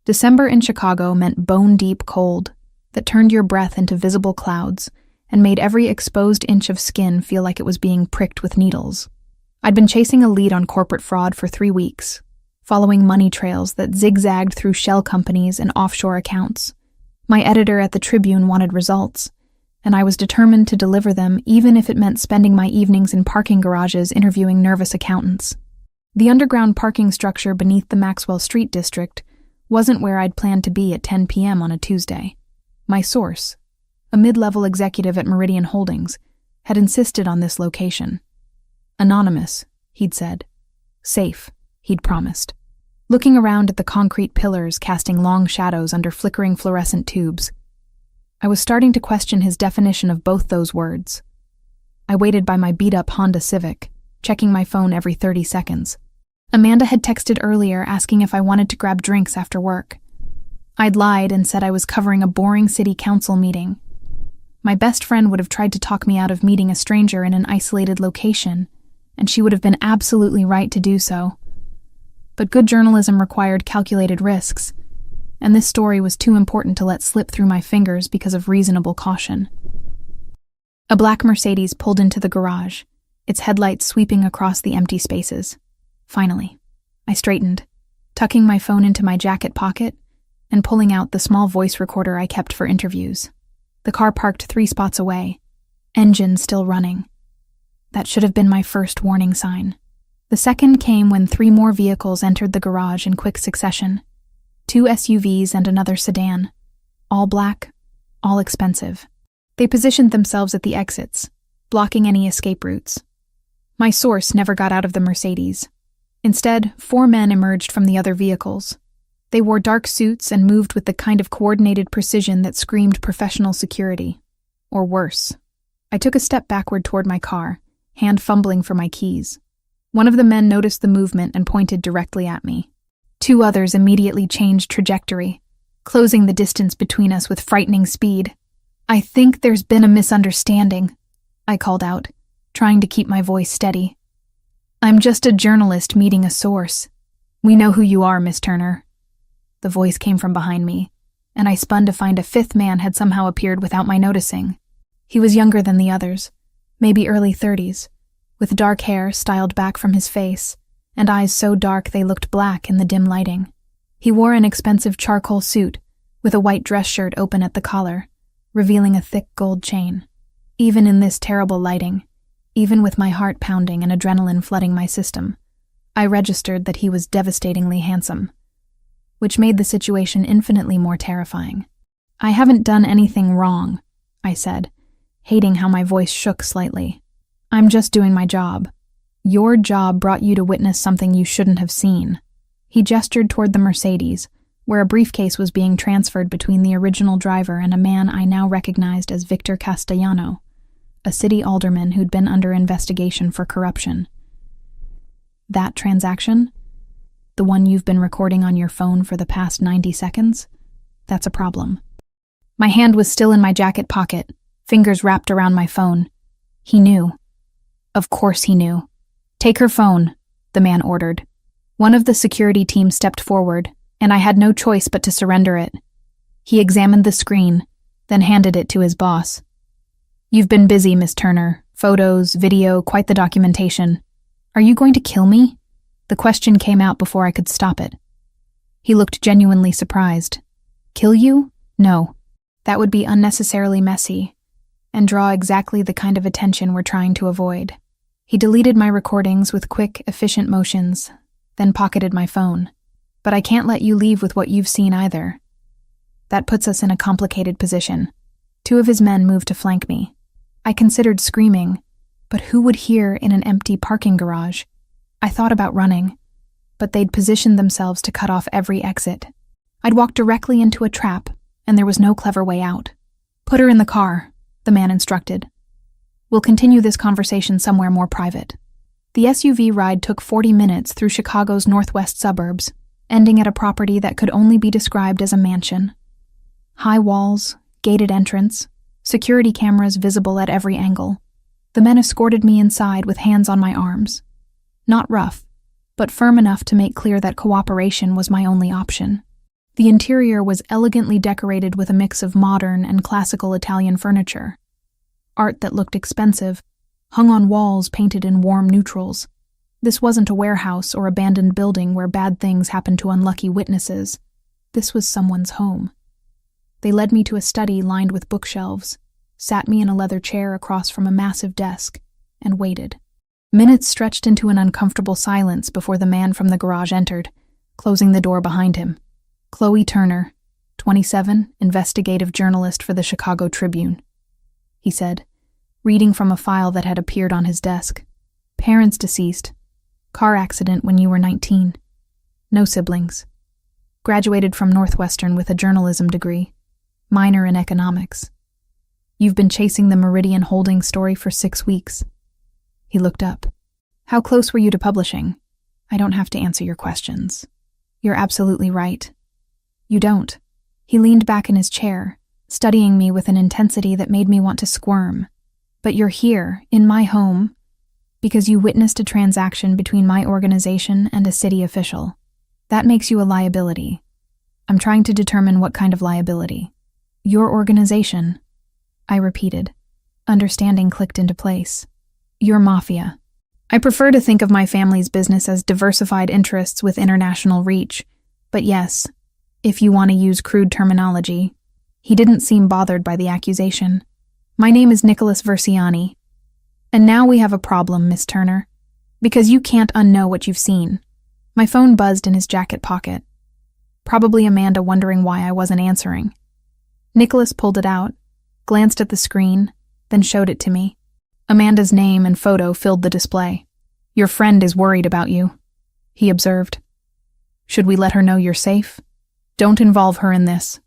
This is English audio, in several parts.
December in Chicago meant bone-deep cold that turned your breath into visible clouds and made every exposed inch of skin feel like it was being pricked with needles. I'd been chasing a lead on corporate fraud for 3 weeks, following money trails that zigzagged through shell companies and offshore accounts. My editor at the Tribune wanted results, and I was determined to deliver them even if it meant spending my evenings in parking garages interviewing nervous accountants. The underground parking structure beneath the Maxwell Street district wasn't where I'd planned to be at 10 p.m. on a Tuesday. My source, a mid-level executive at Meridian Holdings, had insisted on this location. Anonymous, he'd said. Safe, he'd promised. Looking around at the concrete pillars casting long shadows under flickering fluorescent tubes, I was starting to question his definition of both those words. I waited by my beat-up Honda Civic, checking my phone every 30 seconds. Amanda had texted earlier asking if I wanted to grab drinks after work. I'd lied and said I was covering a boring city council meeting. My best friend would have tried to talk me out of meeting a stranger in an isolated location, and she would have been absolutely right to do so. But good journalism required calculated risks, and this story was too important to let slip through my fingers because of reasonable caution. A black Mercedes pulled into the garage, its headlights sweeping across the empty spaces. Finally, I straightened, tucking my phone into my jacket pocket and pulling out the small voice recorder I kept for interviews. The car parked 3 spots away, engine still running. That should have been my first warning sign. The second came when 3 more vehicles entered the garage in quick succession. 2 SUVs and another sedan. All black, all expensive. They positioned themselves at the exits, blocking any escape routes. My source never got out of the Mercedes. Instead, 4 men emerged from the other vehicles. They wore dark suits and moved with the kind of coordinated precision that screamed professional security. Or worse. I took a step backward toward my car, hand fumbling for my keys. One of the men noticed the movement and pointed directly at me. 2 others immediately changed trajectory, closing the distance between us with frightening speed. "I think there's been a misunderstanding," I called out, trying to keep my voice steady. "I'm just a journalist meeting a source. We know who you are, Miss Turner." The voice came from behind me, and I spun to find a 5th man had somehow appeared without my noticing. He was younger than the others, maybe early 30s, with dark hair styled back from his face, and eyes so dark they looked black in the dim lighting. He wore an expensive charcoal suit, with a white dress shirt open at the collar, revealing a thick gold chain. Even in this terrible lighting, even with my heart pounding and adrenaline flooding my system, I registered that he was devastatingly handsome, which made the situation infinitely more terrifying. "I haven't done anything wrong," I said, hating how my voice shook slightly. "I'm just doing my job. Your job brought you to witness something you shouldn't have seen." He gestured toward the Mercedes, where a briefcase was being transferred between the original driver and a man I now recognized as Victor Castellano, a city alderman who'd been under investigation for corruption. "That transaction? The one you've been recording on your phone for the past 90 seconds? That's a problem." My hand was still in my jacket pocket, fingers wrapped around my phone. He knew. Of course he knew. "Take her phone," the man ordered. One of the security team stepped forward, and I had no choice but to surrender it. He examined the screen, then handed it to his boss. "You've been busy, Miss Turner. Photos, video, quite the documentation. Are you going to kill me?" The question came out before I could stop it. He looked genuinely surprised. "Kill you? No. That would be unnecessarily messy, and draw exactly the kind of attention we're trying to avoid." He deleted my recordings with quick, efficient motions, then pocketed my phone. "But I can't let you leave with what you've seen either." That puts us in a complicated position. 2 of his men moved to flank me. I considered screaming, but who would hear in an empty parking garage? I thought about running, but they'd positioned themselves to cut off every exit. I'd walk directly into a trap, and there was no clever way out. "Put her in the car," the man instructed. "We'll continue this conversation somewhere more private." The SUV ride took 40 minutes through Chicago's northwest suburbs, ending at a property that could only be described as a mansion. High walls, gated entrance, security cameras visible at every angle. The men escorted me inside with hands on my arms. Not rough, but firm enough to make clear that cooperation was my only option. The interior was elegantly decorated with a mix of modern and classical Italian furniture. Art that looked expensive, hung on walls painted in warm neutrals. This wasn't a warehouse or abandoned building where bad things happened to unlucky witnesses. This was someone's home. They led me to a study lined with bookshelves, sat me in a leather chair across from a massive desk, and waited. Minutes stretched into an uncomfortable silence before the man from the garage entered, closing the door behind him. Chloe Turner, 27, investigative journalist for the Chicago Tribune, he said, reading from a file that had appeared on his desk. Parents deceased. Car accident when you were 19. No siblings. Graduated from Northwestern with a journalism degree. Minor in economics. You've been chasing the Meridian Holdings story for 6 weeks. He looked up. How close were you to publishing? I don't have to answer your questions. You're absolutely right. You don't. He leaned back in his chair, studying me with an intensity that made me want to squirm. But you're here, in my home, because you witnessed a transaction between my organization and a city official. That makes you a liability. I'm trying to determine what kind of liability. Your organization, I repeated. Understanding clicked into place. Your Mafia. I prefer to think of my family's business as diversified interests with international reach, but yes, if you want to use crude terminology. He didn't seem bothered by the accusation. My name is Nicholas Versiani. And now we have a problem, Miss Turner, because you can't unknow what you've seen. My phone buzzed in his jacket pocket. Probably Amanda wondering why I wasn't answering. Nicholas pulled it out, glanced at the screen, then showed it to me. Amanda's name and photo filled the display. Your friend is worried about you, he observed. Should we let her know you're safe? Don't involve her in this.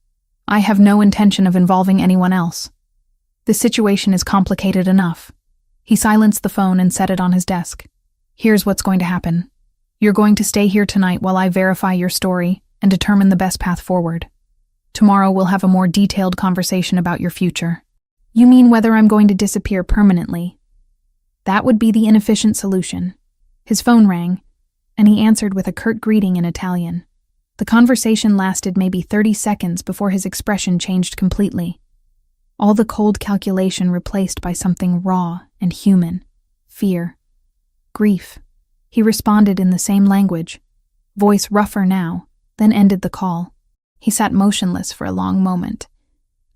I have no intention of involving anyone else. The situation is complicated enough. He silenced the phone and set it on his desk. Here's what's going to happen. You're going to stay here tonight while I verify your story and determine the best path forward. Tomorrow we'll have a more detailed conversation about your future. You mean whether I'm going to disappear permanently? That would be the inefficient solution. His phone rang, and he answered with a curt greeting in Italian. The conversation lasted maybe 30 seconds before his expression changed completely. All the cold calculation replaced by something raw and human. Fear. Grief. He responded in the same language, voice rougher now, then ended the call. He sat motionless for a long moment,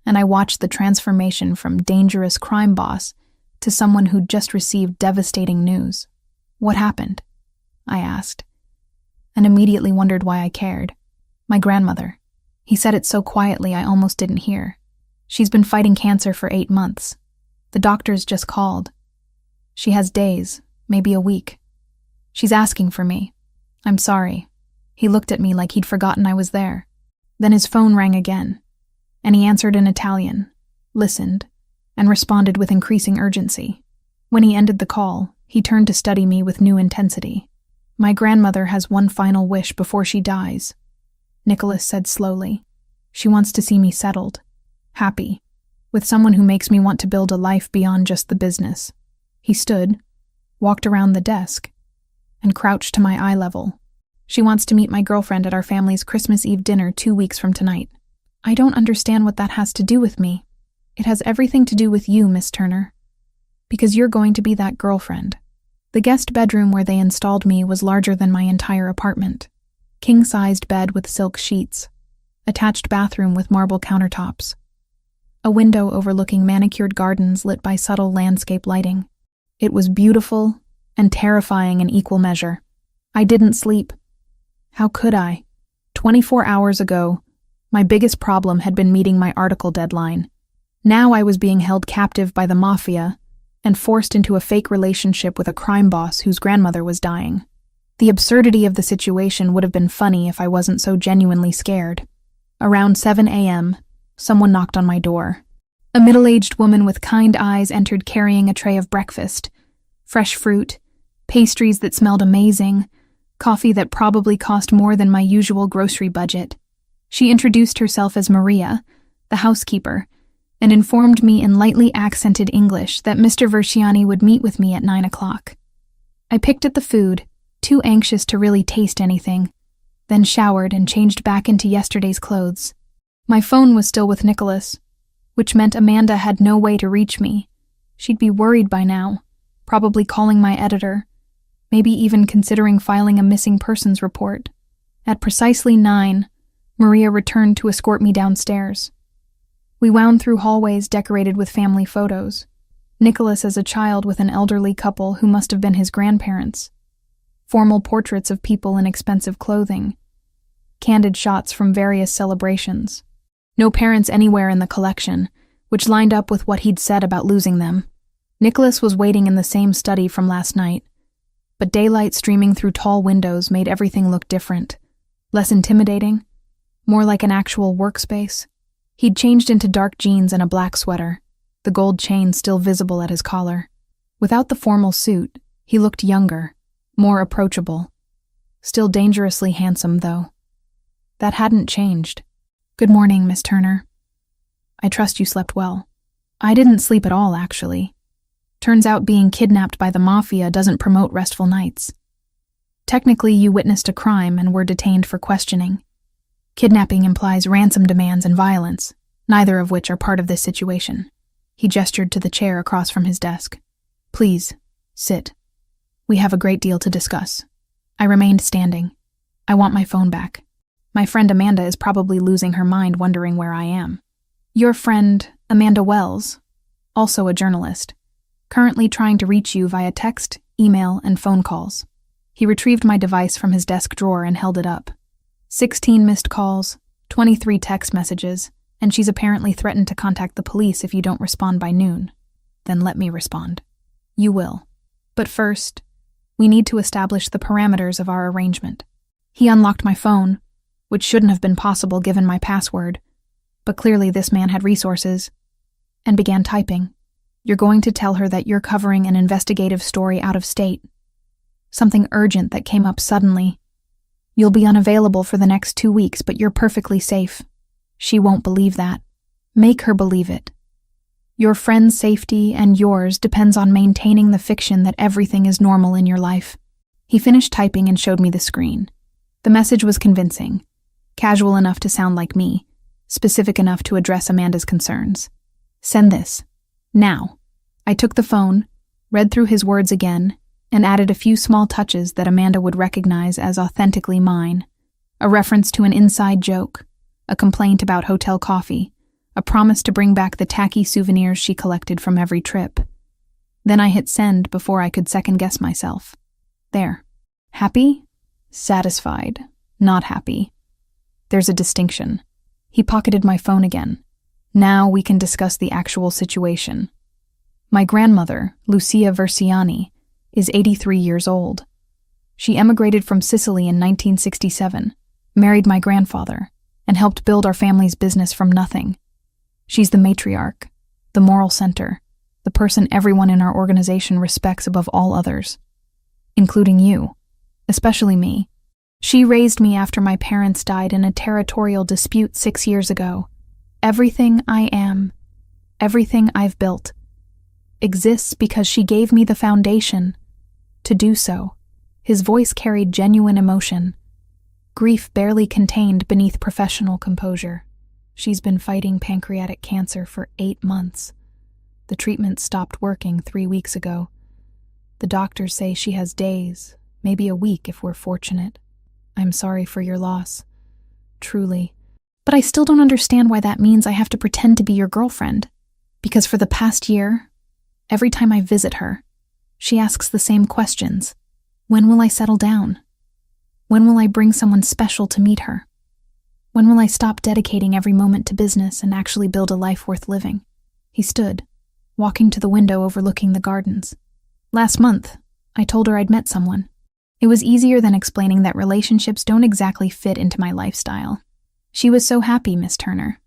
and I watched the transformation from dangerous crime boss to someone who'd just received devastating news. What happened? I asked, and immediately wondered why I cared. My grandmother. He said it so quietly I almost didn't hear. She's been fighting cancer for 8 months. The doctors just called. She has days, maybe a week. She's asking for me. I'm sorry. He looked at me like he'd forgotten I was there. Then his phone rang again, and he answered in Italian, listened, and responded with increasing urgency. When he ended the call, he turned to study me with new intensity. My grandmother has one final wish before she dies, Nicholas said slowly. She wants to see me settled, happy, with someone who makes me want to build a life beyond just the business. He stood, walked around the desk, and crouched to my eye level. She wants to meet my girlfriend at our family's Christmas Eve dinner 2 weeks from tonight. I don't understand what that has to do with me. It has everything to do with you, Miss Turner. Because you're going to be that girlfriend. The guest bedroom where they installed me was larger than my entire apartment. King-sized bed with silk sheets. Attached bathroom with marble countertops. A window overlooking manicured gardens lit by subtle landscape lighting. It was beautiful and terrifying in equal measure. I didn't sleep. How could I? 24 hours ago, my biggest problem had been meeting my article deadline. Now I was being held captive by the Mafia and forced into a fake relationship with a crime boss whose grandmother was dying. The absurdity of the situation would have been funny if I wasn't so genuinely scared. Around 7 a.m., someone knocked on my door. A middle-aged woman with kind eyes entered carrying a tray of breakfast. Fresh fruit, pastries that smelled amazing, coffee that probably cost more than my usual grocery budget. She introduced herself as Maria, the housekeeper, and informed me in lightly accented English that Mr. Versiani would meet with me at 9 o'clock. I picked at the food, too anxious to really taste anything, then showered and changed back into yesterday's clothes. My phone was still with Nicholas, which meant Amanda had no way to reach me. She'd be worried by now, probably calling my editor, maybe even considering filing a missing persons report. At precisely 9, Maria returned to escort me downstairs. We wound through hallways decorated with family photos. Nicholas as a child with an elderly couple who must have been his grandparents. Formal portraits of people in expensive clothing. Candid shots from various celebrations. No parents anywhere in the collection, which lined up with what he'd said about losing them. Nicholas was waiting in the same study from last night, but daylight streaming through tall windows made everything look different. Less intimidating, more like an actual workspace. He'd changed into dark jeans and a black sweater, the gold chain still visible at his collar. Without the formal suit, he looked younger, more approachable. Still dangerously handsome, though. That hadn't changed. "Good morning, Miss Turner. I trust you slept well." "I didn't sleep at all, actually. Turns out being kidnapped by the Mafia doesn't promote restful nights. Technically, you witnessed a crime and were detained for questioning. Kidnapping implies ransom demands and violence, neither of which are part of this situation." He gestured to the chair across from his desk. "Please, sit. We have a great deal to discuss." I remained standing. "I want my phone back. My friend Amanda is probably losing her mind wondering where I am." "Your friend, Amanda Wells, also a journalist, currently trying to reach you via text, email, and phone calls." He retrieved my device from his desk drawer and held it up. 16 missed calls, 23 text messages, and she's apparently threatened to contact the police if you don't respond by noon. "Then let me respond." "You will. But first, we need to establish the parameters of our arrangement." He unlocked my phone, which shouldn't have been possible given my password, but clearly this man had resources, and began typing. "You're going to tell her that you're covering an investigative story out of state. Something urgent that came up suddenly. You'll be unavailable for the next 2 weeks, but you're perfectly safe. She won't believe that. Make her believe it. Your friend's safety and yours depends on maintaining the fiction that everything is normal in your life." He finished typing and showed me the screen. The message was convincing, casual enough to sound like me, specific enough to address Amanda's concerns. "Send this. Now." I took the phone, read through his words again, and added a few small touches that Amanda would recognize as authentically mine. A reference to an inside joke, a complaint about hotel coffee, a promise to bring back the tacky souvenirs she collected from every trip. Then I hit send before I could second-guess myself. There. Happy? Satisfied. Not happy. There's a distinction. He pocketed my phone again. "Now we can discuss the actual situation. My grandmother, Lucia Versiani, is 83 years old. She emigrated from Sicily in 1967, married my grandfather, and helped build our family's business from nothing. She's the matriarch, the moral center, the person everyone in our organization respects above all others, including you, especially me. She raised me after my parents died in a territorial dispute 6 years ago. Everything I am, everything I've built, exists because she gave me the foundation to do so." His voice carried genuine emotion, grief barely contained beneath professional composure. "She's been fighting pancreatic cancer for 8 months. The treatment stopped working 3 weeks ago. The doctors say she has days, maybe a week if we're fortunate. I'm sorry for your loss. Truly. But I still don't understand why that means I have to pretend to be your girlfriend. Because for the past year, every time I visit her, she asks the same questions. When will I settle down? When will I bring someone special to meet her? When will I stop dedicating every moment to business and actually build a life worth living?" He stood, walking to the window overlooking the gardens. "Last month, I told her I'd met someone. It was easier than explaining that relationships don't exactly fit into my lifestyle. She was so happy, Miss Turner.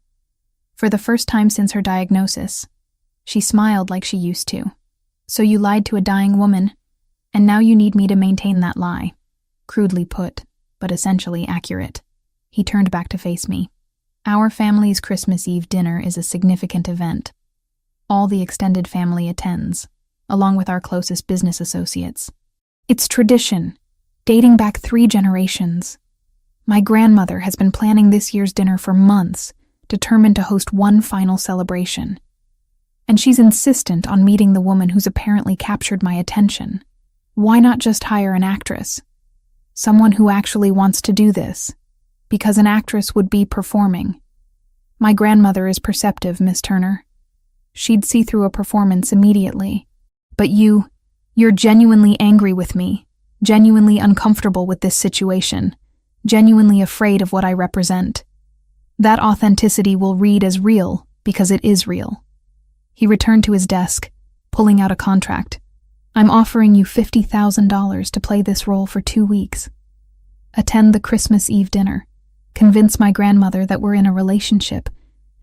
For the first time since her diagnosis, she smiled like she used to. So you lied to a dying woman, and now you need me to maintain that lie. Crudely put, but essentially accurate." He turned back to face me. "Our family's Christmas Eve dinner is a significant event. All the extended family attends, along with our closest business associates. It's tradition, dating back 3 generations. My grandmother has been planning this year's dinner for months, determined to host one final celebration. And she's insistent on meeting the woman who's apparently captured my attention. Why not just hire an actress? Someone who actually wants to do this. Because an actress would be performing. My grandmother is perceptive, Miss Turner. She'd see through a performance immediately. But you're genuinely angry with me, genuinely uncomfortable with this situation, genuinely afraid of what I represent. That authenticity will read as real because it is real. He returned to his desk, pulling out a contract. I'm offering you $50,000 to play this role for 2 weeks. Attend the Christmas Eve dinner. Convince my grandmother that we're in a relationship,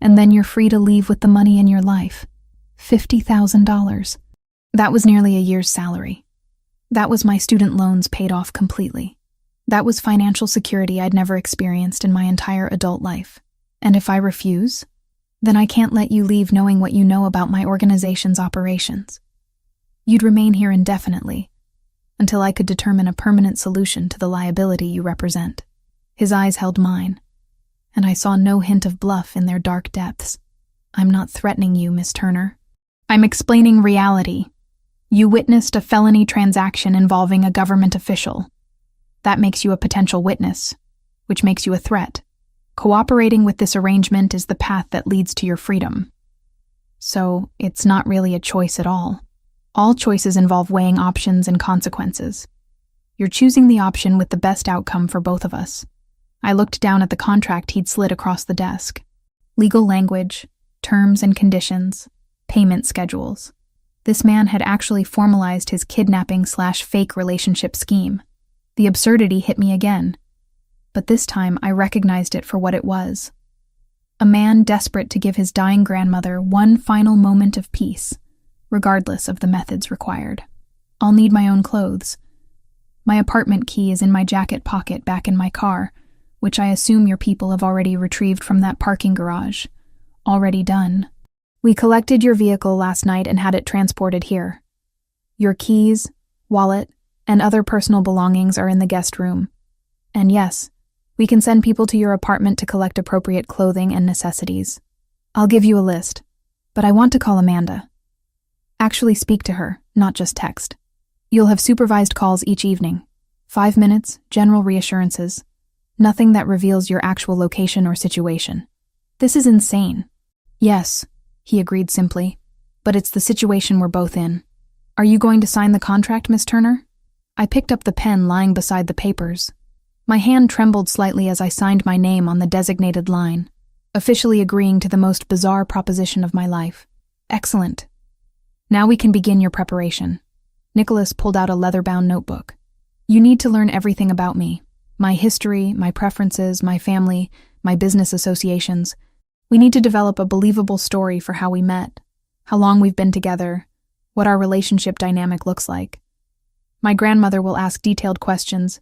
and then you're free to leave with the money in your life. $50,000. That was nearly a year's salary. That was my student loans paid off completely. That was financial security I'd never experienced in my entire adult life. And if I refuse, then I can't let you leave knowing what you know about my organization's operations. You'd remain here indefinitely, until I could determine a permanent solution to the liability you represent. His eyes held mine, and I saw no hint of bluff in their dark depths. I'm not threatening you, Miss Turner. I'm explaining reality. You witnessed a felony transaction involving a government official. That makes you a potential witness, which makes you a threat. Cooperating with this arrangement is the path that leads to your freedom. So, it's not really a choice at all. All choices involve weighing options and consequences. You're choosing the option with the best outcome for both of us. I looked down at the contract he'd slid across the desk. Legal language, terms and conditions, payment schedules. This man had actually formalized his kidnapping/fake relationship scheme. The absurdity hit me again. But this time I recognized it for what it was. A man desperate to give his dying grandmother one final moment of peace, regardless of the methods required. I'll need my own clothes. My apartment key is in my jacket pocket back in my car, which I assume your people have already retrieved from that parking garage. Already done. We collected your vehicle last night and had it transported here. Your keys, wallet, and other personal belongings are in the guest room. And yes, we can send people to your apartment to collect appropriate clothing and necessities. I'll give you a list, but I want to call Amanda. Actually speak to her, not just text. You'll have supervised calls each evening. 5 minutes, general reassurances. Nothing that reveals your actual location or situation. This is insane. Yes, he agreed simply, but it's the situation we're both in. Are you going to sign the contract, Miss Turner? I picked up the pen lying beside the papers. My hand trembled slightly as I signed my name on the designated line, officially agreeing to the most bizarre proposition of my life. Excellent. Now we can begin your preparation. Nicholas pulled out a leather-bound notebook. You need to learn everything about me. My history, my preferences, my family, my business associations. We need to develop a believable story for how we met, how long we've been together, what our relationship dynamic looks like. My grandmother will ask detailed questions,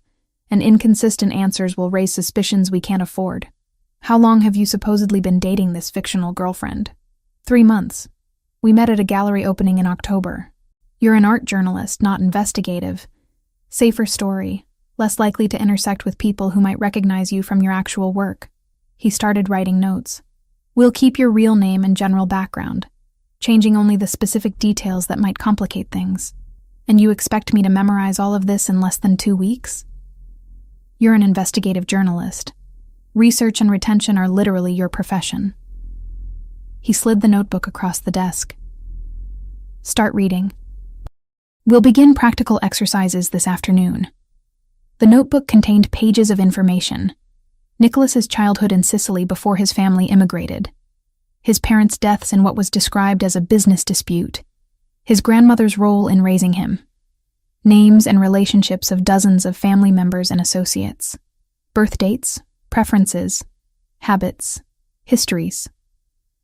and inconsistent answers will raise suspicions we can't afford. How long have you supposedly been dating this fictional girlfriend? 3 months. We met at a gallery opening in October. You're an art journalist, not investigative. Safer story, less likely to intersect with people who might recognize you from your actual work. He started writing notes. We'll keep your real name and general background, changing only the specific details that might complicate things. And you expect me to memorize all of this in less than 2 weeks? You're an investigative journalist. Research and retention are literally your profession. He slid the notebook across the desk. Start reading. We'll begin practical exercises this afternoon. The notebook contained pages of information. Nicholas's childhood in Sicily before his family immigrated. His parents' deaths in what was described as a business dispute. His grandmother's role in raising him. Names and relationships of dozens of family members and associates. Birth dates, preferences, habits, histories.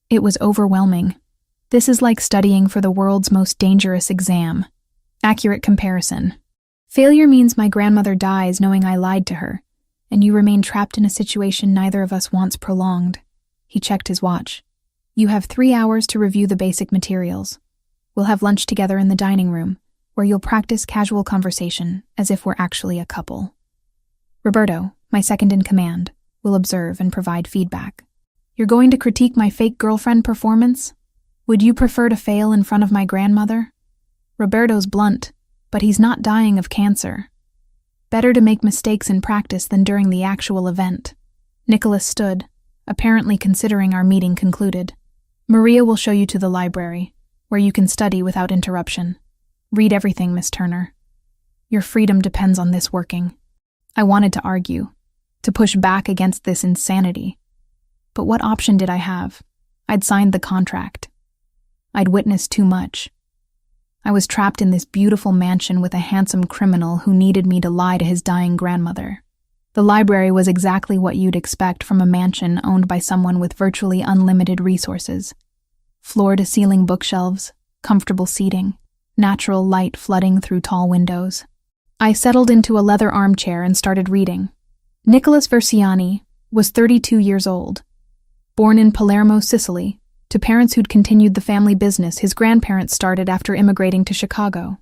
It was overwhelming. This is like studying for the world's most dangerous exam. Accurate comparison. Failure means my grandmother dies knowing I lied to her, and you remain trapped in a situation neither of us wants prolonged. He checked his watch. You have 3 hours to review the basic materials. We'll have lunch together in the dining room, where you'll practice casual conversation as if we're actually a couple. Roberto, My second in command will observe and provide feedback. You're going to critique my fake girlfriend performance? Would you prefer to fail in front of my grandmother? Roberto's blunt, but he's not dying of cancer. Better to make mistakes in practice than during the actual event. Nicholas stood, apparently considering our meeting concluded. Maria will show you to the library, where you can study without interruption. Read everything, Miss Turner. Your freedom depends on this working. I wanted to argue, to push back against this insanity. But what option did I have? I'd signed the contract. I'd witnessed too much. I was trapped in this beautiful mansion with a handsome criminal who needed me to lie to his dying grandmother. The library was exactly what you'd expect from a mansion owned by someone with virtually unlimited resources. Floor-to-ceiling bookshelves, comfortable seating, natural light flooding through tall windows. I settled into a leather armchair and started reading. Nicholas Versiani was 32 years old. Born in Palermo, Sicily, to parents who'd continued the family business his grandparents started after immigrating to Chicago.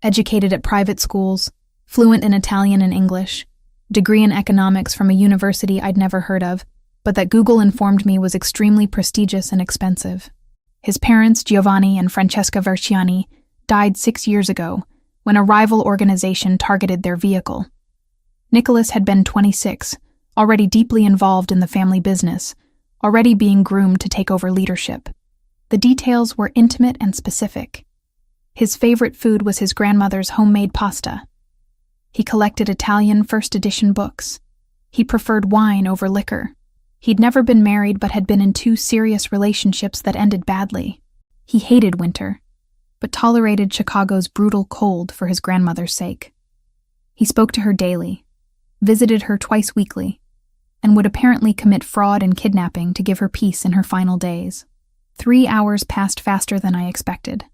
Educated at private schools, fluent in Italian and English, degree in economics from a university I'd never heard of, but that Google informed me was extremely prestigious and expensive. His parents, Giovanni and Francesca Versiani, died 6 years ago when a rival organization targeted their vehicle. Nicholas had been 26, already deeply involved in the family business, already being groomed to take over leadership. The details were intimate and specific. His favorite food was his grandmother's homemade pasta. He collected Italian first edition books. He preferred wine over liquor. He'd never been married but had been in 2 serious relationships that ended badly. He hated winter, but tolerated Chicago's brutal cold for his grandmother's sake. He spoke to her daily, visited her twice weekly, and would apparently commit fraud and kidnapping to give her peace in her final days. 3 hours passed faster than I expected.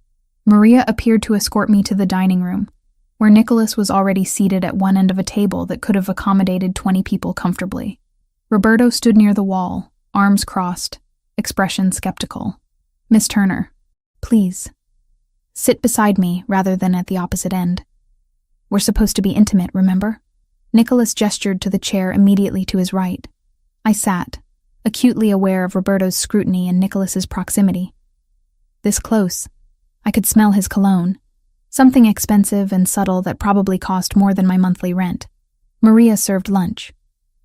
Maria appeared to escort me to the dining room, where Nicholas was already seated at one end of a table that could have accommodated 20 people comfortably. Roberto stood near the wall, arms crossed, expression skeptical. Miss Turner, please. Sit beside me rather than at the opposite end. We're supposed to be intimate, remember? Nicholas gestured to the chair immediately to his right. I sat, acutely aware of Roberto's scrutiny and Nicholas's proximity. This close, I could smell his cologne, something expensive and subtle that probably cost more than my monthly rent. Maria served lunch,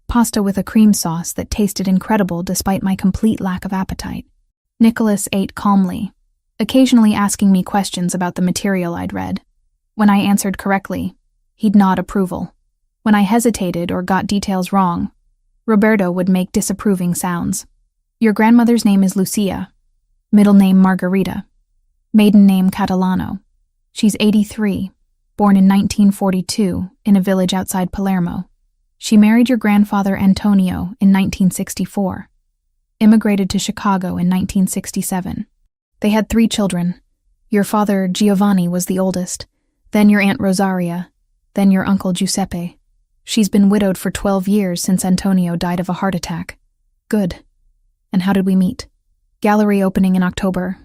pasta with a cream sauce that tasted incredible despite my complete lack of appetite. Nicholas ate calmly, occasionally asking me questions about the material I'd read. When I answered correctly, he'd nod approval. When I hesitated or got details wrong, Roberto would make disapproving sounds. Your grandmother's name is Lucia, middle name Margarita, maiden name Catalano. She's 83, born in 1942 in a village outside Palermo. She married your grandfather Antonio in 1964, immigrated to Chicago in 1967. They had 3 children. Your father Giovanni was the oldest, then your Aunt Rosaria, then your uncle Giuseppe. She's been widowed for 12 years since Antonio died of a heart attack. Good. And how did we meet? Gallery opening in October.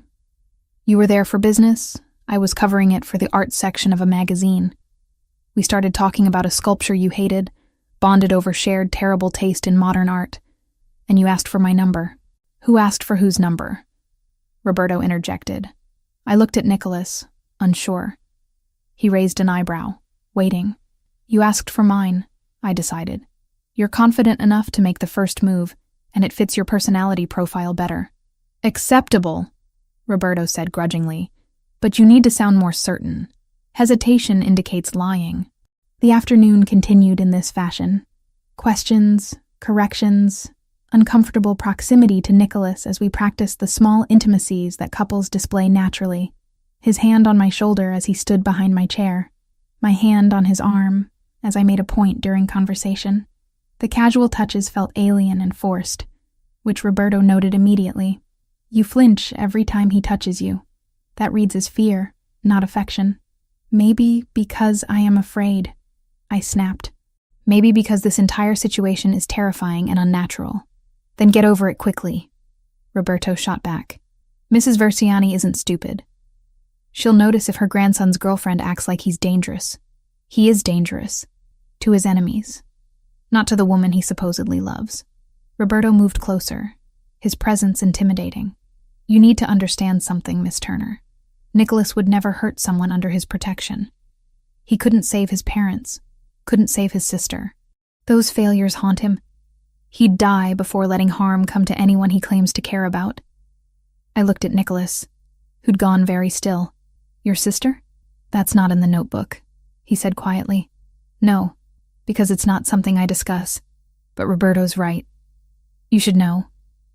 You were there for business? I was covering it for the art section of a magazine. We started talking about a sculpture you hated, bonded over shared terrible taste in modern art, and you asked for my number. Who asked for whose number? Roberto interjected. I looked at Nicholas, unsure. He raised an eyebrow, waiting. You asked for mine, I decided. You're confident enough to make the first move, and it fits your personality profile better. Acceptable, Roberto said grudgingly, but you need to sound more certain. Hesitation indicates lying. The afternoon continued in this fashion. Questions, corrections, uncomfortable proximity to Nicholas as we practiced the small intimacies that couples display naturally. His hand on my shoulder as he stood behind my chair. My hand on his arm as I made a point during conversation. The casual touches felt alien and forced, which Roberto noted immediately. You flinch every time he touches you. That reads as fear, not affection. Maybe because I am afraid, I snapped. Maybe because this entire situation is terrifying and unnatural. Then get over it quickly, Roberto shot back. Mrs. Versiani isn't stupid. She'll notice if her grandson's girlfriend acts like he's dangerous. He is dangerous. To his enemies. not to the woman he supposedly loves. Roberto moved closer, his presence intimidating. You need to understand something, Miss Turner. Nicholas would never hurt someone under his protection. He couldn't save his parents, couldn't save his sister. Those failures haunt him. He'd die before letting harm come to anyone he claims to care about. I looked at Nicholas, who'd gone very still. Your sister? That's not in the notebook, he said quietly. No, because it's not something I discuss. But Roberto's right. You should know.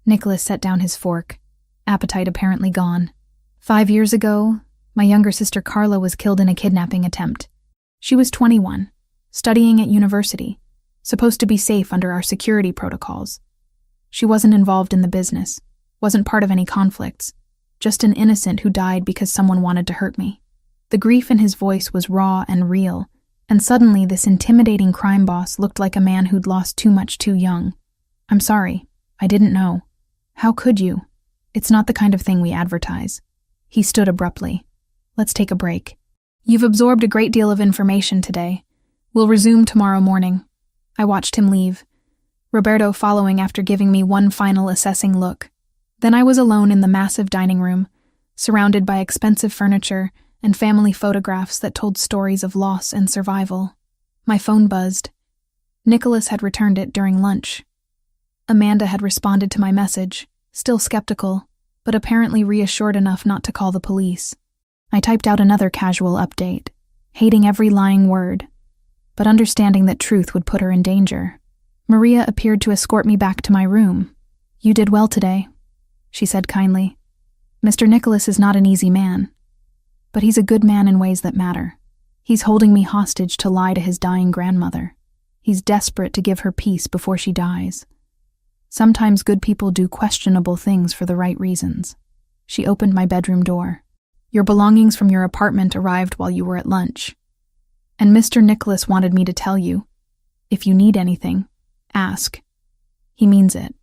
Nicholas set down his fork, appetite apparently gone. 5 years ago, my younger sister Carla was killed in a kidnapping attempt. She was 21, studying at university, supposed to be safe under our security protocols. She wasn't involved in the business, wasn't part of any conflicts, just an innocent who died because someone wanted to hurt me. The grief in his voice was raw and real, and suddenly this intimidating crime boss looked like a man who'd lost too much too young. I'm sorry, I didn't know. How could you? It's not the kind of thing we advertise. He stood abruptly. Let's take a break. You've absorbed a great deal of information today. We'll resume tomorrow morning. I watched him leave, Roberto following after giving me one final assessing look. Then I was alone in the massive dining room, surrounded by expensive furniture and family photographs that told stories of loss and survival. My phone buzzed. Nicholas had returned it during lunch. Amanda had responded to my message, still skeptical, but apparently reassured enough not to call the police. I typed out another casual update, hating every lying word, but understanding that truth would put her in danger. Maria appeared to escort me back to my room. You did well today, she said kindly. Mr. Nicholas is not an easy man, but he's a good man in ways that matter. He's holding me hostage to lie to his dying grandmother. He's desperate to give her peace before she dies. Sometimes good people do questionable things for the right reasons. She opened my bedroom door. Your belongings from your apartment arrived while you were at lunch. And Mr. Nicholas wanted me to tell you, if you need anything, ask. He means it.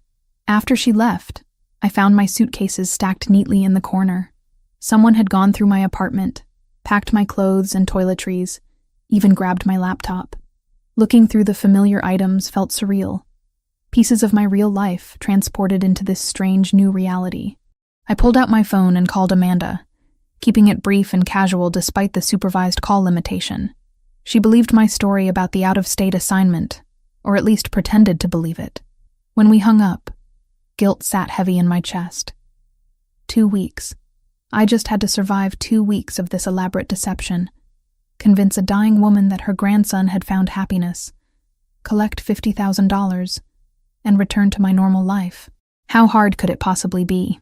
After she left, I found my suitcases stacked neatly in the corner. Someone had gone through my apartment, packed my clothes and toiletries, even grabbed my laptop. Looking through the familiar items felt surreal. Pieces of my real life transported into this strange new reality. I pulled out my phone and called Amanda, keeping it brief and casual despite the supervised call limitation. She believed my story about the out-of-state assignment, or at least pretended to believe it. When we hung up, guilt sat heavy in my chest. 2 weeks. I just had to survive 2 weeks of this elaborate deception, convince a dying woman that her grandson had found happiness, collect $50,000, and return to my normal life. How hard could it possibly be?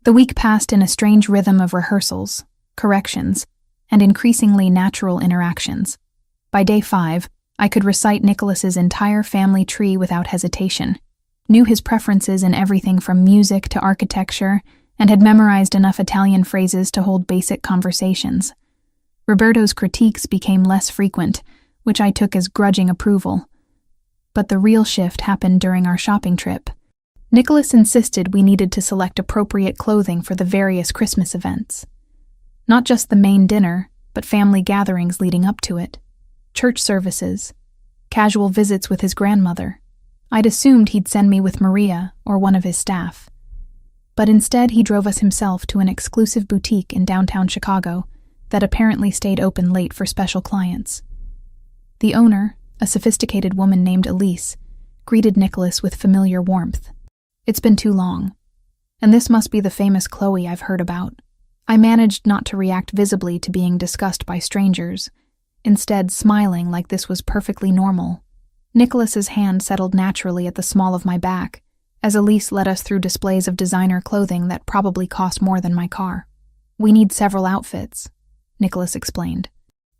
The week passed in a strange rhythm of rehearsals, corrections, and increasingly natural interactions. By day 5, I could recite Nicholas's entire family tree without hesitation, knew his preferences in everything from music to architecture, and had memorized enough Italian phrases to hold basic conversations. Roberto's critiques became less frequent, which I took as grudging approval. But the real shift happened during our shopping trip. Nicholas insisted we needed to select appropriate clothing for the various Christmas events. Not just the main dinner, but family gatherings leading up to it. Church services, casual visits with his grandmother. I'd assumed he'd send me with Maria or one of his staff. But instead he drove us himself to an exclusive boutique in downtown Chicago that apparently stayed open late for special clients. The owner, a sophisticated woman named Elise, greeted Nicholas with familiar warmth. It's been too long, and this must be the famous Chloe I've heard about. I managed not to react visibly to being discussed by strangers, instead smiling like this was perfectly normal. Nicholas's hand settled naturally at the small of my back, as Elise led us through displays of designer clothing that probably cost more than my car. We need several outfits, Nicholas explained.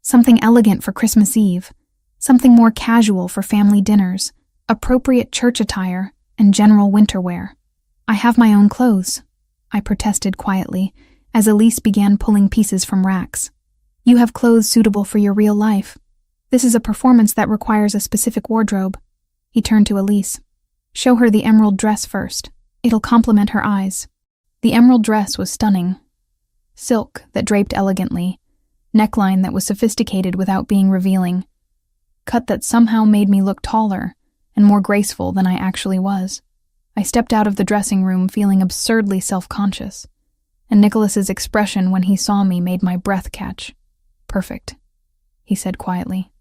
Something elegant for Christmas Eve, something more casual for family dinners, appropriate church attire, and general winter wear. I have my own clothes, I protested quietly, as Elise began pulling pieces from racks. You have clothes suitable for your real life. This is a performance that requires a specific wardrobe. He turned to Elise. Show her the emerald dress first. It'll complement her eyes. The emerald dress was stunning. Silk that draped elegantly, neckline that was sophisticated without being revealing, cut that somehow made me look taller, and more graceful than I actually was. I stepped out of the dressing room feeling absurdly self-conscious, and Nicholas's expression when he saw me made my breath catch. "Perfect," he said quietly.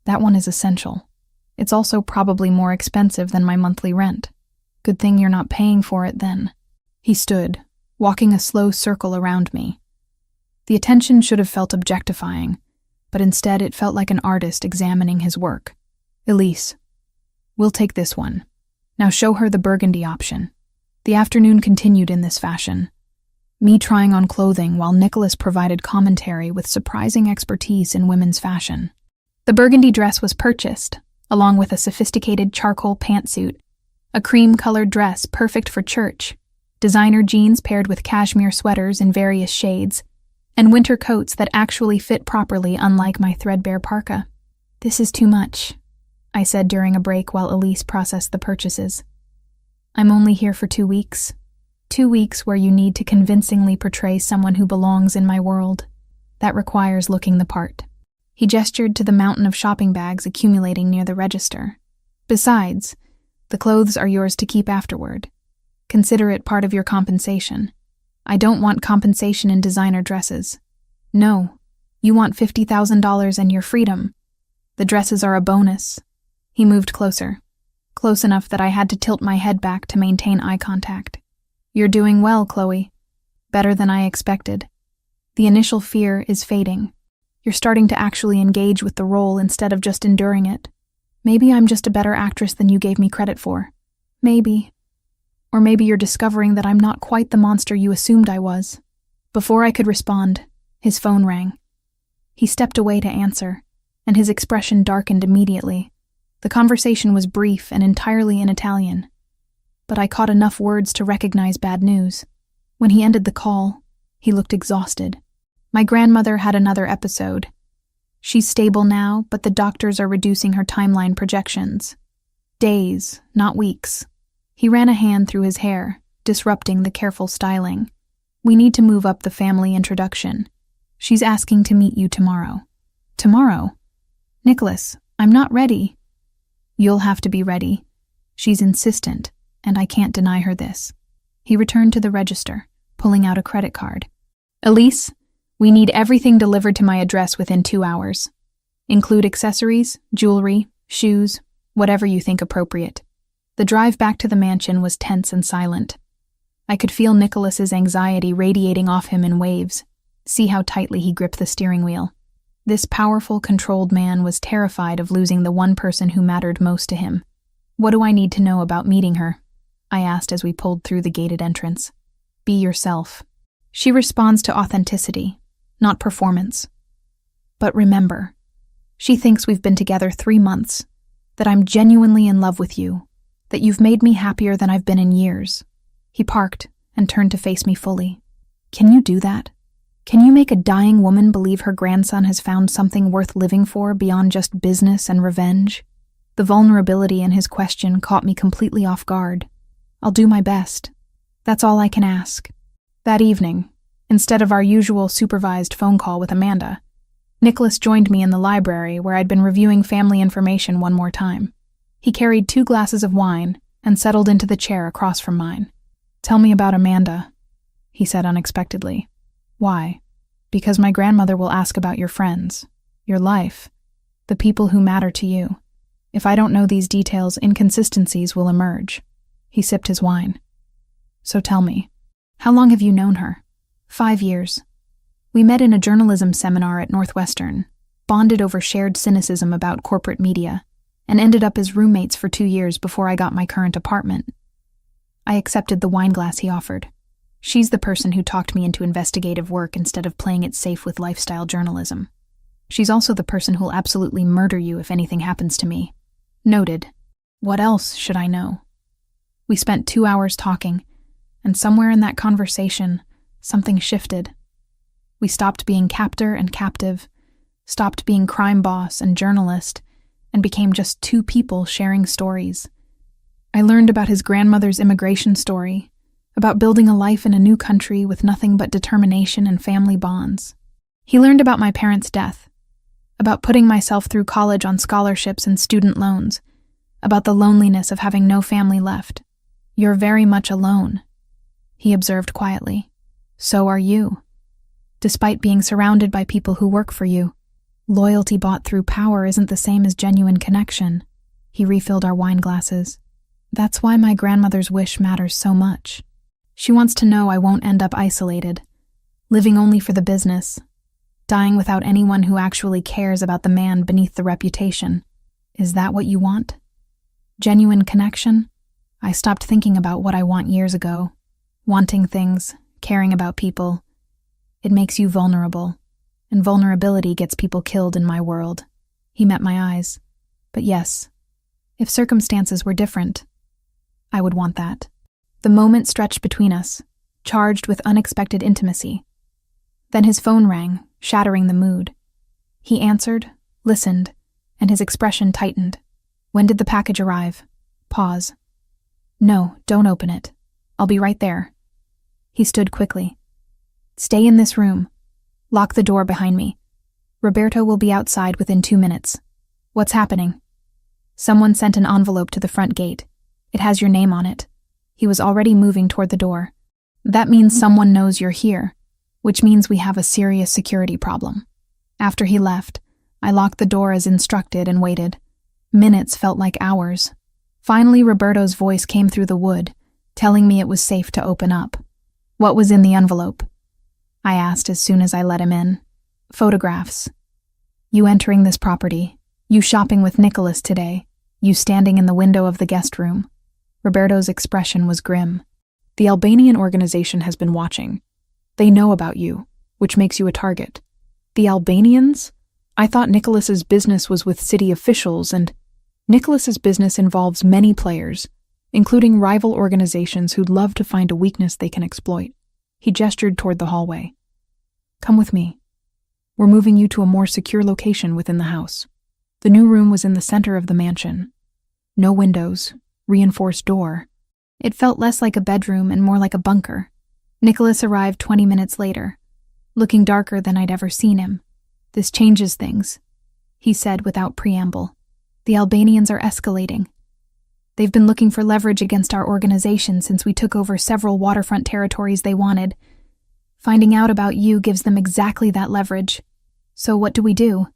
"That one is essential. It's also probably more expensive than my monthly rent. Good thing you're not paying for it then." He stood, walking a slow circle around me. The attention should have felt objectifying, but instead it felt like an artist examining his work. "Elise, we'll take this one. Now show her the burgundy option." The afternoon continued in this fashion, me trying on clothing while Nicholas provided commentary with surprising expertise in women's fashion. The burgundy dress was purchased, along with a sophisticated charcoal pantsuit, a cream-colored dress perfect for church, designer jeans paired with cashmere sweaters in various shades, and winter coats that actually fit properly unlike my threadbare parka. "This is too much," I said during a break while Elise processed the purchases. "I'm only here for 2 weeks. 2 weeks where you need to convincingly portray someone who belongs in my world. That requires looking the part." He gestured to the mountain of shopping bags accumulating near the register. "Besides, the clothes are yours to keep afterward. Consider it part of your compensation. I don't want compensation in designer dresses. No, you want $50,000 and your freedom. The dresses are a bonus." He moved closer, close enough that I had to tilt my head back to maintain eye contact. "You're doing well, Chloe. Better than I expected. The initial fear is fading. You're starting to actually engage with the role instead of just enduring it. Maybe I'm just a better actress than you gave me credit for. Maybe. Or maybe you're discovering that I'm not quite the monster you assumed I was." Before I could respond, his phone rang. He stepped away to answer, and his expression darkened immediately. The conversation was brief and entirely in Italian, but I caught enough words to recognize bad news. When he ended the call, he looked exhausted. "My grandmother had another episode. She's stable now, but the doctors are reducing her timeline projections. Days, not weeks." He ran a hand through his hair, disrupting the careful styling. "We need to move up the family introduction. She's asking to meet you tomorrow." "Tomorrow? Nicholas, I'm not ready." "You'll have to be ready. She's insistent, and I can't deny her this." He returned to the register, pulling out a credit card. "Elise, we need everything delivered to my address within 2 hours. Include accessories, jewelry, shoes, whatever you think appropriate." The drive back to the mansion was tense and silent. I could feel Nicholas's anxiety radiating off him in waves. See how tightly he gripped the steering wheel. This powerful, controlled man was terrified of losing the one person who mattered most to him. "What do I need to know about meeting her?" I asked as we pulled through the gated entrance. "Be yourself. She responds to authenticity, not performance. But remember, she thinks we've been together 3 months, that I'm genuinely in love with you, that you've made me happier than I've been in years." He parked and turned to face me fully. "Can you do that? Can you make a dying woman believe her grandson has found something worth living for beyond just business and revenge?" The vulnerability in his question caught me completely off guard. "I'll do my best. That's all I can ask." That evening, instead of our usual supervised phone call with Amanda, Nicholas joined me in the library where I'd been reviewing family information one more time. He carried 2 glasses of wine and settled into the chair across from mine. "Tell me about Amanda," he said unexpectedly. "Why?" "Because my grandmother will ask about your friends, your life, the people who matter to you. If I don't know these details, inconsistencies will emerge." He sipped his wine. "So tell me, how long have you known her?" 5 years. We met in a journalism seminar at Northwestern, bonded over shared cynicism about corporate media, and ended up as roommates for 2 years before I got my current apartment. I accepted the wine glass he offered. She's the person who talked me into investigative work instead of playing it safe with lifestyle journalism. She's also the person who'll absolutely murder you if anything happens to me. Noted. What else should I know? We spent 2 hours talking, and somewhere in that conversation, something shifted. We stopped being captor and captive, stopped being crime boss and journalist, and became just 2 people sharing stories. I learned about his grandmother's immigration story, about building a life in a new country with nothing but determination and family bonds. He learned about my parents' death, about putting myself through college on scholarships and student loans, about the loneliness of having no family left. You're very much alone, he observed quietly. So are you. Despite being surrounded by people who work for you, loyalty bought through power isn't the same as genuine connection. He refilled our wine glasses. That's why my grandmother's wish matters so much. She wants to know I won't end up isolated, living only for the business, dying without anyone who actually cares about the man beneath the reputation. Is that what you want? Genuine connection? I stopped thinking about what I want years ago. Wanting things, caring about people. It makes you vulnerable, and vulnerability gets people killed in my world. He met my eyes. But yes, if circumstances were different, I would want that. The moment stretched between us, charged with unexpected intimacy. Then his phone rang, shattering the mood. He answered, listened, and his expression tightened. When did the package arrive? Pause. No, don't open it. I'll be right there. He stood quickly. Stay in this room. Lock the door behind me. Roberto will be outside within 2 minutes. What's happening? Someone sent an envelope to the front gate. It has your name on it. He was already moving toward the door. That means someone knows you're here, which means we have a serious security problem. After he left, I locked the door as instructed and waited. Minutes felt like hours. Finally, Roberto's voice came through the wood, telling me it was safe to open up. What was in the envelope? I asked as soon as I let him in. Photographs. You entering this property. You shopping with Nicholas today. You standing in the window of the guest room. Roberto's expression was grim. The Albanian organization has been watching. They know about you, which makes you a target. The Albanians? I thought Nicholas's business was with city officials, and Nicholas's business involves many players, including rival organizations who'd love to find a weakness they can exploit. He gestured toward the hallway. Come with me. We're moving you to a more secure location within the house. The new room was in the center of the mansion. No windows, reinforced door. It felt less like a bedroom and more like a bunker. Nicholas arrived 20 minutes later, looking darker than I'd ever seen him. This changes things, he said without preamble. The Albanians are escalating. They've been looking for leverage against our organization since we took over several waterfront territories they wanted. Finding out about you gives them exactly that leverage. So what do?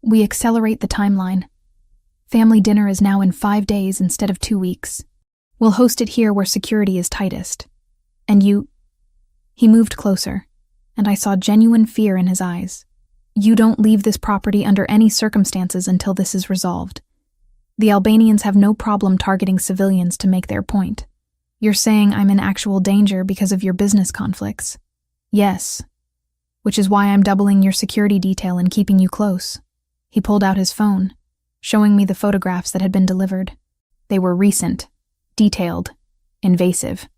We accelerate the timeline. Family dinner is now in 5 days instead of 2 weeks. We'll host it here where security is tightest. And you... He moved closer, and I saw genuine fear in his eyes. You don't leave this property under any circumstances until this is resolved. The Albanians have no problem targeting civilians to make their point. You're saying I'm in actual danger because of your business conflicts. Yes. Which is why I'm doubling your security detail and keeping you close. He pulled out his phone, showing me the photographs that had been delivered. They were recent, detailed, invasive.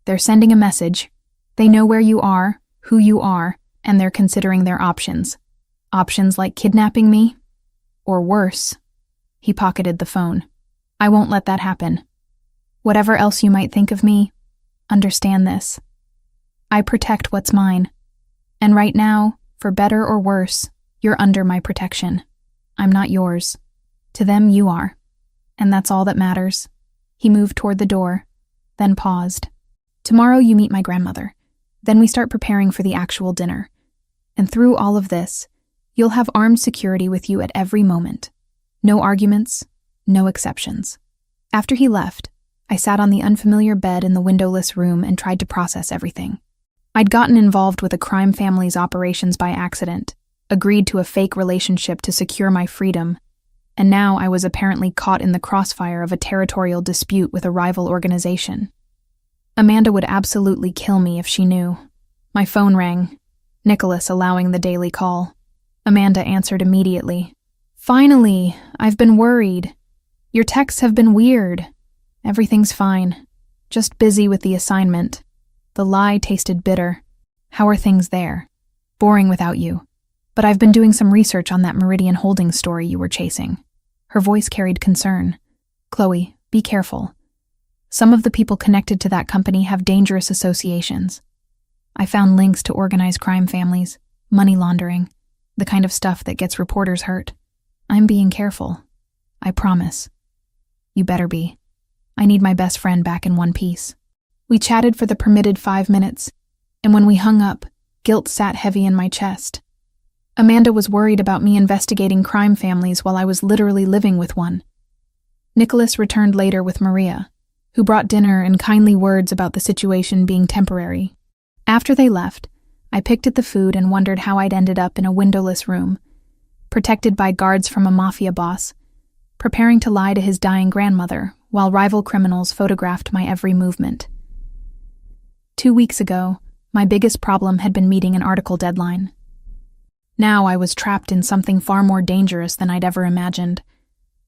They're sending a message. They know where you are, who you are, and they're considering their options. Options like kidnapping me? Or worse. He pocketed the phone. I won't let that happen. Whatever else you might think of me, understand this. I protect what's mine. And right now, for better or worse, you're under my protection. I'm not yours. To them, you are. And that's all that matters. He moved toward the door, then paused. Tomorrow you meet my grandmother. Then we start preparing for the actual dinner. And through all of this, you'll have armed security with you at every moment. No arguments, no exceptions. After he left, I sat on the unfamiliar bed in the windowless room and tried to process everything. I'd gotten involved with a crime family's operations by accident, agreed to a fake relationship to secure my freedom, and now I was apparently caught in the crossfire of a territorial dispute with a rival organization. Amanda would absolutely kill me if she knew. My phone rang, Nicholas allowing the daily call. Amanda answered immediately. Finally, I've been worried. Your texts have been weird. Everything's fine. Just busy with the assignment. The lie tasted bitter. How are things there? Boring without you. But I've been doing some research on that Meridian Holdings story you were chasing. Her voice carried concern. Chloe, be careful. Some of the people connected to that company have dangerous associations. I found links to organized crime families, money laundering, the kind of stuff that gets reporters hurt. I'm being careful. I promise. You better be. I need my best friend back in one piece. We chatted for the permitted 5 minutes, and when we hung up, guilt sat heavy in my chest. Amanda was worried about me investigating crime families while I was literally living with one. Nicholas returned later with Maria, who brought dinner and kindly words about the situation being temporary. After they left, I picked at the food and wondered how I'd ended up in a windowless room, protected by guards from a Mafia boss, preparing to lie to his dying grandmother while rival criminals photographed my every movement. 2 weeks ago, my biggest problem had been meeting an article deadline. Now I was trapped in something far more dangerous than I'd ever imagined,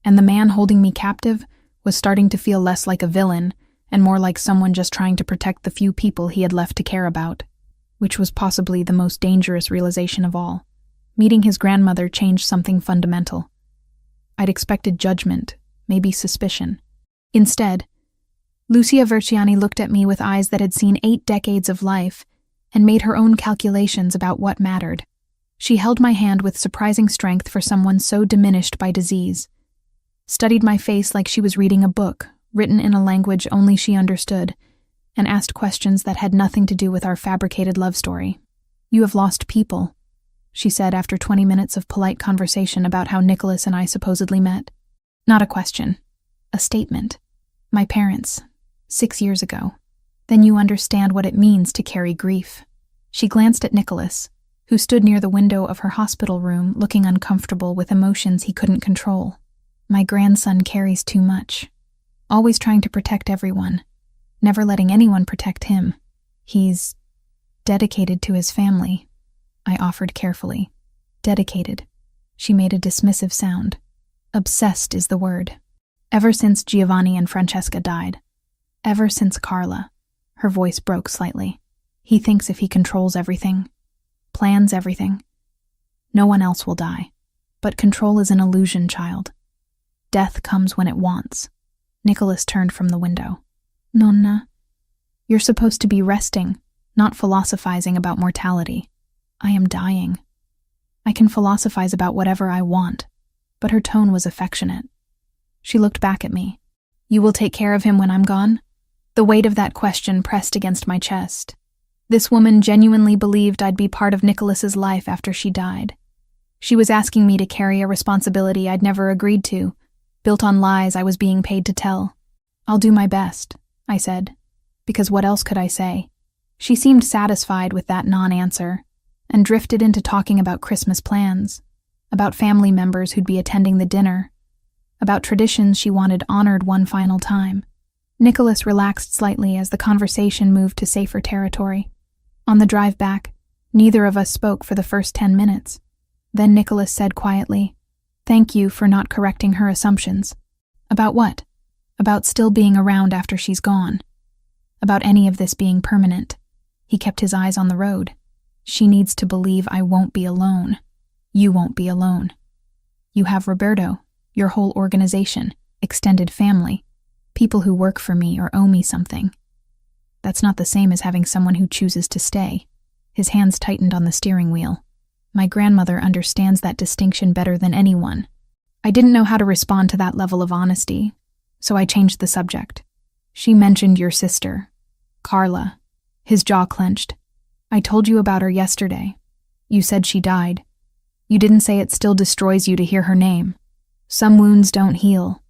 and the man holding me captive was starting to feel less like a villain and more like someone just trying to protect the few people he had left to care about, which was possibly the most dangerous realization of all. Meeting his grandmother changed something fundamental. I'd expected judgment, maybe suspicion. Instead, Lucia Verciani looked at me with eyes that had seen 8 decades of life and made her own calculations about what mattered. She held my hand with surprising strength for someone so diminished by disease, studied my face like she was reading a book, written in a language only she understood, and asked questions that had nothing to do with our fabricated love story. "You have lost people," she said after 20 minutes of polite conversation about how Nicholas and I supposedly met. Not a question, a statement. "My parents, 6 years ago. Then you understand what it means to carry grief." She glanced at Nicholas, who stood near the window of her hospital room looking uncomfortable with emotions he couldn't control. "My grandson carries too much, always trying to protect everyone, never letting anyone protect him. He's dedicated to his family," I offered carefully. "Dedicated." She made a dismissive sound. "Obsessed is the word. Ever since Giovanni and Francesca died. Ever since Carla." Her voice broke slightly. "He thinks if he controls everything, plans everything, no one else will die. But control is an illusion, child. Death comes when it wants." Nicholas turned from the window. "Nonna, you're supposed to be resting, not philosophizing about mortality. I am dying. I can philosophize about whatever I want," but her tone was affectionate. She looked back at me. "You will take care of him when I'm gone?" The weight of that question pressed against my chest. This woman genuinely believed I'd be part of Nicholas's life after she died. She was asking me to carry a responsibility I'd never agreed to, built on lies I was being paid to tell. "I'll do my best," I said, because what else could I say? She seemed satisfied with that non-answer, and drifted into talking about Christmas plans, about family members who'd be attending the dinner, about traditions she wanted honored one final time. Nicholas relaxed slightly as the conversation moved to safer territory. On the drive back, neither of us spoke for the first 10 minutes. Then Nicholas said quietly, "Thank you for not correcting her assumptions." "About what?" "About still being around after she's gone. About any of this being permanent." He kept his eyes on the road. "She needs to believe I won't be alone. You won't be alone. You have Roberto, your whole organization, extended family, people who work for me or owe me something. That's not the same as having someone who chooses to stay." His hands tightened on the steering wheel. "My grandmother understands that distinction better than anyone." I didn't know how to respond to that level of honesty, so I changed the subject. "She mentioned your sister, Carla." His jaw clenched. "I told you about her yesterday. You said she died. You didn't say it still destroys you to hear her name. Some wounds don't heal.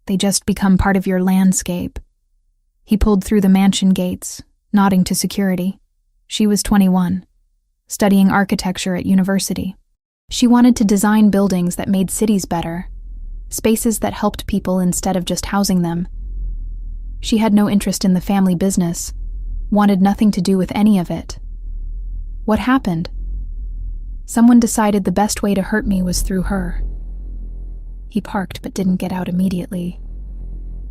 They just become part of your landscape." He pulled through the mansion gates, nodding to security. She was 21, studying architecture at university. She wanted to design buildings that made cities better, spaces that helped people instead of just housing them. She had no interest in the family business, wanted nothing to do with any of it. What happened? Someone decided the best way to hurt me was through her. He parked but didn't get out immediately.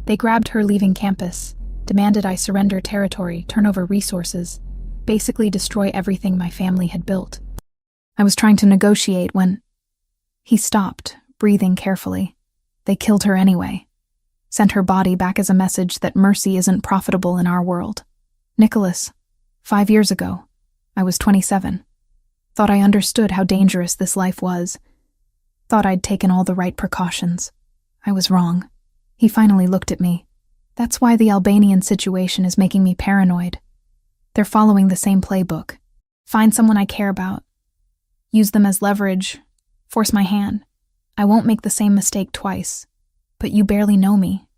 They grabbed her leaving campus, demanded I surrender territory, turn over resources, basically destroy everything my family had built. I was trying to negotiate when... He stopped, breathing carefully. They killed her anyway. Sent her body back as a message that mercy isn't profitable in our world. Nicholas, 5 years ago, I was 27. Thought I understood how dangerous this life was. Thought I'd taken all the right precautions. I was wrong. He finally looked at me. That's why the Albanian situation is making me paranoid. They're following the same playbook. Find someone I care about. Use them as leverage. Force my hand. I won't make the same mistake twice. But you barely know me.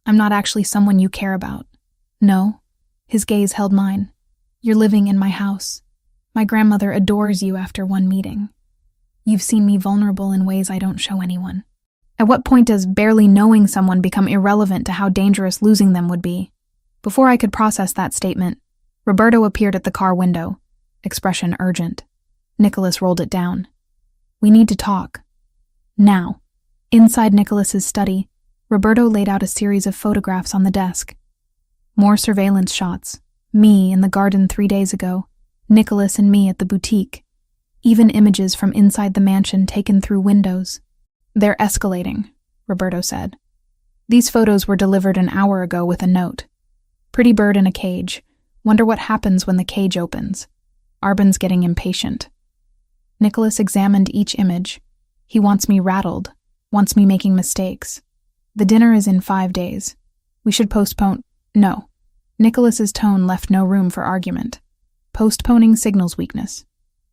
I'm not actually someone you care about. No. His gaze held mine. You're living in my house. My grandmother adores you after one meeting. You've seen me vulnerable in ways I don't show anyone. At what point does barely knowing someone become irrelevant to how dangerous losing them would be? Before I could process that statement, Roberto appeared at the car window, expression urgent. Nicholas rolled it down. We need to talk. Now. Inside Nicholas's study, Roberto laid out a series of photographs on the desk. More surveillance shots. Me in the garden 3 days ago. Nicholas and me at the boutique. Even images from inside the mansion taken through windows. They're escalating, Roberto said. These photos were delivered an hour ago with a note. Pretty bird in a cage. Wonder what happens when the cage opens. Arbin's getting impatient. Nicholas examined each image. He wants me rattled. Wants me making mistakes. The dinner is in 5 days. We should postpone. No. Nicholas's tone left no room for argument. Postponing signals weakness.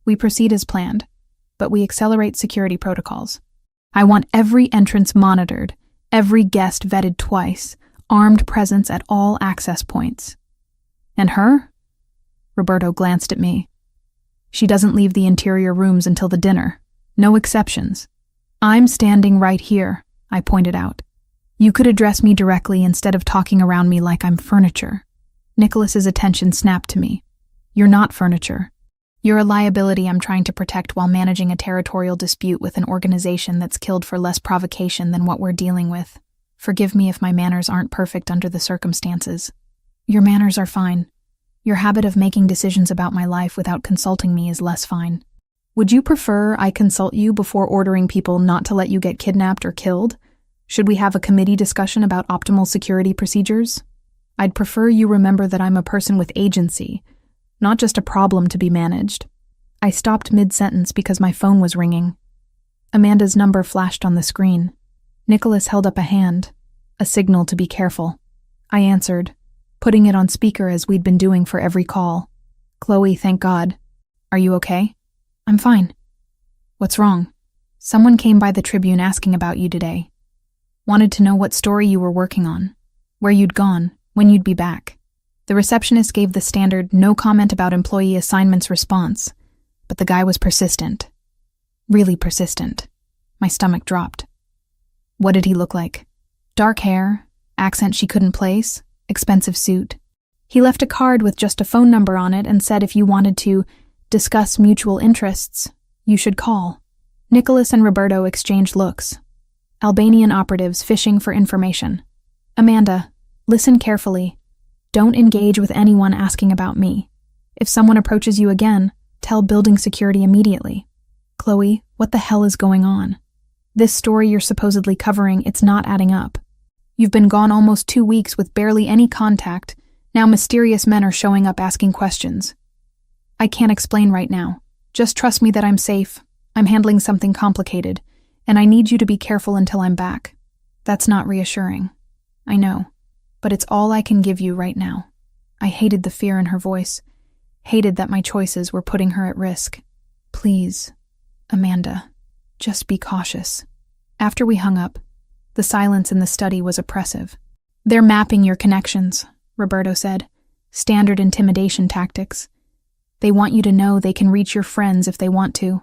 We proceed as planned, but we accelerate security protocols. I want every entrance monitored, every guest vetted twice, armed presence at all access points. And her? Roberto glanced at me. She doesn't leave the interior rooms until the dinner. No exceptions. I'm standing right here, I pointed out. You could address me directly instead of talking around me like I'm furniture. Nicholas's attention snapped to me. You're not furniture. You're a liability I'm trying to protect while managing a territorial dispute with an organization that's killed for less provocation than what we're dealing with. Forgive me if my manners aren't perfect under the circumstances. Your manners are fine. Your habit of making decisions about my life without consulting me is less fine. Would you prefer I consult you before ordering people not to let you get kidnapped or killed? Should we have a committee discussion about optimal security procedures? I'd prefer you remember that I'm a person with agency, not just a problem to be managed. I stopped mid-sentence because my phone was ringing. Amanda's number flashed on the screen. Nicholas held up a hand, a signal to be careful. I answered, putting it on speaker as we'd been doing for every call. Chloe, thank God. Are you okay? I'm fine. What's wrong? Someone came by the Tribune asking about you today. Wanted to know what story you were working on, where you'd gone, when you'd be back. The receptionist gave the standard no comment about employee assignments response, but the guy was persistent. Really persistent. My stomach dropped. What did he look like? Dark hair, accent she couldn't place, expensive suit. He left a card with just a phone number on it and said if you wanted to discuss mutual interests, you should call. Nicholas and Roberto exchanged looks. Albanian operatives fishing for information. Amanda, listen carefully. Don't engage with anyone asking about me. If someone approaches you again, tell building security immediately. Chloe, what the hell is going on? This story you're supposedly covering, it's not adding up. You've been gone almost 2 weeks with barely any contact. Now mysterious men are showing up asking questions. I can't explain right now. Just trust me that I'm safe. I'm handling something complicated, and I need you to be careful until I'm back. That's not reassuring. I know. But it's all I can give you right now. I hated the fear in her voice, hated that my choices were putting her at risk. Please, Amanda, just be cautious. After we hung up, the silence in the study was oppressive. They're mapping your connections, Roberto said. Standard intimidation tactics. They want you to know they can reach your friends if they want to.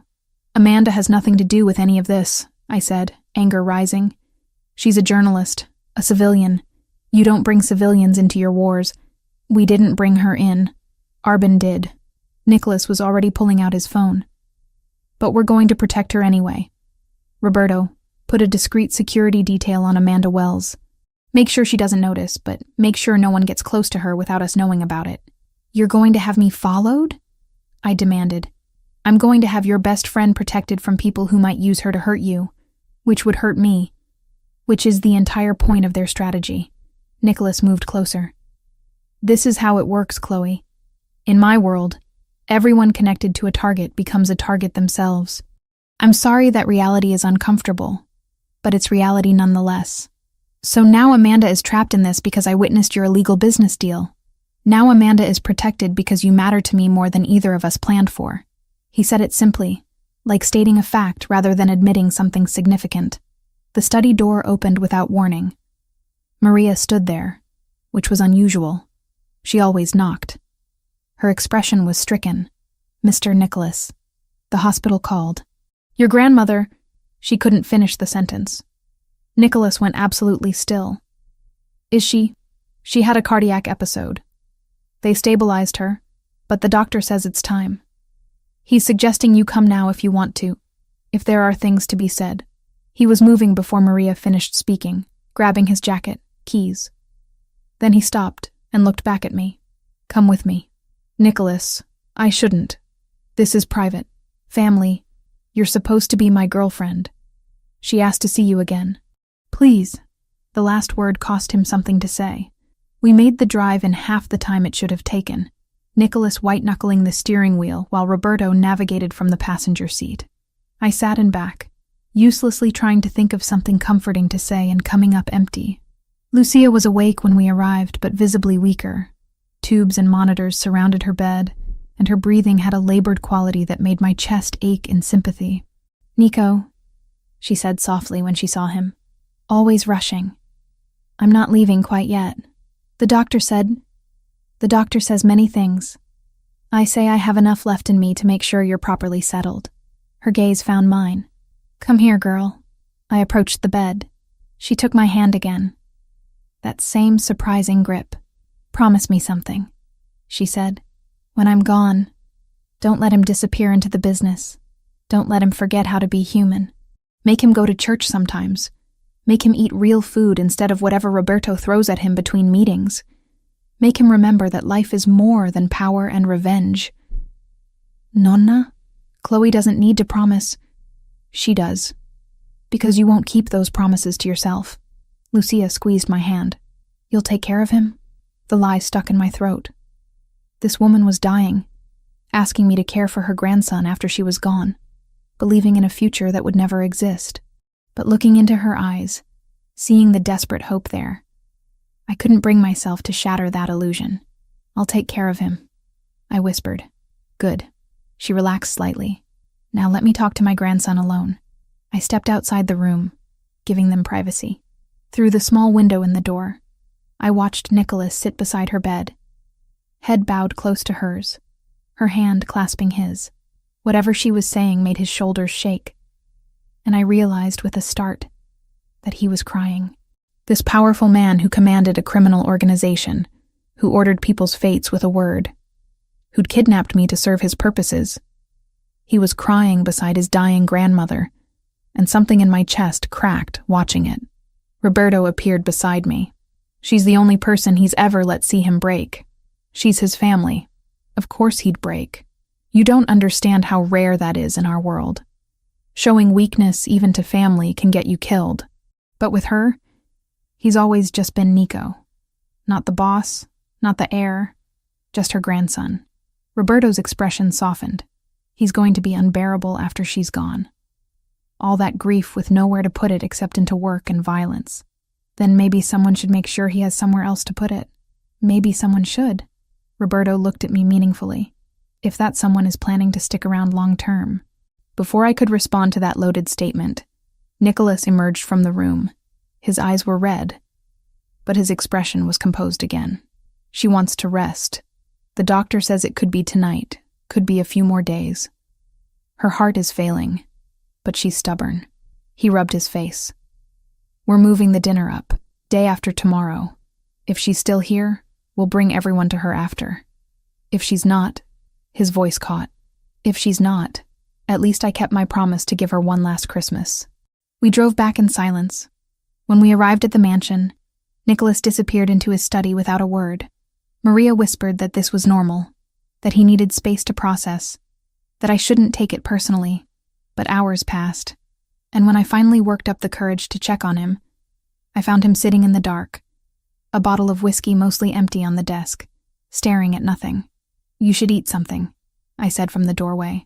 Amanda has nothing to do with any of this, I said, anger rising. She's a journalist, a civilian. You don't bring civilians into your wars. We didn't bring her in. Arbin did. Nicholas was already pulling out his phone. But we're going to protect her anyway. Roberto, put a discreet security detail on Amanda Wells. Make sure she doesn't notice, but make sure no one gets close to her without us knowing about it. You're going to have me followed? I demanded. I'm going to have your best friend protected from people who might use her to hurt you, which would hurt me, which is the entire point of their strategy. Nicholas moved closer. This is how it works, Chloe. In my world, everyone connected to a target becomes a target themselves. I'm sorry that reality is uncomfortable, but it's reality nonetheless. So now Amanda is trapped in this because I witnessed your illegal business deal. Now Amanda is protected because you matter to me more than either of us planned for. He said it simply, like stating a fact rather than admitting something significant. The study door opened without warning. Maria stood there, which was unusual. She always knocked. Her expression was stricken. Mr. Nicholas. The hospital called. Your grandmother. She couldn't finish the sentence. Nicholas went absolutely still. Is she? She had a cardiac episode. They stabilized her, but the doctor says it's time. He's suggesting you come now if you want to, if there are things to be said. He was moving before Maria finished speaking, grabbing his jacket, keys. Then he stopped and looked back at me. Come with me. Nicholas, I shouldn't. This is private. Family. You're supposed to be my girlfriend. She asked to see you again. Please. The last word cost him something to say. We made the drive in half the time it should have taken, Nicholas white-knuckling the steering wheel while Roberto navigated from the passenger seat. I sat in back, uselessly trying to think of something comforting to say and coming up empty. Lucia was awake when we arrived, but visibly weaker. Tubes and monitors surrounded her bed, and her breathing had a labored quality that made my chest ache in sympathy. Nico, she said softly when she saw him. Always rushing. I'm not leaving quite yet. The doctor says many things. I say I have enough left in me to make sure you're properly settled. Her gaze found mine. Come here, girl. I approached the bed. She took my hand again. That same surprising grip. Promise me something, she said. When I'm gone, don't let him disappear into the business. Don't let him forget how to be human. Make him go to church sometimes. Make him eat real food instead of whatever Roberto throws at him between meetings. Make him remember that life is more than power and revenge. Nonna? Chloe doesn't need to promise. She does. Because you won't keep those promises to yourself. Lucia squeezed my hand. You'll take care of him? The lie stuck in my throat. This woman was dying, asking me to care for her grandson after she was gone, believing in a future that would never exist. But looking into her eyes, seeing the desperate hope there, I couldn't bring myself to shatter that illusion. I'll take care of him, I whispered. Good. She relaxed slightly. Now let me talk to my grandson alone. I stepped outside the room, giving them privacy. Through the small window in the door, I watched Nicholas sit beside her bed, head bowed close to hers, her hand clasping his. Whatever she was saying made his shoulders shake, and I realized with a start that he was crying. This powerful man who commanded a criminal organization, who ordered people's fates with a word, who'd kidnapped me to serve his purposes. He was crying beside his dying grandmother, and something in my chest cracked watching it. Roberto appeared beside me. She's the only person he's ever let see him break. She's his family. Of course he'd break. You don't understand how rare that is in our world. Showing weakness even to family can get you killed. But with her, he's always just been Nico. Not the boss, not the heir, just her grandson. Roberto's expression softened. He's going to be unbearable after she's gone. All that grief with nowhere to put it except into work and violence. Then maybe someone should make sure he has somewhere else to put it. Maybe someone should. Roberto looked at me meaningfully. If that someone is planning to stick around long term. Before I could respond to that loaded statement, Nicholas emerged from the room. His eyes were red, but his expression was composed again. She wants to rest. The doctor says it could be tonight, could be a few more days. Her heart is failing, but she's stubborn. He rubbed his face. We're moving the dinner up, day after tomorrow. If she's still here, we'll bring everyone to her after. If she's not, his voice caught. If she's not, at least I kept my promise to give her one last Christmas. We drove back in silence. When we arrived at the mansion, Nicholas disappeared into his study without a word. Maria whispered that this was normal, that he needed space to process, that I shouldn't take it personally. But hours passed, and when I finally worked up the courage to check on him, I found him sitting in the dark, a bottle of whiskey mostly empty on the desk, staring at nothing. You should eat something, I said from the doorway.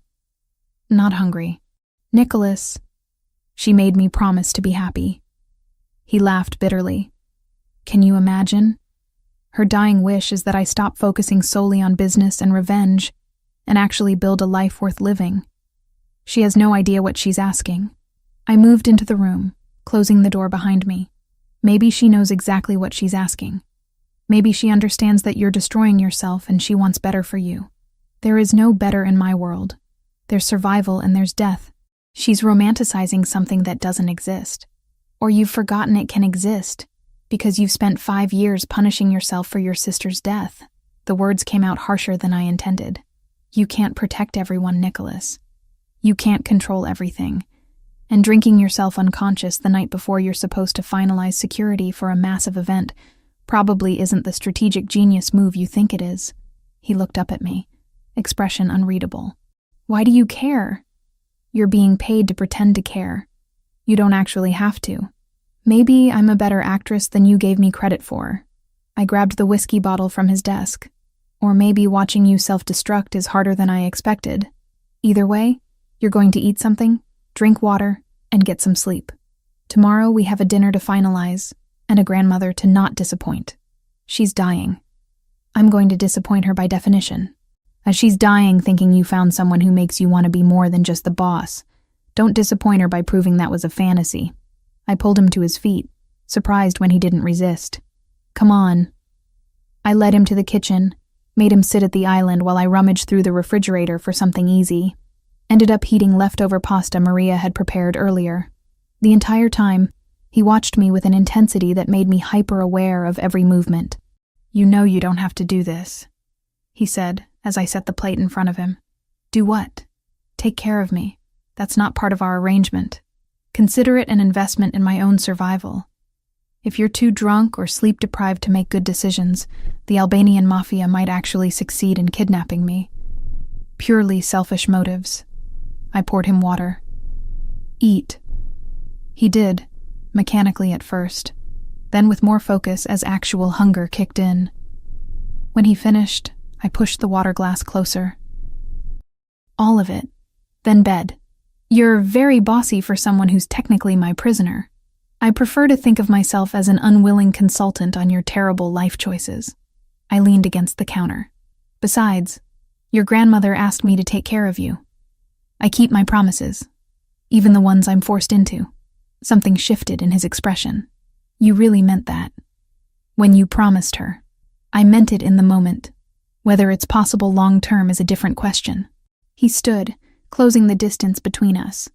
Not hungry. Nicholas. She made me promise to be happy. He laughed bitterly. Can you imagine? Her dying wish is that I stop focusing solely on business and revenge and actually build a life worth living. She has no idea what she's asking. I moved into the room, closing the door behind me. Maybe she knows exactly what she's asking. Maybe she understands that you're destroying yourself and she wants better for you. There is no better in my world. There's survival and there's death. She's romanticizing something that doesn't exist. Or you've forgotten it can exist because you've spent 5 years punishing yourself for your sister's death. The words came out harsher than I intended. You can't protect everyone, Nicholas. You can't control everything. And drinking yourself unconscious the night before you're supposed to finalize security for a massive event probably isn't the strategic genius move you think it is. He looked up at me, expression unreadable. Why do you care? You're being paid to pretend to care. You don't actually have to. Maybe I'm a better actress than you gave me credit for. I grabbed the whiskey bottle from his desk. Or maybe watching you self-destruct is harder than I expected. Either way, you're going to eat something, drink water, and get some sleep. Tomorrow we have a dinner to finalize, and a grandmother to not disappoint. She's dying. I'm going to disappoint her by definition. As she's dying thinking you found someone who makes you want to be more than just the boss, don't disappoint her by proving that was a fantasy. I pulled him to his feet, surprised when he didn't resist. Come on. I led him to the kitchen, made him sit at the island while I rummaged through the refrigerator for something easy. Ended up heating leftover pasta Maria had prepared earlier. The entire time, he watched me with an intensity that made me hyper-aware of every movement. You know you don't have to do this, he said as I set the plate in front of him. Do what? Take care of me. That's not part of our arrangement. Consider it an investment in my own survival. If you're too drunk or sleep-deprived to make good decisions, the Albanian Mafia might actually succeed in kidnapping me. Purely selfish motives. I poured him water. Eat. He did, mechanically at first, then with more focus as actual hunger kicked in. When he finished, I pushed the water glass closer. All of it. Then bed. You're very bossy for someone who's technically my prisoner. I prefer to think of myself as an unwilling consultant on your terrible life choices. I leaned against the counter. Besides, your grandmother asked me to take care of you. I keep my promises, even the ones I'm forced into. Something shifted in his expression. You really meant that. When you promised her. I meant it in the moment. Whether it's possible long-term is a different question. He stood, closing the distance between us.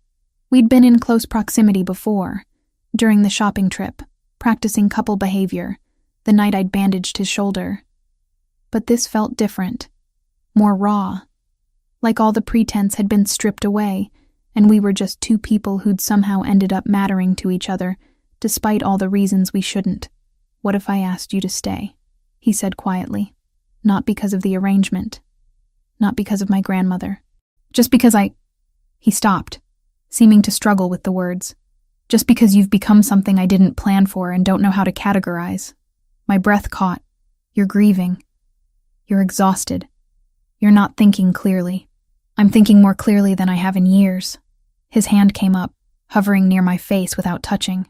We'd been in close proximity before, during the shopping trip, practicing couple behavior, the night I'd bandaged his shoulder. But this felt different, more raw. Like all the pretense had been stripped away, and we were just two people who'd somehow ended up mattering to each other, despite all the reasons we shouldn't. What if I asked you to stay? He said quietly. Not because of the arrangement. Not because of my grandmother. Just because He stopped, seeming to struggle with the words. Just because you've become something I didn't plan for and don't know how to categorize. My breath caught. You're grieving. You're exhausted. You're not thinking clearly. I'm thinking more clearly than I have in years. His hand came up, hovering near my face without touching.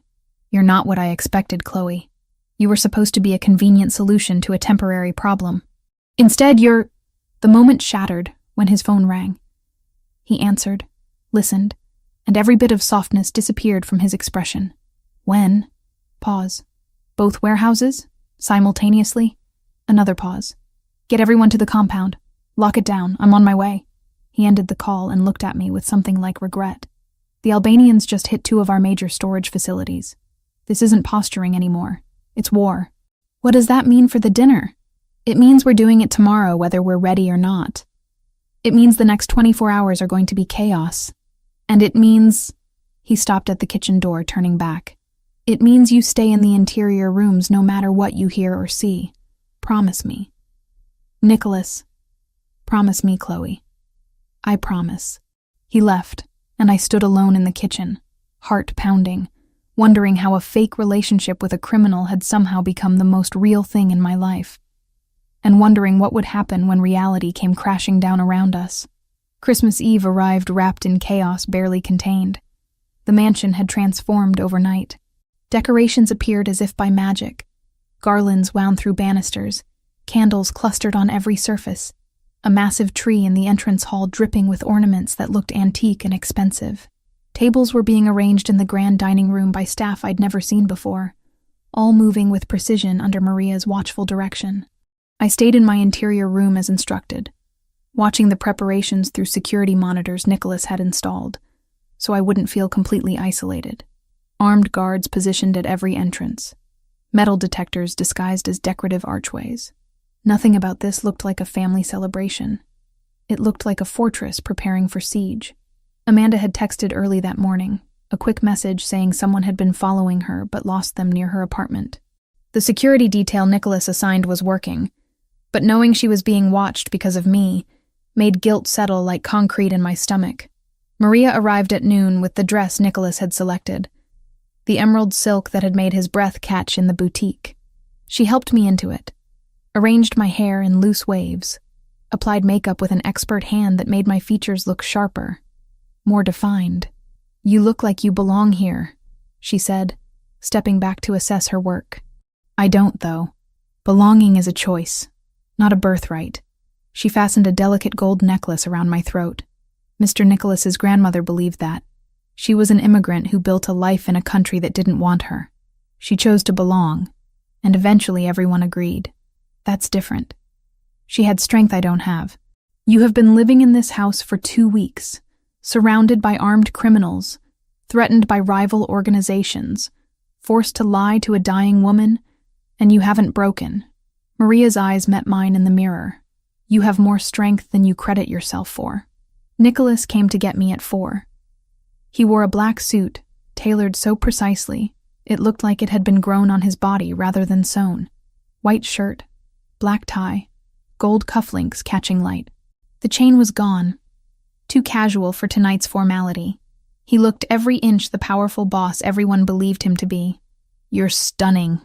You're not what I expected, Chloe. You were supposed to be a convenient solution to a temporary problem. Instead, you're... The moment shattered when his phone rang. He answered, listened, and every bit of softness disappeared from his expression. When? Pause. Both warehouses? Simultaneously? Another pause. Get everyone to the compound. Lock it down. I'm on my way. He ended the call and looked at me with something like regret. The Albanians just hit 2 of our major storage facilities. This isn't posturing anymore. It's war. What does that mean for the dinner? It means we're doing it tomorrow whether we're ready or not. It means the next 24 hours are going to be chaos. And it means... He stopped at the kitchen door, turning back. It means you stay in the interior rooms no matter what you hear or see. Promise me. Nicholas. Promise me, Chloe. I promise. He left, and I stood alone in the kitchen, heart pounding, wondering how a fake relationship with a criminal had somehow become the most real thing in my life, and wondering what would happen when reality came crashing down around us. Christmas Eve arrived wrapped in chaos barely contained. The mansion had transformed overnight. Decorations appeared as if by magic. Garlands wound through banisters, candles clustered on every surface, a massive tree in the entrance hall dripping with ornaments that looked antique and expensive. Tables were being arranged in the grand dining room by staff I'd never seen before, all moving with precision under Maria's watchful direction. I stayed in my interior room as instructed, watching the preparations through security monitors Nicholas had installed, so I wouldn't feel completely isolated. Armed guards positioned at every entrance, metal detectors disguised as decorative archways. Nothing about this looked like a family celebration. It looked like a fortress preparing for siege. Amanda had texted early that morning, a quick message saying someone had been following her but lost them near her apartment. The security detail Nicholas assigned was working, but knowing she was being watched because of me made guilt settle like concrete in my stomach. Maria arrived at noon with the dress Nicholas had selected, the emerald silk that had made his breath catch in the boutique. She helped me into it, arranged my hair in loose waves, applied makeup with an expert hand that made my features look sharper, more defined. "You look like you belong here," she said, stepping back to assess her work. "I don't, though. Belonging is a choice, not a birthright." She fastened a delicate gold necklace around my throat. Mr. Nicholas's grandmother believed that. She was an immigrant who built a life in a country that didn't want her. She chose to belong, and eventually everyone agreed. That's different. She had strength I don't have. "You have been living in this house for 2 weeks, surrounded by armed criminals, threatened by rival organizations, forced to lie to a dying woman, and you haven't broken." Maria's eyes met mine in the mirror. "You have more strength than you credit yourself for." Nicholas came to get me at 4. He wore a black suit, tailored so precisely, it looked like it had been grown on his body rather than sewn. White shirt, black tie, gold cufflinks catching light. The chain was gone, too casual for tonight's formality. He looked every inch the powerful boss everyone believed him to be. "You're stunning,"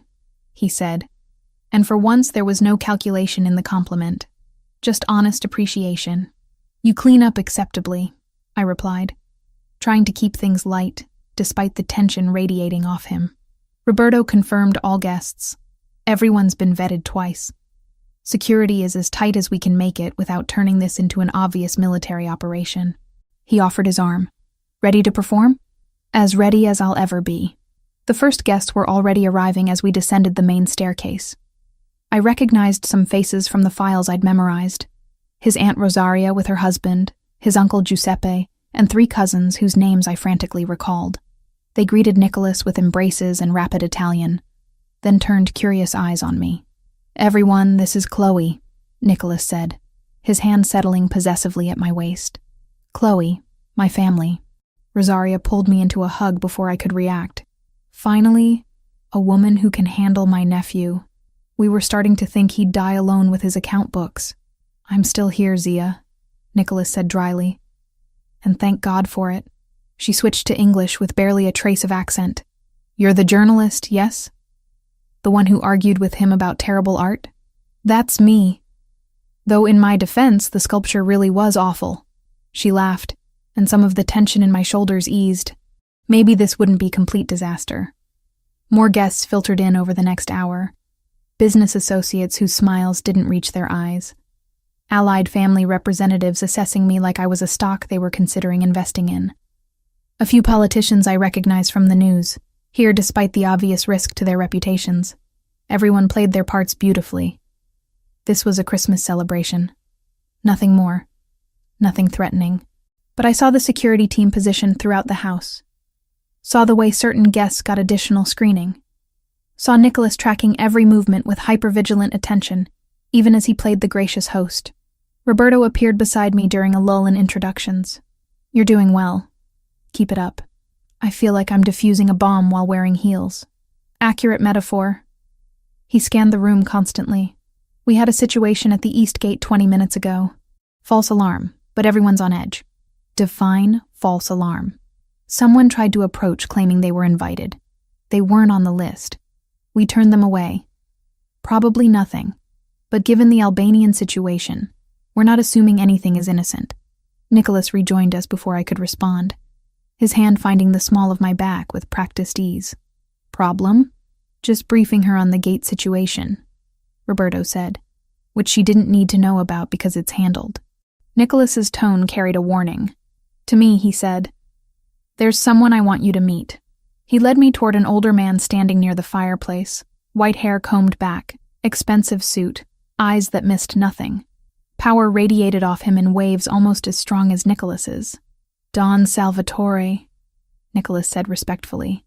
he said, and for once there was no calculation in the compliment, just honest appreciation. "You clean up acceptably," I replied, trying to keep things light, despite the tension radiating off him. Roberto confirmed all guests. Everyone's been vetted twice. Security is as tight as we can make it without turning this into an obvious military operation. He offered his arm. "Ready to perform?" "As ready as I'll ever be." The first guests were already arriving as we descended the main staircase. I recognized some faces from the files I'd memorized. His Aunt Rosaria with her husband, his Uncle Giuseppe, and 3 cousins whose names I frantically recalled. They greeted Nicholas with embraces and rapid Italian, then turned curious eyes on me. "Everyone, this is Chloe," Nicholas said, his hand settling possessively at my waist. "Chloe, my family." Rosaria pulled me into a hug before I could react. Finally, a woman who can handle my nephew. We were starting to think he'd die alone with his account books. "I'm still here, Zia," Nicholas said dryly. "And thank God for it." She switched to English with barely a trace of accent. "You're the journalist, yes? The one who argued with him about terrible art?" "That's me. Though in my defense, the sculpture really was awful." She laughed, and some of the tension in my shoulders eased. Maybe this wouldn't be complete disaster. More guests filtered in over the next hour. Business associates whose smiles didn't reach their eyes. Allied family representatives assessing me like I was a stock they were considering investing in. A few politicians I recognized from the news, here despite the obvious risk to their reputations. Everyone played their parts beautifully. This was a Christmas celebration. Nothing more. Nothing threatening. But I saw the security team positioned throughout the house. Saw the way certain guests got additional screening. Saw Nicholas tracking every movement with hypervigilant attention, even as he played the gracious host. Roberto appeared beside me during a lull in introductions. "You're doing well. Keep it up. I feel like I'm defusing a bomb while wearing heels." Accurate metaphor. He scanned the room constantly. "We had a situation at the East Gate 20 minutes ago. False alarm, but everyone's on edge." Define false alarm. Someone tried to approach claiming they were invited. They weren't on the list. We turned them away. Probably nothing. But given the Albanian situation, we're not assuming anything is innocent. Nicholas rejoined us before I could respond, his hand finding the small of my back with practiced ease. Problem? Just briefing her on the gate situation, Roberto said, which she didn't need to know about because it's handled. Nicholas's tone carried a warning. To me, he said, "There's someone I want you to meet." He led me toward an older man standing near the fireplace, white hair combed back, expensive suit, eyes that missed nothing. Power radiated off him in waves almost as strong as Nicholas's. "Don Salvatore," Nicholas said respectfully.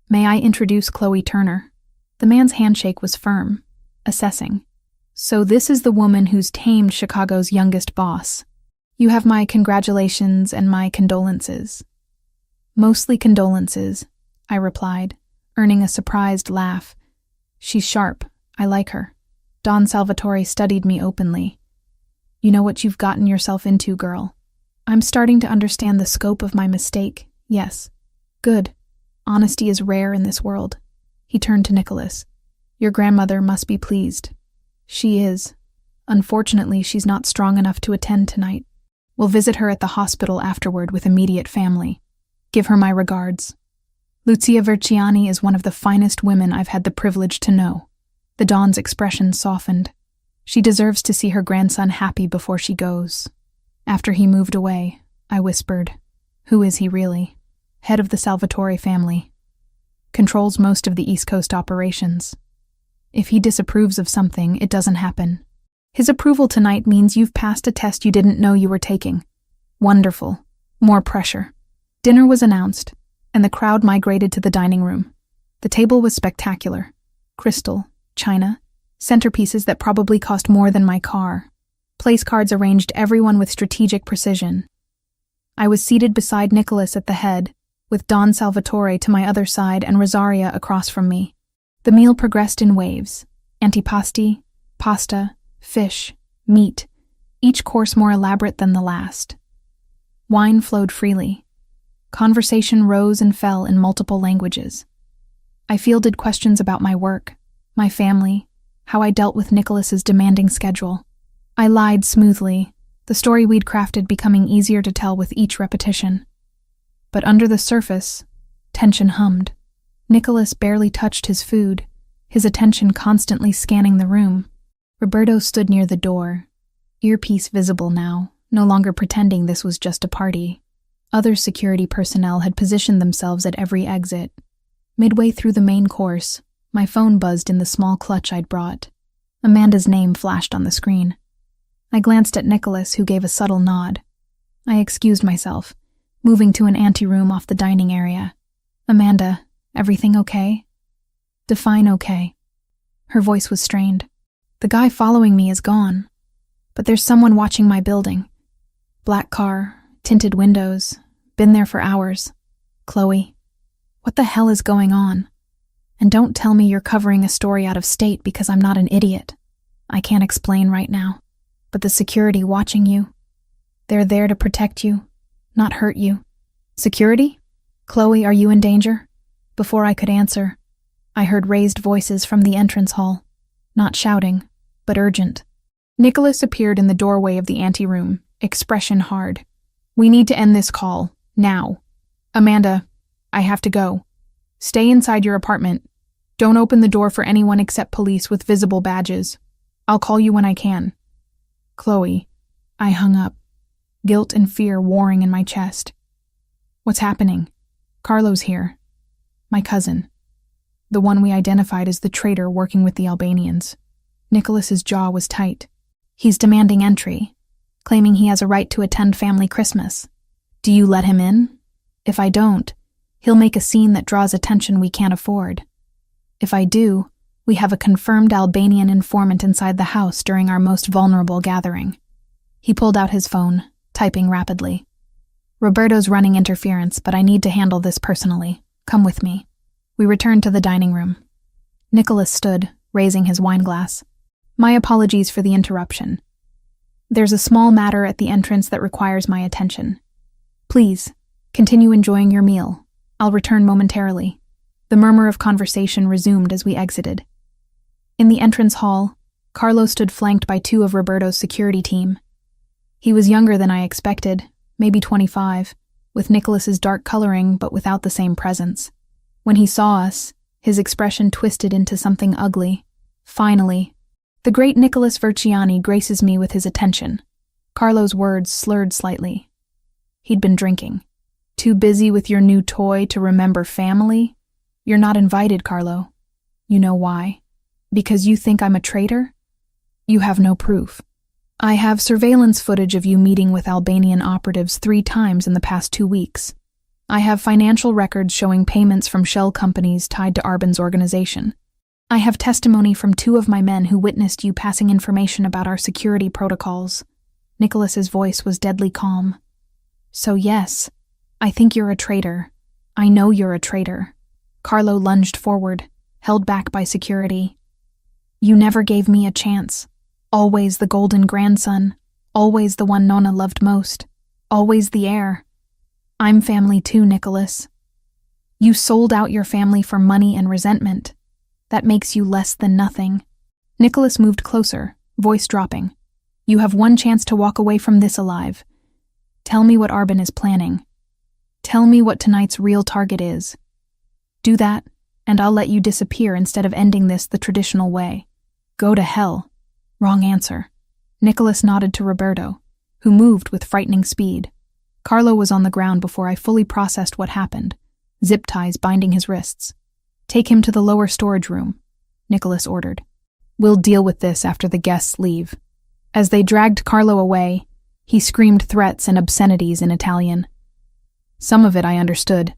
"May I introduce Chloe Turner?" The man's handshake was firm, assessing. "So this is the woman who's tamed Chicago's youngest boss. You have my congratulations and my condolences." "Mostly condolences," I replied, earning a surprised laugh. "She's sharp. I like her." Don Salvatore studied me openly. "You know what you've gotten yourself into, girl." "I'm starting to understand the scope of my mistake, yes." "Good. Honesty is rare in this world." He turned to Nicholas. "Your grandmother must be pleased." "She is. Unfortunately, she's not strong enough to attend tonight. We'll visit her at the hospital afterward with immediate family. Give her my regards. Lucia Verciani is one of the finest women I've had the privilege to know." The Don's expression softened. "She deserves to see her grandson happy before she goes." After he moved away, I whispered, "Who is he really?" "Head of the Salvatore family. Controls most of the East Coast operations. If he disapproves of something, it doesn't happen. His approval tonight means you've passed a test you didn't know you were taking." "Wonderful. More pressure." Dinner was announced, and the crowd migrated to the dining room. The table was spectacular. Crystal, china, centerpieces that probably cost more than my car. Place cards arranged everyone with strategic precision. I was seated beside Nicholas at the head, with Don Salvatore to my other side and Rosaria across from me. The meal progressed in waves: antipasti, pasta, fish, meat, each course more elaborate than the last. Wine flowed freely. Conversation rose and fell in multiple languages. I fielded questions about my work, my family, how I dealt with Nicholas's demanding schedule. I lied smoothly, the story we'd crafted becoming easier to tell with each repetition. But under the surface, tension hummed. Nicholas barely touched his food, his attention constantly scanning the room. Roberto stood near the door, earpiece visible now, no longer pretending this was just a party. Other security personnel had positioned themselves at every exit. Midway through the main course, my phone buzzed in the small clutch I'd brought. Amanda's name flashed on the screen. I glanced at Nicholas, who gave a subtle nod. I excused myself, moving to an anteroom off the dining area. "Amanda, everything okay?" "Define okay." Her voice was strained. "The guy following me is gone, but there's someone watching my building. Black car, tinted windows, been there for hours. Chloe, what the hell is going on? And don't tell me you're covering a story out of state because I'm not an idiot. I can't explain right now, but the security watching you, they're there to protect you, not hurt you." "Security? Chloe, are you in danger?" Before I could answer, I heard raised voices from the entrance hall, not shouting, but urgent. Nicholas appeared in the doorway of the anteroom, expression hard. "We need to end this call, now. Amanda, I have to go. Stay inside your apartment. Don't open the door for anyone except police with visible badges. I'll call you when I can." "Chloe," I hung up, guilt and fear warring in my chest. "What's happening?" "Carlo's here. My cousin. The one we identified as the traitor working with the Albanians." Nicholas's jaw was tight. "He's demanding entry, claiming he has a right to attend family Christmas. Do you let him in? If I don't, he'll make a scene that draws attention we can't afford. If I do, we have a confirmed Albanian informant inside the house during our most vulnerable gathering." He pulled out his phone, typing rapidly. "Roberto's running interference, but I need to handle this personally. Come with me." We returned to the dining room. Nicholas stood, raising his wineglass. "My apologies for the interruption. There's a small matter at the entrance that requires my attention. Please, continue enjoying your meal. I'll return momentarily." The murmur of conversation resumed as we exited. In the entrance hall, Carlo stood flanked by two of Roberto's security team. He was younger than I expected, maybe 25, with Nicholas's dark coloring but without the same presence. When he saw us, His expression twisted into something ugly. Finally, the great Nicholas Verciani graces me with his attention. Carlo's words slurred slightly. He'd been drinking. Too busy with your new toy to remember family? You're not invited, Carlo. You know why? Because you think I'm a traitor? You have no proof. I have surveillance footage of you meeting with Albanian operatives 3 times in the past 2 weeks. I have financial records showing payments from shell companies tied to Arbin's organization. I have testimony from 2 of my men who witnessed you passing information about our security protocols. Nicholas's voice was deadly calm. So yes, I think you're a traitor. I know you're a traitor. Carlo lunged forward, held back by security. You never gave me a chance. Always the golden grandson. Always the one Nonna loved most. Always the heir. I'm family too, Nicholas. You sold out your family for money and resentment. That makes you less than nothing. Nicholas moved closer, voice dropping. You have one chance to walk away from this alive. Tell me what Arbin is planning. Tell me what tonight's real target is. Do that, and I'll let you disappear instead of ending this the traditional way. Go to hell. Wrong answer. Nicholas nodded to Roberto, who moved with frightening speed. Carlo was on the ground before I fully processed what happened, zip ties binding his wrists. Take him to the lower storage room, Nicholas ordered. We'll deal with this after the guests leave. As they dragged Carlo away, he screamed threats and obscenities in Italian. Some of it I understood.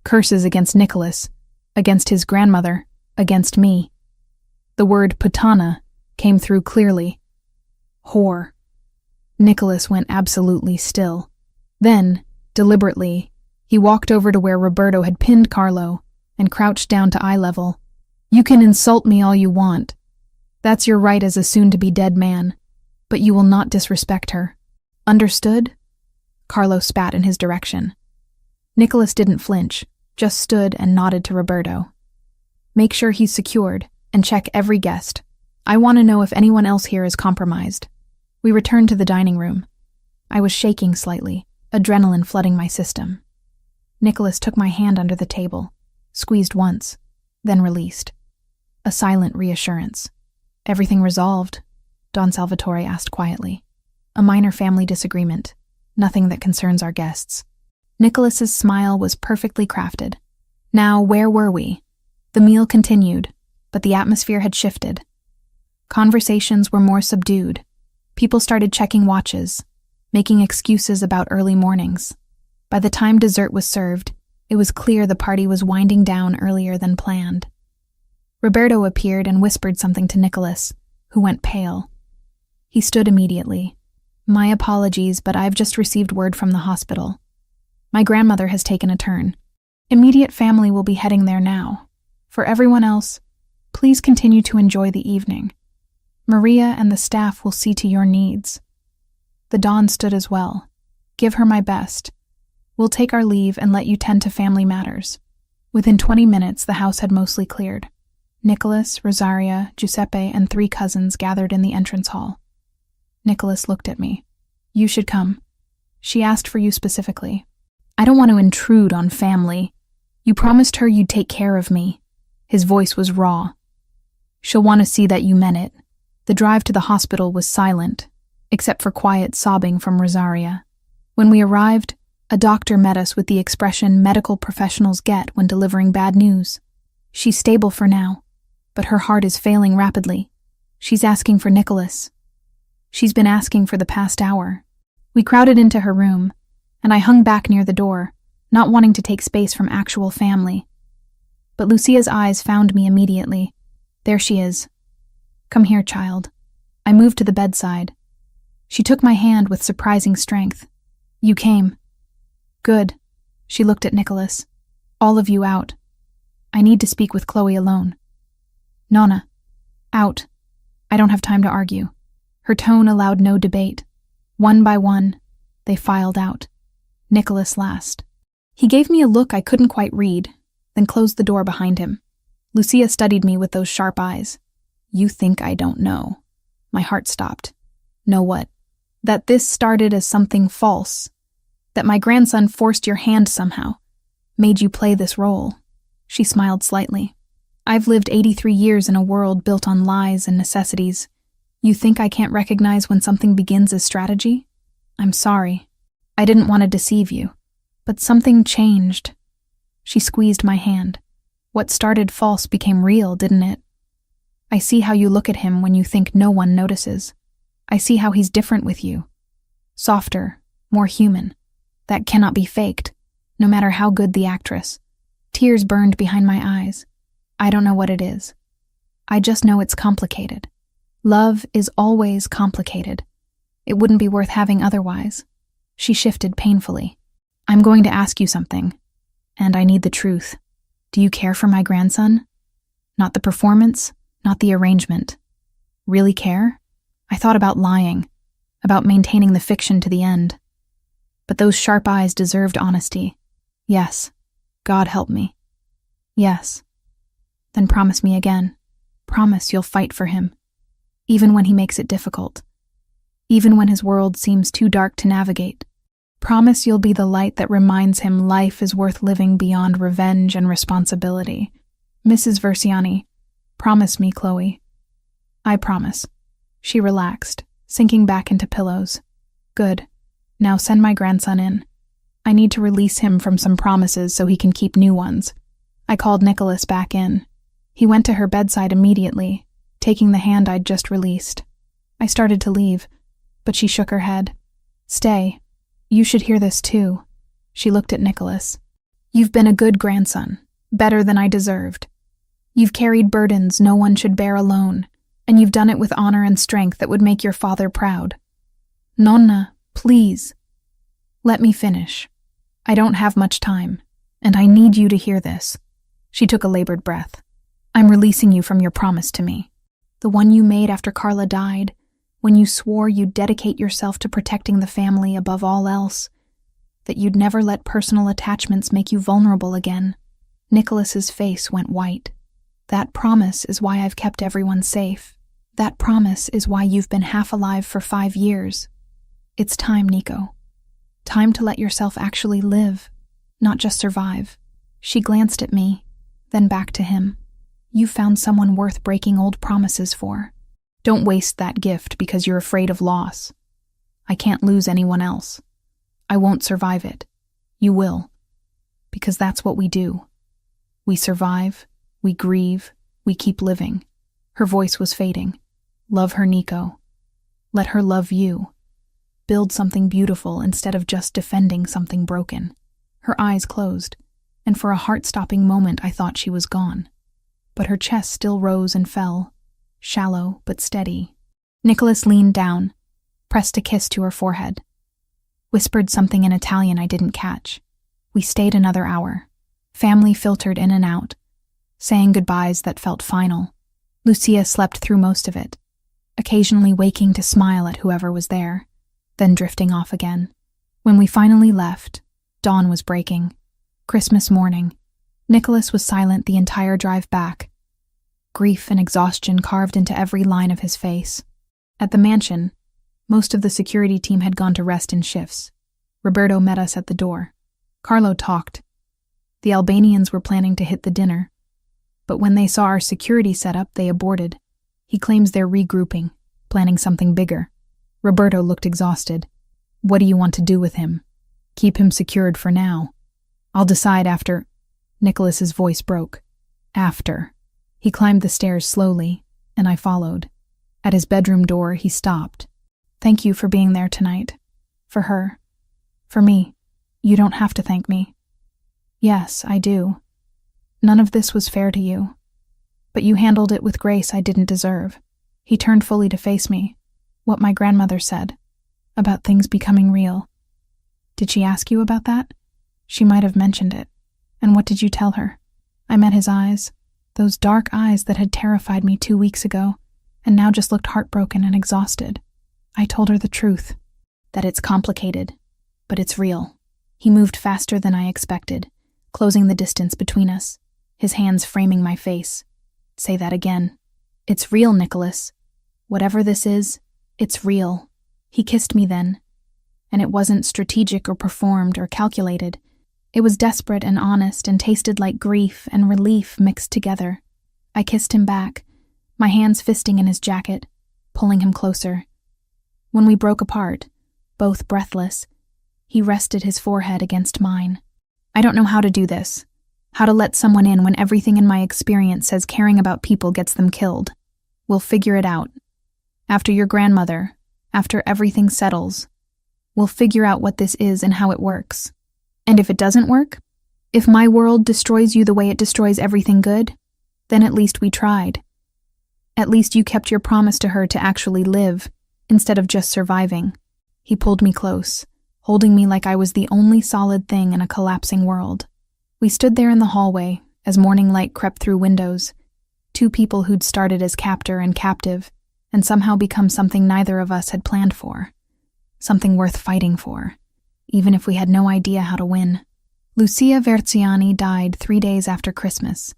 Curses against Nicholas, against his grandmother, against me. The word puttana came through clearly. Whore. Nicholas went absolutely still. Then, deliberately, he walked over to where Roberto had pinned Carlo and crouched down to eye level. You can insult me all you want. That's your right as a soon-to-be dead man, but you will not disrespect her. Understood? Carlo spat in his direction. Nicholas didn't flinch, just stood and nodded to Roberto. Make sure he's secured, and check every guest. I want to know if anyone else here is compromised. We returned to the dining room. I was shaking slightly, adrenaline flooding my system. Nicholas took my hand under the table, squeezed once, then released. A silent reassurance. Everything resolved? Don Salvatore asked quietly. A minor family disagreement, nothing that concerns our guests. Nicholas's smile was perfectly crafted. Now, where were we? The meal continued, but the atmosphere had shifted. Conversations were more subdued. People started checking watches, making excuses about early mornings. By the time dessert was served, it was clear the party was winding down earlier than planned. Roberto appeared and whispered something to Nicholas, who went pale. He stood immediately. My apologies, but I've just received word from the hospital. My grandmother has taken a turn. Immediate family will be heading there now. For everyone else, please continue to enjoy the evening. Maria and the staff will see to your needs. The Don stood as well. Give her my best. We'll take our leave and let you tend to family matters. Within 20 minutes, the house had mostly cleared. Nicholas, Rosaria, Giuseppe, and 3 cousins gathered in the entrance hall. Nicholas looked at me. You should come. She asked for you specifically. I don't want to intrude on family. You promised her you'd take care of me. His voice was raw. She'll want to see that you meant it. The drive to the hospital was silent, except for quiet sobbing from Rosaria. When we arrived, a doctor met us with the expression medical professionals get when delivering bad news. She's stable for now, but her heart is failing rapidly. She's asking for Nicholas. She's been asking for the past hour. We crowded into her room, and I hung back near the door, not wanting to take space from actual family. But Lucia's eyes found me immediately. There she is. Come here, child. I moved to the bedside. She took my hand with surprising strength. You came. Good. She looked at Nicholas. All of you out. I need to speak with Chloe alone. Nonna. Out. I don't have time to argue. Her tone allowed no debate. One by one, they filed out. Nicholas last. He gave me a look I couldn't quite read, then closed the door behind him. Lucia studied me with those sharp eyes. You think I don't know. My heart stopped. Know what? That this started as something false. That my grandson forced your hand somehow. Made you play this role. She smiled slightly. I've lived 83 years in a world built on lies and necessities. You think I can't recognize when something begins as strategy? I'm sorry. I didn't want to deceive you. But something changed. She squeezed my hand. What started false became real, didn't it? I see how you look at him when you think no one notices. I see how he's different with you. Softer, more human. That cannot be faked, no matter how good the actress. Tears burned behind my eyes. I don't know what it is. I just know it's complicated. Love is always complicated. It wouldn't be worth having otherwise. She shifted painfully. I'm going to ask you something, and I need the truth. Do you care for my grandson? Not the performance, not the arrangement. Really care? I thought about lying, about maintaining the fiction to the end. But those sharp eyes deserved honesty. Yes. God help me. Yes. Then promise me again. Promise you'll fight for him. Even when he makes it difficult. Even when his world seems too dark to navigate. Promise you'll be the light that reminds him life is worth living beyond revenge and responsibility. Mrs. Versiani, promise me, Chloe. I promise. She relaxed, sinking back into pillows. Good. Now send my grandson in. I need to release him from some promises so he can keep new ones. I called Nicholas back in. He went to her bedside immediately, taking the hand I'd just released. I started to leave, but she shook her head. Stay. You should hear this too. She looked at Nicholas. You've been a good grandson, better than I deserved. You've carried burdens no one should bear alone, and you've done it with honor and strength that would make your father proud. Nonna, please. Let me finish. I don't have much time, and I need you to hear this. She took a labored breath. I'm releasing you from your promise to me. The one you made after Carla died, when you swore you'd dedicate yourself to protecting the family above all else, that you'd never let personal attachments make you vulnerable again. Nicholas's face went white. That promise is why I've kept everyone safe. That promise is why you've been half alive for 5 years. It's time, Nico. Time to let yourself actually live, not just survive. She glanced at me, then back to him. You found someone worth breaking old promises for. Don't waste that gift because you're afraid of loss. I can't lose anyone else. I won't survive it. You will. Because that's what we do. We survive, we grieve, we keep living. Her voice was fading. Love her, Nico. Let her love you. Build something beautiful instead of just defending something broken. Her eyes closed, and for a heart-stopping moment I thought she was gone. But her chest still rose and fell, shallow but steady. Nicholas leaned down, pressed a kiss to her forehead, whispered something in Italian I didn't catch. We stayed another hour. Family filtered in and out, saying goodbyes that felt final. Lucia slept through most of it, occasionally waking to smile at whoever was there, then drifting off again. When we finally left, dawn was breaking. Christmas morning. Nicholas was silent the entire drive back. Grief and exhaustion carved into every line of his face. At the mansion, most of the security team had gone to rest in shifts. Roberto met us at the door. Carlo talked. The Albanians were planning to hit the dinner, but when they saw our security setup, they aborted. He claims they're regrouping, planning something bigger. Roberto looked exhausted. What do you want to do with him? Keep him secured for now. I'll decide after. Nicholas's voice broke. After. He climbed the stairs slowly, and I followed. At his bedroom door, he stopped. Thank you for being there tonight. For her. For me. You don't have to thank me. Yes, I do. None of this was fair to you. But you handled it with grace I didn't deserve. He turned fully to face me. What my grandmother said. About things becoming real. Did she ask you about that? She might have mentioned it. And what did you tell her? I met his eyes. Those dark eyes that had terrified me 2 weeks ago, and now just looked heartbroken and exhausted. I told her the truth. That it's complicated, but it's real. He moved faster than I expected, closing the distance between us, his hands framing my face. Say that again. It's real, Nicholas. Whatever this is, it's real. He kissed me then, and it wasn't strategic or performed or calculated. It was desperate and honest and tasted like grief and relief mixed together. I kissed him back, my hands fisting in his jacket, pulling him closer. When we broke apart, both breathless, he rested his forehead against mine. I don't know how to do this, how to let someone in when everything in my experience says caring about people gets them killed. We'll figure it out. After your grandmother, after everything settles, we'll figure out what this is and how it works. And if it doesn't work, if my world destroys you the way it destroys everything good, then at least we tried. At least you kept your promise to her to actually live, instead of just surviving. He pulled me close, holding me like I was the only solid thing in a collapsing world. We stood there in the hallway as morning light crept through windows, two people who'd started as captor and captive, and somehow become something neither of us had planned for. Something worth fighting for, even if we had no idea how to win. Lucia Verziani died 3 days after Christmas,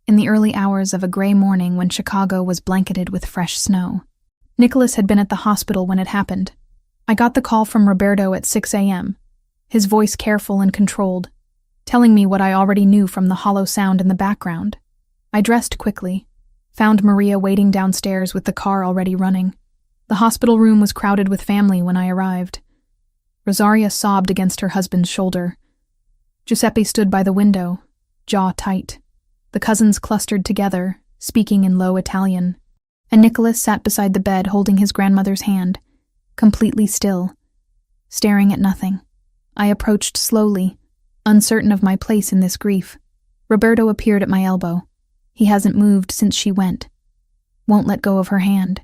in the early hours of a gray morning when Chicago was blanketed with fresh snow. Nicholas had been at the hospital when it happened. I got the call from Roberto at 6 a.m., his voice careful and controlled, telling me what I already knew from the hollow sound in the background. I dressed quickly, found Maria waiting downstairs with the car already running. The hospital room was crowded with family when I arrived. Rosaria sobbed against her husband's shoulder. Giuseppe stood by the window, jaw tight. The cousins clustered together, speaking in low Italian, and Nicholas sat beside the bed holding his grandmother's hand, completely still, staring at nothing. I approached slowly, uncertain of my place in this grief. Roberto appeared at my elbow. He hasn't moved since she went. Won't let go of her hand.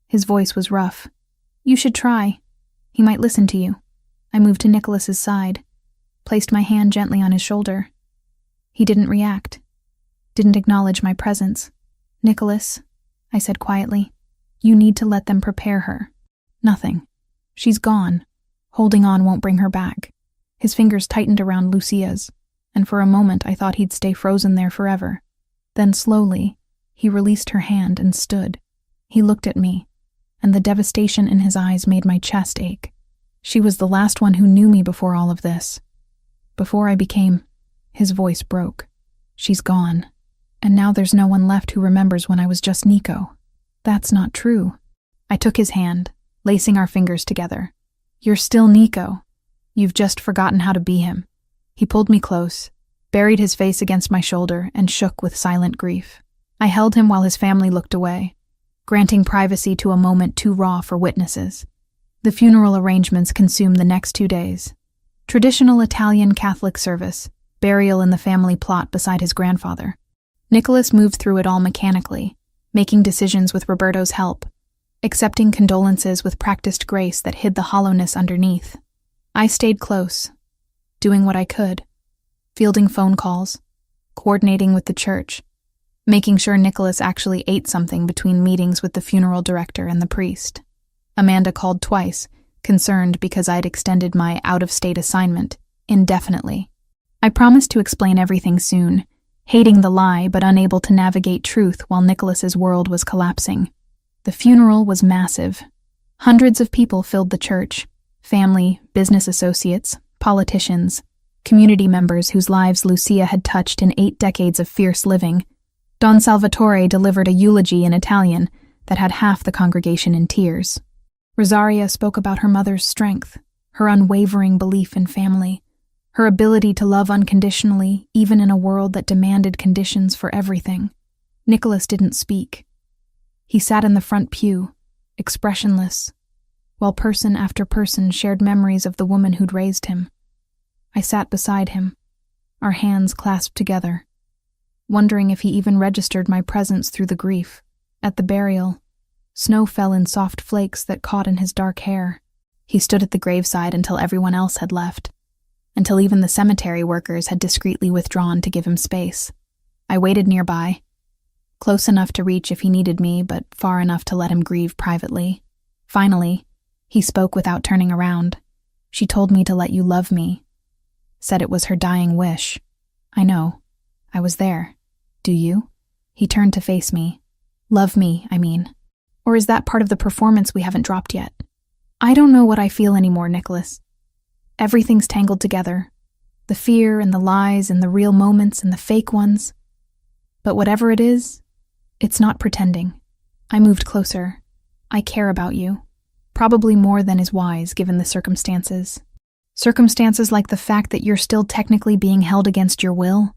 His voice was rough. You should try. He might listen to you. I moved to Nicholas's side, placed my hand gently on his shoulder. He didn't react, didn't acknowledge my presence. Nicholas, I said quietly, you need to let them prepare her. Nothing. She's gone. Holding on won't bring her back. His fingers tightened around Lucia's, and for a moment I thought he'd stay frozen there forever. Then slowly, he released her hand and stood. He looked at me, and the devastation in his eyes made my chest ache. She was the last one who knew me before all of this. Before I became... His voice broke. She's gone. And now there's no one left who remembers when I was just Nico. That's not true. I took his hand, lacing our fingers together. You're still Nico. You've just forgotten how to be him. He pulled me close, buried his face against my shoulder, and shook with silent grief. I held him while his family looked away, granting privacy to a moment too raw for witnesses. The funeral arrangements consumed the next 2 days. Traditional Italian Catholic service, burial in the family plot beside his grandfather. Nicholas moved through it all mechanically, making decisions with Roberto's help, accepting condolences with practiced grace that hid the hollowness underneath. I stayed close, doing what I could, fielding phone calls, coordinating with the church, making sure Nicholas actually ate something between meetings with the funeral director and the priest. Amanda called twice, concerned because I'd extended my out-of-state assignment indefinitely. I promised to explain everything soon, hating the lie but unable to navigate truth while Nicholas's world was collapsing. The funeral was massive. Hundreds of people filled the church, family, business associates, politicians, community members whose lives Lucia had touched in 8 decades of fierce living. Don Salvatore delivered a eulogy in Italian that had half the congregation in tears. Rosaria spoke about her mother's strength, her unwavering belief in family, her ability to love unconditionally even in a world that demanded conditions for everything. Nicholas didn't speak. He sat in the front pew, expressionless, while person after person shared memories of the woman who'd raised him. I sat beside him, our hands clasped together, wondering if he even registered my presence through the grief. At the burial, snow fell in soft flakes that caught in his dark hair. He stood at the graveside until everyone else had left, until even the cemetery workers had discreetly withdrawn to give him space. I waited nearby, close enough to reach if he needed me, but far enough to let him grieve privately. Finally, he spoke without turning around. She told me to let you love me. Said it was her dying wish. I know. I was there. Do you? He turned to face me. Love me, I mean. Or is that part of the performance we haven't dropped yet? I don't know what I feel anymore, Nicholas. Everything's tangled together. The fear and the lies and the real moments and the fake ones. But whatever it is, It's not pretending. I moved closer. I care about you. Probably more than is wise given the circumstances. Circumstances like the fact that you're still technically being held against your will,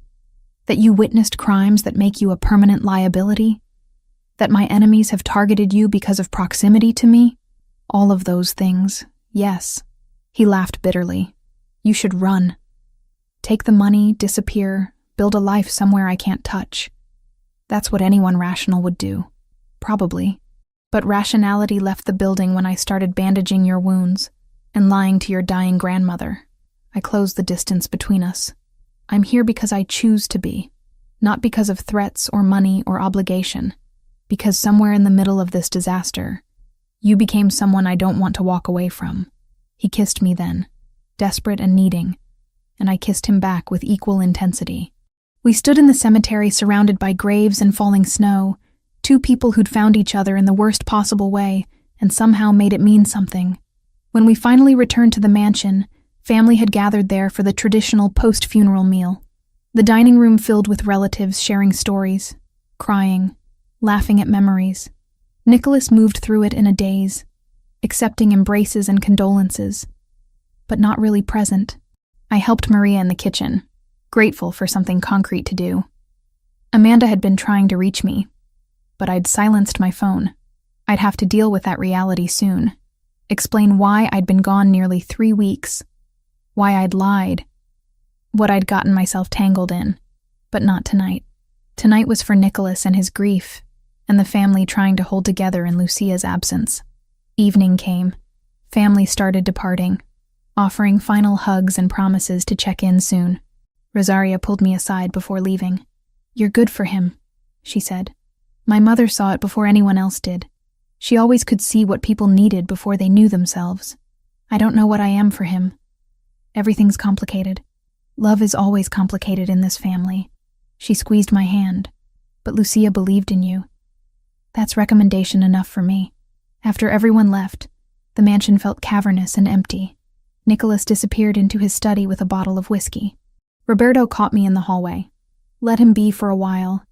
that you witnessed crimes that make you a permanent liability, that my enemies have targeted you because of proximity to me. All of those things, yes. He laughed bitterly. You should run. Take the money, disappear, build a life somewhere I can't touch. That's what anyone rational would do. Probably. But rationality left the building when I started bandaging your wounds and lying to your dying grandmother. I closed the distance between us. I'm here because I choose to be, not because of threats or money or obligation, because somewhere in the middle of this disaster, you became someone I don't want to walk away from. He kissed me then, desperate and needing, and I kissed him back with equal intensity. We stood in the cemetery surrounded by graves and falling snow, two people who'd found each other in the worst possible way and somehow made it mean something. When we finally returned to the mansion, family had gathered there for the traditional post-funeral meal. The dining room filled with relatives sharing stories, crying, laughing at memories. Nicholas moved through it in a daze, accepting embraces and condolences, but not really present. I helped Maria in the kitchen, grateful for something concrete to do. Amanda had been trying to reach me, but I'd silenced my phone. I'd have to deal with that reality soon. Explain why I'd been gone nearly 3 weeks, why I'd lied, what I'd gotten myself tangled in. But not tonight. Tonight was for Nicholas and his grief, and the family trying to hold together in Lucia's absence. Evening came. Family started departing, offering final hugs and promises to check in soon. Rosaria pulled me aside before leaving. You're good for him, she said. My mother saw it before anyone else did. She always could see what people needed before they knew themselves. I don't know what I am for him. Everything's complicated. Love is always complicated in this family. She squeezed my hand. But Lucia believed in you. That's recommendation enough for me. After everyone left, the mansion felt cavernous and empty. Nicholas disappeared into his study with a bottle of whiskey. Roberto caught me in the hallway. Let him be for a while.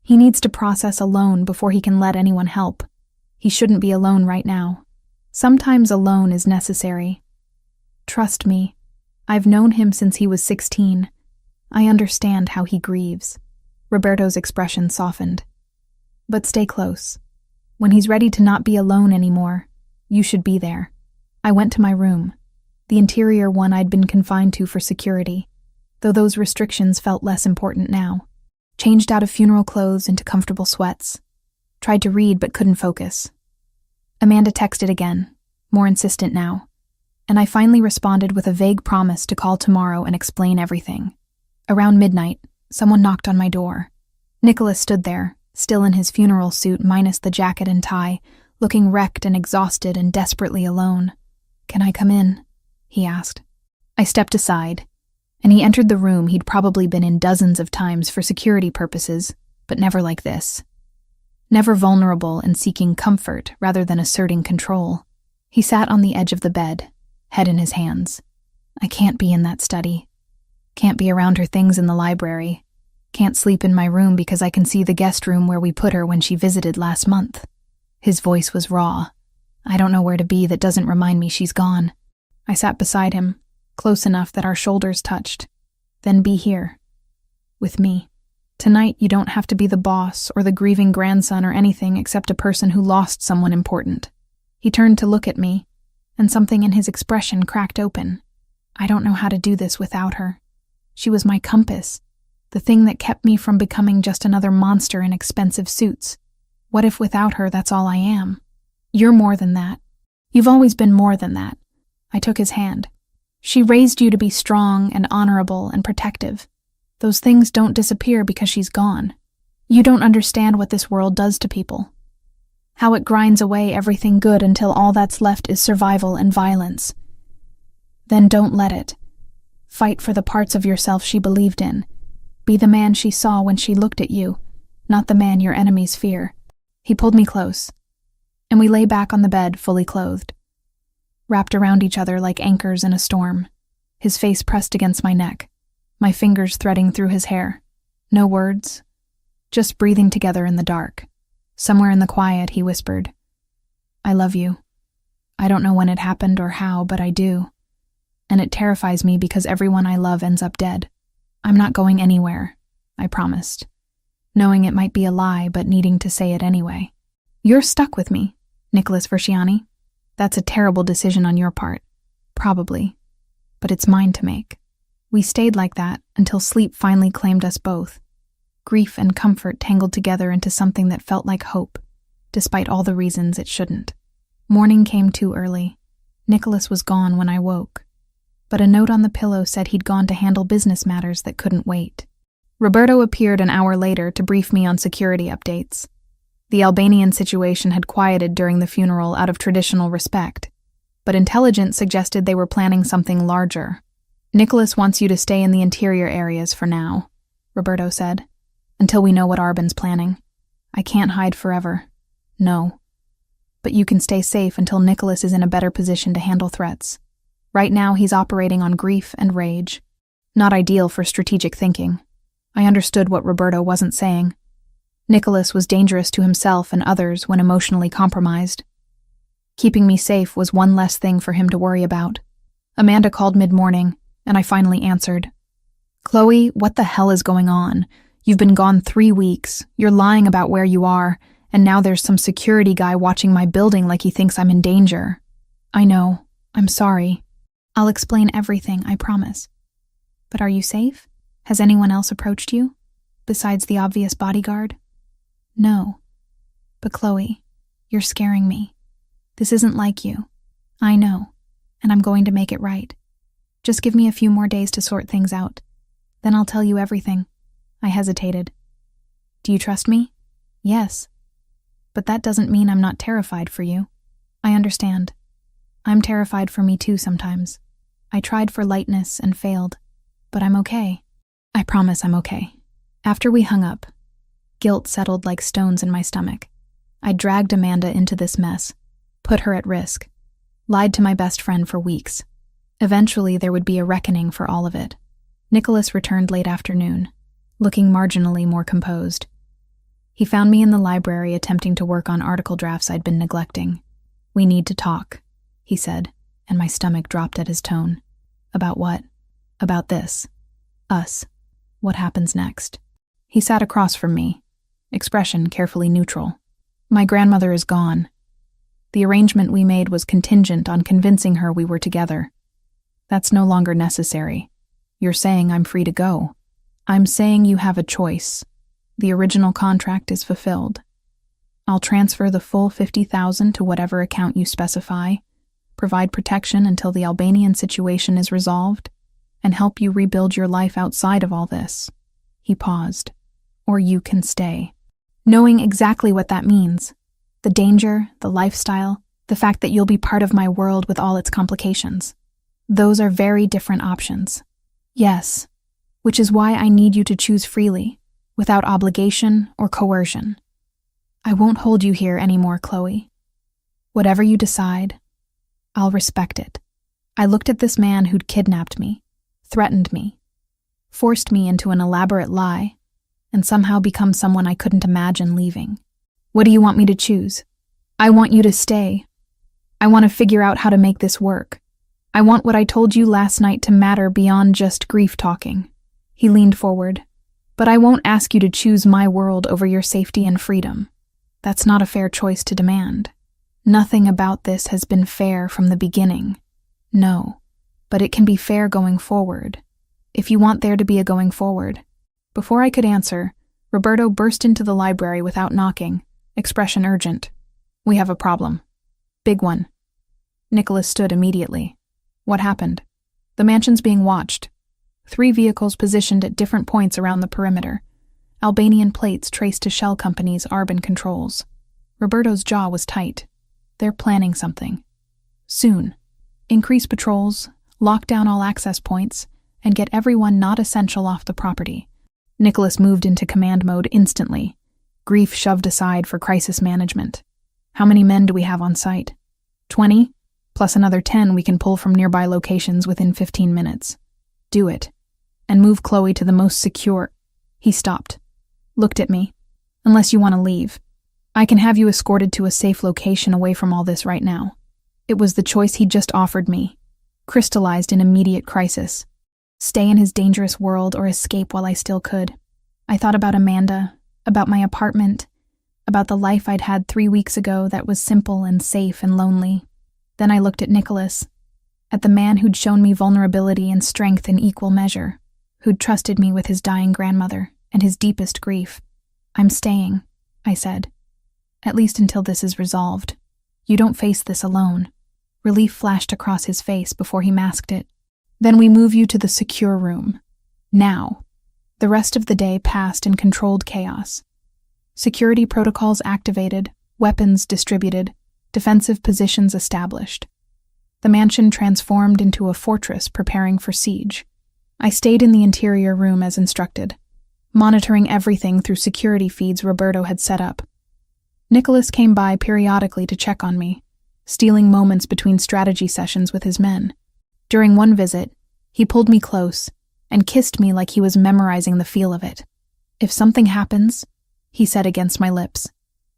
He needs to process alone before he can let anyone help. He shouldn't be alone right now. Sometimes alone is necessary. Trust me. I've known him since he was 16. I understand how he grieves. Roberto's expression softened. But stay close. When he's ready to not be alone anymore, you should be there. I went to my room, the interior one I'd been confined to for security, though those restrictions felt less important now. Changed out of funeral clothes into comfortable sweats. Tried to read but couldn't focus. Amanda texted again, more insistent now, and I finally responded with a vague promise to call tomorrow and explain everything. Around midnight, someone knocked on my door. Nicholas stood there, still in his funeral suit minus the jacket and tie, looking wrecked and exhausted and desperately alone. Can I come in? He asked. I stepped aside, and he entered the room he'd probably been in dozens of times for security purposes, but never like this. Never vulnerable and seeking comfort rather than asserting control. He sat on the edge of the bed, head in his hands. I can't be in that study. Can't be around her things in the library. Can't sleep in my room because I can see the guest room where we put her when she visited last month. His voice was raw. I don't know where to be that doesn't remind me she's gone. I sat beside him, close enough that our shoulders touched. Then be here. With me. Tonight you don't have to be the boss or the grieving grandson or anything except a person who lost someone important. He turned to look at me, and something in his expression cracked open. I don't know how to do this without her. She was my compass, the thing that kept me from becoming just another monster in expensive suits. What if without her that's all I am? You're more than that. You've always been more than that. I took his hand. She raised you to be strong and honorable and protective. Those things don't disappear because she's gone. You don't understand what this world does to people. How it grinds away everything good until all that's left is survival and violence. Then don't let it. Fight for the parts of yourself she believed in. Be the man she saw when she looked at you, not the man your enemies fear. He pulled me close, and we lay back on the bed fully clothed, wrapped around each other like anchors in a storm, his face pressed against my neck, my fingers threading through his hair. No words, just breathing together in the dark. Somewhere in the quiet, he whispered, "I love you. I don't know when it happened or how, but I do. And it terrifies me because everyone I love ends up dead. I'm not going anywhere," I promised, knowing it might be a lie but needing to say it anyway. "You're stuck with me, Nicholas Versiani. That's a terrible decision on your part. Probably. But it's mine to make." We stayed like that until sleep finally claimed us both. Grief and comfort tangled together into something that felt like hope, despite all the reasons it shouldn't. Morning came too early. Nicholas was gone when I woke, but a note on the pillow said he'd gone to handle business matters that couldn't wait. Roberto appeared an hour later to brief me on security updates. The Albanian situation had quieted during the funeral out of traditional respect, but intelligence suggested they were planning something larger. "Nicholas wants you to stay in the interior areas for now," Roberto said, "until we know what Arbin's planning. I can't hide forever. No. But you can stay safe until Nicholas is in a better position to handle threats. Right now he's operating on grief and rage. Not ideal for strategic thinking." I understood what Roberto wasn't saying. Nicholas was dangerous to himself and others when emotionally compromised. Keeping me safe was one less thing for him to worry about. Amanda called mid-morning, and I finally answered. "Chloe, what the hell is going on? You've been gone 3 weeks, you're lying about where you are, and now there's some security guy watching my building like he thinks I'm in danger." "I know. I'm sorry. I'll explain everything, I promise. But are you safe? Has anyone else approached you? Besides the obvious bodyguard?" "No. But Chloe, you're scaring me. This isn't like you. I know, and I'm going to make it right. Just give me a few more days to sort things out. Then I'll tell you everything." I hesitated. "Do you trust me?" "Yes. But that doesn't mean I'm not terrified for you. I understand. I'm terrified for me too sometimes. I tried for lightness and failed. But I'm okay. I promise I'm okay." After we hung up, guilt settled like stones in my stomach. I dragged Amanda into this mess, put her at risk, lied to my best friend for weeks. Eventually, there would be a reckoning for all of it. Nicholas returned late afternoon, looking marginally more composed. He found me in the library attempting to work on article drafts I'd been neglecting. "We need to talk," he said, and my stomach dropped at his tone. "About what?" "About this. Us. What happens next?" He sat across from me, expression carefully neutral. "My grandmother is gone. The arrangement we made was contingent on convincing her we were together. That's no longer necessary. You're saying I'm free to go. I'm saying you have a choice. The original contract is fulfilled. I'll transfer the full $50,000 to whatever account you specify, provide protection until the Albanian situation is resolved, and help you rebuild your life outside of all this." He paused. "Or you can stay." Knowing exactly what that means. The danger, the lifestyle, the fact that you'll be part of my world with all its complications. Those are very different options. Yes, which is why I need you to choose freely, without obligation or coercion. I won't hold you here anymore, Chloe. Whatever you decide, I'll respect it. I looked at this man who'd kidnapped me, threatened me, forced me into an elaborate lie, and somehow become someone I couldn't imagine leaving. "What do you want me to choose?" "I want you to stay. I want to figure out how to make this work. I want what I told you last night to matter beyond just grief talking." He leaned forward. "But I won't ask you to choose my world over your safety and freedom. That's not a fair choice to demand. Nothing about this has been fair from the beginning. No, but it can be fair going forward, if you want there to be a going forward." Before I could answer, Roberto burst into the library without knocking, expression urgent. "We have a problem. Big one." Nicholas stood immediately. "What happened?" "The mansion's being watched. 3 vehicles positioned at different points around the perimeter. Albanian plates traced to shell companies Arbin controls." Roberto's jaw was tight. "They're planning something. Soon. Increase patrols, lock down all access points, and get everyone not essential off the property." Nicholas moved into command mode instantly, grief shoved aside for crisis management. "How many men do we have on site?" 20, plus another 10 we can pull from nearby locations within 15 minutes. "Do it. And move Chloe to the most secure." He stopped, looked at me. "Unless you want to leave." I can have you escorted to a safe location away from all this right now. It was the choice he'd just offered me, crystallized in immediate crisis. Stay in his dangerous world or escape while I still could. I thought about Amanda, about my apartment, about the life I'd had 3 weeks ago that was simple and safe and lonely. Then I looked at Nicholas, at the man who'd shown me vulnerability and strength in equal measure, who'd trusted me with his dying grandmother and his deepest grief. I'm staying, I said. At least until this is resolved. You don't face this alone. Relief flashed across his face before he masked it. Then we move you to the secure room. Now. The rest of the day passed in controlled chaos. Security protocols activated, weapons distributed, defensive positions established. The mansion transformed into a fortress preparing for siege. I stayed in the interior room as instructed, monitoring everything through security feeds Roberto had set up. Nicholas came by periodically to check on me, stealing moments between strategy sessions with his men. During one visit, he pulled me close and kissed me like he was memorizing the feel of it. If something happens, he said against my lips,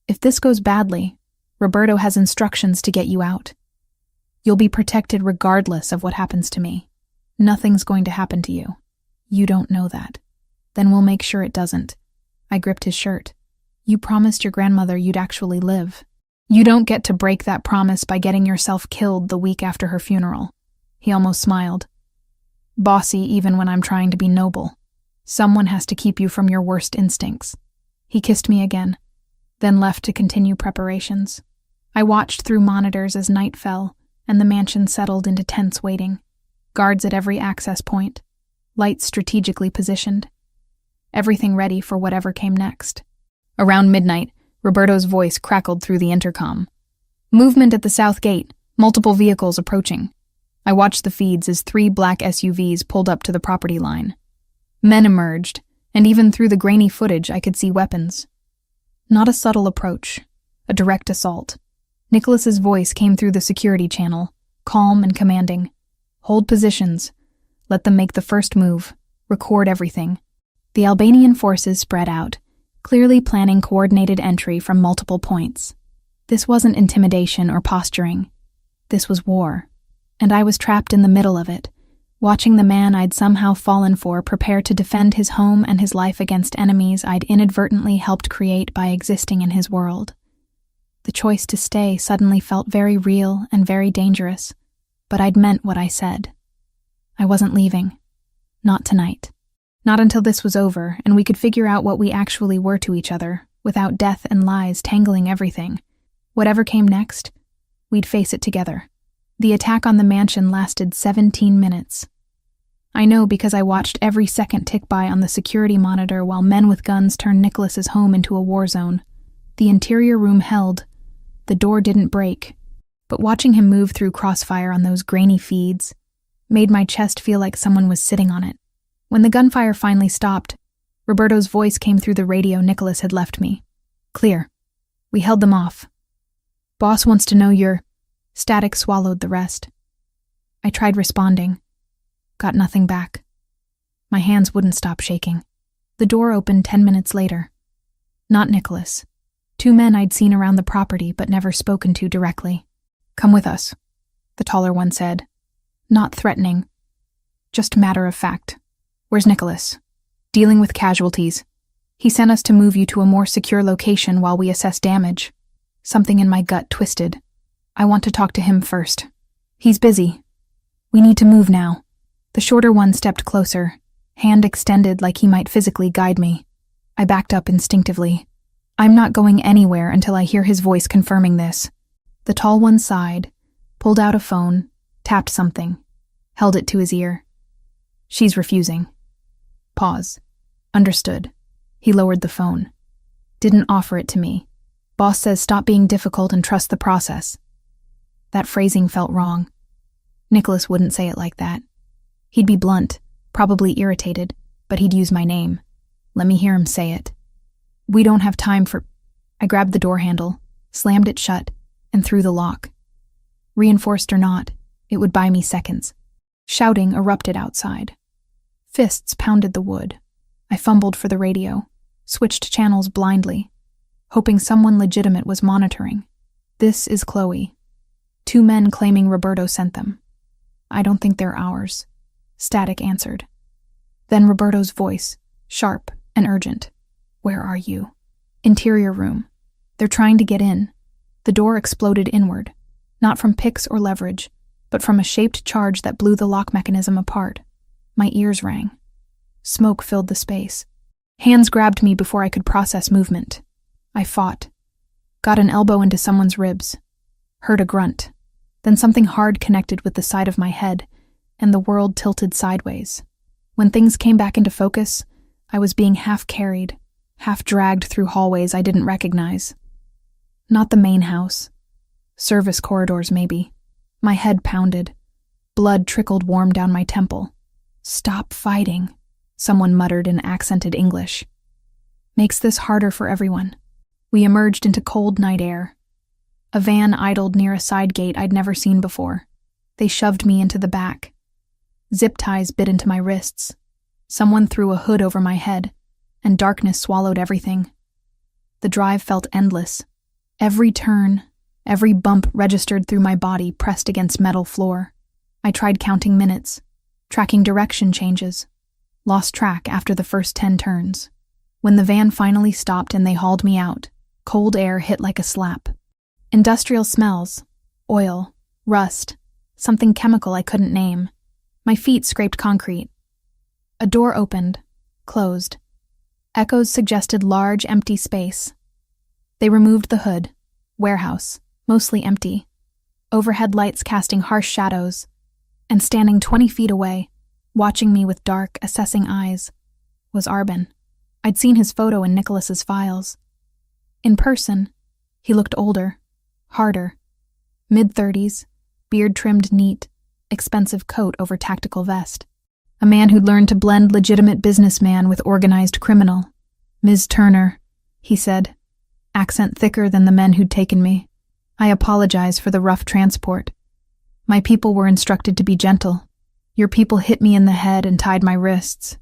if this goes badly, Roberto has instructions to get you out. You'll be protected regardless of what happens to me. Nothing's going to happen to you. You don't know that. Then we'll make sure it doesn't. I gripped his shirt. You promised your grandmother you'd actually live. You don't get to break that promise by getting yourself killed the week after her funeral. He almost smiled. Bossy even when I'm trying to be noble. Someone has to keep you from your worst instincts. He kissed me again, then left to continue preparations. I watched through monitors as night fell, and the mansion settled into tense waiting. Guards at every access point, lights strategically positioned. Everything ready for whatever came next. Around midnight, Roberto's voice crackled through the intercom. Movement at the south gate, multiple vehicles approaching. I watched the feeds as 3 black SUVs pulled up to the property line. Men emerged, and even through the grainy footage I could see weapons. Not a subtle approach, a direct assault. Nicholas's voice came through the security channel, calm and commanding. Hold positions. Let them make the first move. Record everything. The Albanian forces spread out, clearly planning coordinated entry from multiple points. This wasn't intimidation or posturing. This was war, and I was trapped in the middle of it, watching the man I'd somehow fallen for prepare to defend his home and his life against enemies I'd inadvertently helped create by existing in his world. The choice to stay suddenly felt very real and very dangerous, but I'd meant what I said. I wasn't leaving. Not tonight. Not until this was over and we could figure out what we actually were to each other, without death and lies tangling everything. Whatever came next, we'd face it together. The attack on the mansion lasted 17 minutes. I know because I watched every second tick by on the security monitor while men with guns turned Nicholas's home into a war zone. The interior room held. The door didn't break, but watching him move through crossfire on those grainy feeds made my chest feel like someone was sitting on it. When the gunfire finally stopped, Roberto's voice came through the radio Nicholas had left me. Clear. We held them off. Boss wants to know you're... Static swallowed the rest. I tried responding. Got nothing back. My hands wouldn't stop shaking. The door opened 10 minutes later. Not Nicholas. 2 men I'd seen around the property but never spoken to directly. Come with us, the taller one said. Not threatening. Just matter of fact. Where's Nicholas? Dealing with casualties. He sent us to move you to a more secure location while we assess damage. Something in my gut twisted. I want to talk to him first. He's busy. We need to move now. The shorter one stepped closer, hand extended like he might physically guide me. I backed up instinctively. I'm not going anywhere until I hear his voice confirming this. The tall one sighed, pulled out a phone, tapped something, held it to his ear. She's refusing. Pause. Understood. He lowered the phone. Didn't offer it to me. Boss says stop being difficult and trust the process. That phrasing felt wrong. Nicholas wouldn't say it like that. He'd be blunt, probably irritated, but he'd use my name. Let me hear him say it. We don't have time for... I grabbed the door handle, slammed it shut, and threw the lock. Reinforced or not, it would buy me seconds. Shouting erupted outside. Fists pounded the wood. I fumbled for the radio, switched channels blindly. hoping someone legitimate was monitoring. "This is Chloe." 2 men claiming Roberto sent them. "I don't think they're ours," Static answered. Then Roberto's voice, sharp and urgent. "Where are you?" "Interior room. They're trying to get in." The door exploded inward, not from picks or leverage, but from a shaped charge that blew the lock mechanism apart. My ears rang. Smoke filled the space. Hands grabbed me before I could process movement. I fought. Got an elbow into someone's ribs. Heard a grunt. Then something hard connected with the side of my head, and the world tilted sideways. When things came back into focus, I was being half carried, half dragged through hallways I didn't recognize. Not the main house. Service corridors, maybe. My head pounded. Blood trickled warm down my temple. "Stop fighting," someone muttered in accented English. "Makes this harder for everyone." We emerged into cold night air. A van idled near a side gate I'd never seen before. They shoved me into the back. Zip ties bit into my wrists. Someone threw a hood over my head, and darkness swallowed everything. The drive felt endless. Every turn, every bump registered through my body pressed against metal floor. I tried counting minutes, tracking direction changes. Lost track after the first 10 turns. When the van finally stopped and they hauled me out, cold air hit like a slap. Industrial smells, oil, rust, something chemical I couldn't name. My feet scraped concrete. A door opened, closed. Echoes suggested large, empty space. They removed the hood. Warehouse, mostly empty. Overhead lights casting harsh shadows. And standing 20 feet away, watching me with dark, assessing eyes, was Arbin. I'd seen his photo in Nicholas's files. In person, he looked older, harder. Mid-30s, beard trimmed neat, expensive coat over tactical vest. A man who'd learned to blend legitimate businessman with organized criminal. "Ms. Turner," he said, accent thicker than the men who'd taken me. "I apologize for the rough transport. My people were instructed to be gentle. Your people hit me in the head and tied my wrists.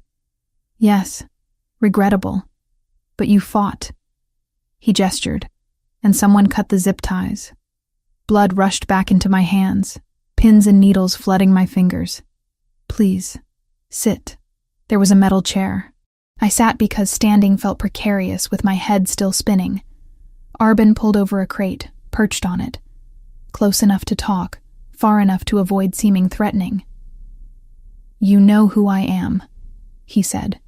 Yes, regrettable. But you fought." He gestured, and someone cut the zip ties. Blood rushed back into my hands, pins and needles flooding my fingers. "Please, sit." There was a metal chair. I sat because standing felt precarious with my head still spinning. Arbin pulled over a crate, perched on it. Close enough to talk, far enough to avoid seeming threatening. "You know who I am," he said.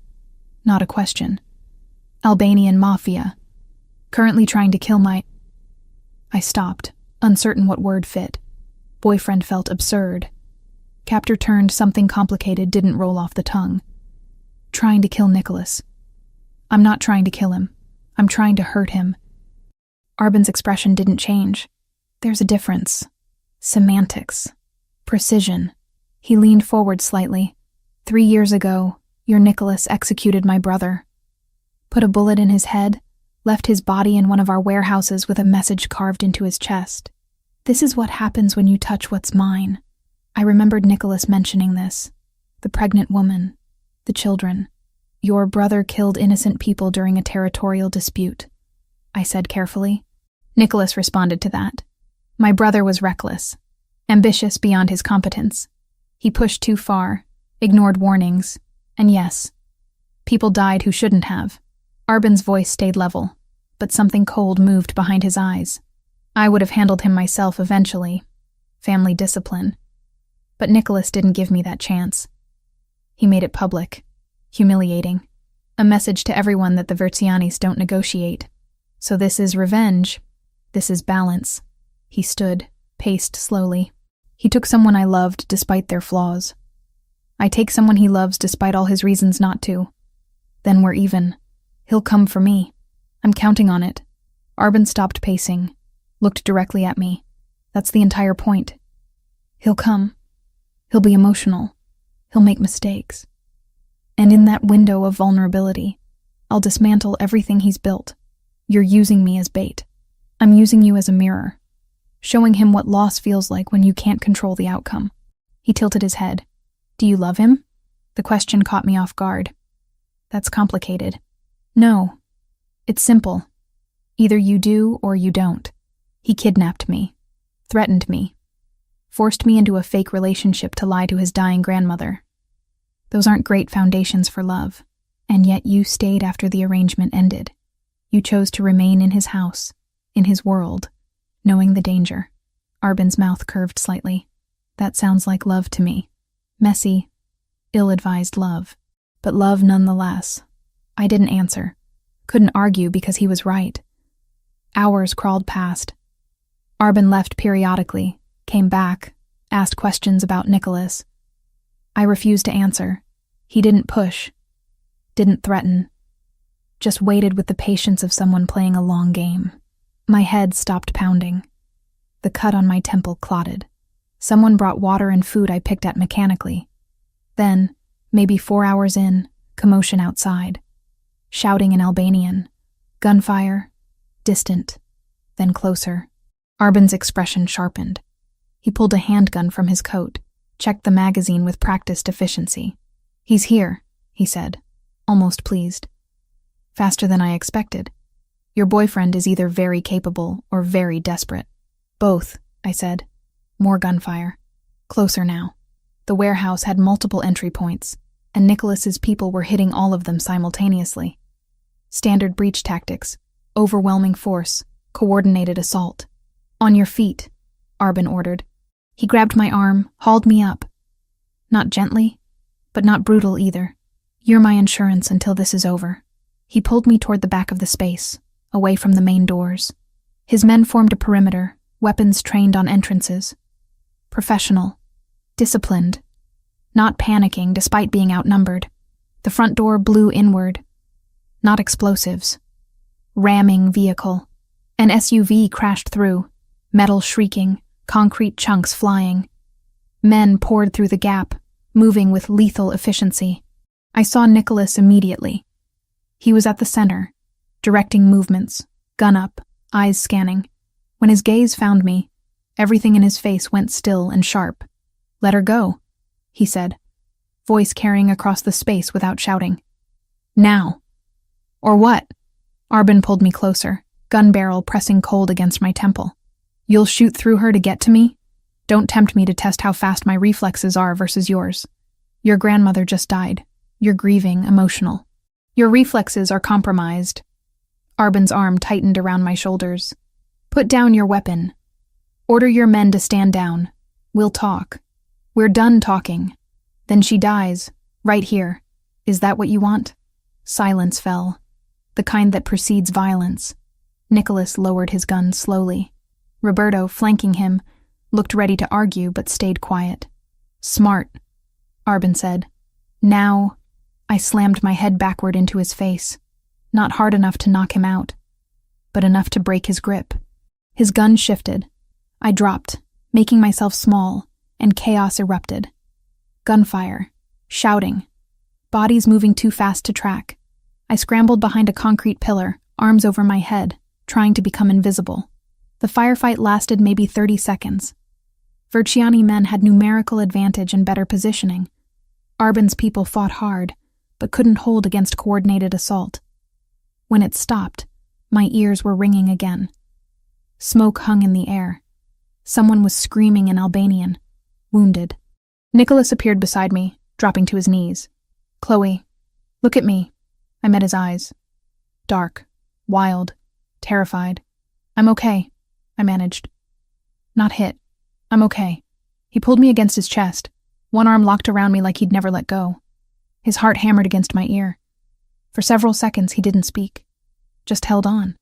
Not a question. "Albanian Mafia. Currently trying to kill my—" I stopped, uncertain what word fit. Boyfriend felt absurd. Captor turned something complicated didn't roll off the tongue. "Trying to kill Nicholas. I'm not trying to kill him. I'm trying to hurt him." Arbin's expression didn't change. There's a difference. Semantics. Precision. He leaned forward slightly. 3 years ago, your Nicholas executed my brother. Put a bullet in his head, left his body in one of our warehouses with a message carved into his chest. This is what happens when you touch what's mine. I remembered Nicholas mentioning this. The pregnant woman. The children. Your brother killed innocent people during a territorial dispute, I said carefully. Nicholas responded to that. My brother was reckless. Ambitious beyond his competence. He pushed too far, ignored warnings, and yes, people died who shouldn't have. Arbin's voice stayed level, but something cold moved behind his eyes. I would have handled him myself eventually. Family discipline. But Nicholas didn't give me that chance. He made it public. Humiliating. A message to everyone that the Verzianis don't negotiate. So this is revenge. This is balance. He stood, paced slowly. He took someone I loved despite their flaws. I take someone he loves despite all his reasons not to. Then we're even. He'll come for me. I'm counting on it. Arbin stopped pacing, looked directly at me. That's the entire point. He'll come. He'll be emotional. He'll make mistakes. And in that window of vulnerability, I'll dismantle everything he's built. You're using me as bait. I'm using you as a mirror, showing him what loss feels like when you can't control the outcome. He tilted his head. Do you love him? The question caught me off guard. That's complicated. No. It's simple. Either you do or you don't. He kidnapped me, threatened me, forced me into a fake relationship to lie to his dying grandmother. Those aren't great foundations for love, and yet you stayed after the arrangement ended. You chose to remain in his house, in his world, knowing the danger. Arbin's mouth curved slightly. That sounds like love to me. Messy, ill-advised love, but love nonetheless. I didn't answer. Couldn't argue because he was right. Hours crawled past. Arbin left periodically, came back, asked questions about Nicholas. I refused to answer. He didn't push, didn't threaten, just waited with the patience of someone playing a long game. My head stopped pounding. The cut on my temple clotted. Someone brought water and food I picked at mechanically. Then, maybe 4 hours in, commotion outside. Shouting in Albanian. Gunfire. Distant. Then closer. Arbin's expression sharpened. He pulled a handgun from his coat, checked the magazine with practiced efficiency. "He's here," he said, almost pleased. "Faster than I expected. Your boyfriend is either very capable or very desperate." "Both," I said. More gunfire. Closer now. The warehouse had multiple entry points, and Nicholas's people were hitting all of them simultaneously. Standard breach tactics, overwhelming force, coordinated assault. "On your feet," Arbin ordered. He grabbed my arm, hauled me up. Not gently, but not brutal either. "You're my insurance until this is over." He pulled me toward the back of the space, away from the main doors. His men formed a perimeter, weapons trained on entrances. Professional, disciplined, not panicking despite being outnumbered. The front door blew inward. Not explosives. Ramming vehicle. An SUV crashed through, metal shrieking, concrete chunks flying. Men poured through the gap, moving with lethal efficiency. I saw Nicholas immediately. He was at the center, directing movements, gun up, eyes scanning. When his gaze found me, everything in his face went still and sharp. "Let her go," he said, voice carrying across the space without shouting. "Now." "Or what?" Arbin pulled me closer, gun barrel pressing cold against my temple. "You'll shoot through her to get to me? Don't tempt me to test how fast my reflexes are versus yours. Your grandmother just died. You're grieving, emotional. Your reflexes are compromised." Arbin's arm tightened around my shoulders. "Put down your weapon. Order your men to stand down. We'll talk. We're done talking. Then she dies, right here. Is that what you want?" Silence fell, the kind that precedes violence. Nicholas lowered his gun slowly. Roberto, flanking him, looked ready to argue but stayed quiet. "Smart," Arbin said. "Now," I slammed my head backward into his face. Not hard enough to knock him out, but enough to break his grip. His gun shifted. I dropped, making myself small, and chaos erupted. Gunfire, shouting, bodies moving too fast to track. I scrambled behind a concrete pillar, arms over my head, trying to become invisible. The firefight lasted maybe 30 seconds. Verciani men had numerical advantage and better positioning. Arbin's people fought hard, but couldn't hold against coordinated assault. When it stopped, my ears were ringing again. Smoke hung in the air. Someone was screaming in Albanian, wounded. Nicholas appeared beside me, dropping to his knees. "Chloe, look at me." I met his eyes. Dark, wild, terrified. "I'm okay," I managed. "Not hit. I'm okay." He pulled me against his chest, one arm locked around me like he'd never let go. His heart hammered against my ear. For several seconds he didn't speak, just held on.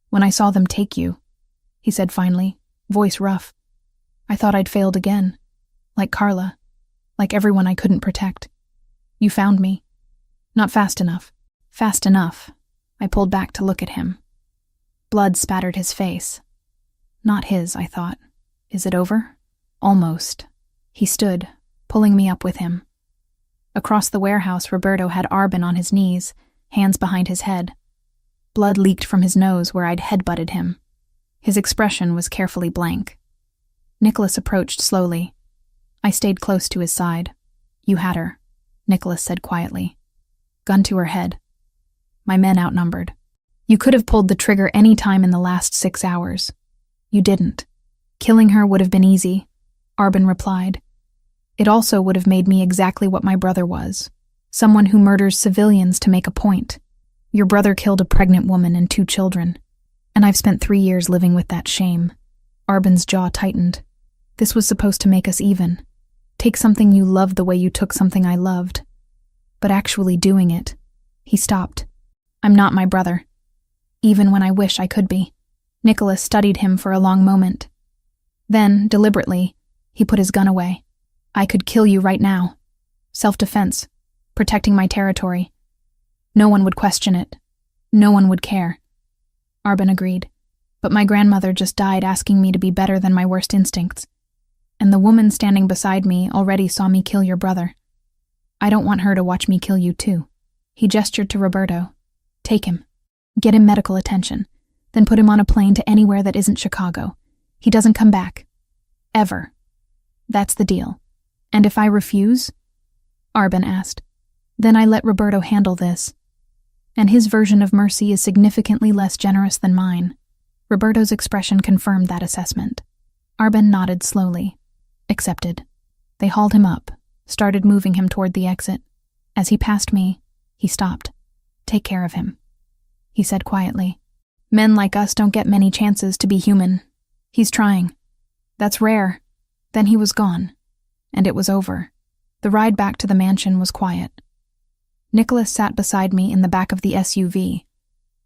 "When I saw them take you," he said finally, voice rough, "I thought I'd failed again. Like Carla. Like everyone I couldn't protect. You found me. Not fast enough." Fast enough. I pulled back to look at him. Blood spattered his face. Not his, I thought. Is it over? Almost. He stood, pulling me up with him. Across the warehouse, Roberto had Arbin on his knees, hands behind his head. Blood leaked from his nose where I'd headbutted him. His expression was carefully blank. Nicholas approached slowly. I stayed close to his side. "You had her," Nicholas said quietly. "Gun to her head. My men outnumbered." You could have pulled the trigger any time in the last 6 hours. You didn't. Killing her would have been easy, Arbin replied. It also would have made me exactly what my brother was, someone who murders civilians to make a point. Your brother killed a pregnant woman and 2 children, and I've spent 3 years living with that shame. Arbin's jaw tightened. This was supposed to make us even. Take something you loved the way you took something I loved. But actually doing it. He stopped. I'm not my brother. Even when I wish I could be. Nicholas studied him for a long moment. Then, deliberately, he put his gun away. I could kill you right now. Self-defense. Protecting my territory. No one would question it. No one would care. Arbin agreed. But my grandmother just died asking me to be better than my worst instincts. And the woman standing beside me already saw me kill your brother. I don't want her to watch me kill you too. He gestured to Roberto. Take him. Get him medical attention. Then put him on a plane to anywhere that isn't Chicago. He doesn't come back. Ever. That's the deal. And if I refuse? Arbin asked. Then I let Roberto handle this. And his version of mercy is significantly less generous than mine. Roberto's expression confirmed that assessment. Arbin nodded slowly. Accepted. They hauled him up, started moving him toward the exit. As he passed me, he stopped. Take care of him, he said quietly. Men like us don't get many chances to be human. He's trying. That's rare. Then he was gone. And it was over. The ride back to the mansion was quiet. Nicholas sat beside me in the back of the SUV,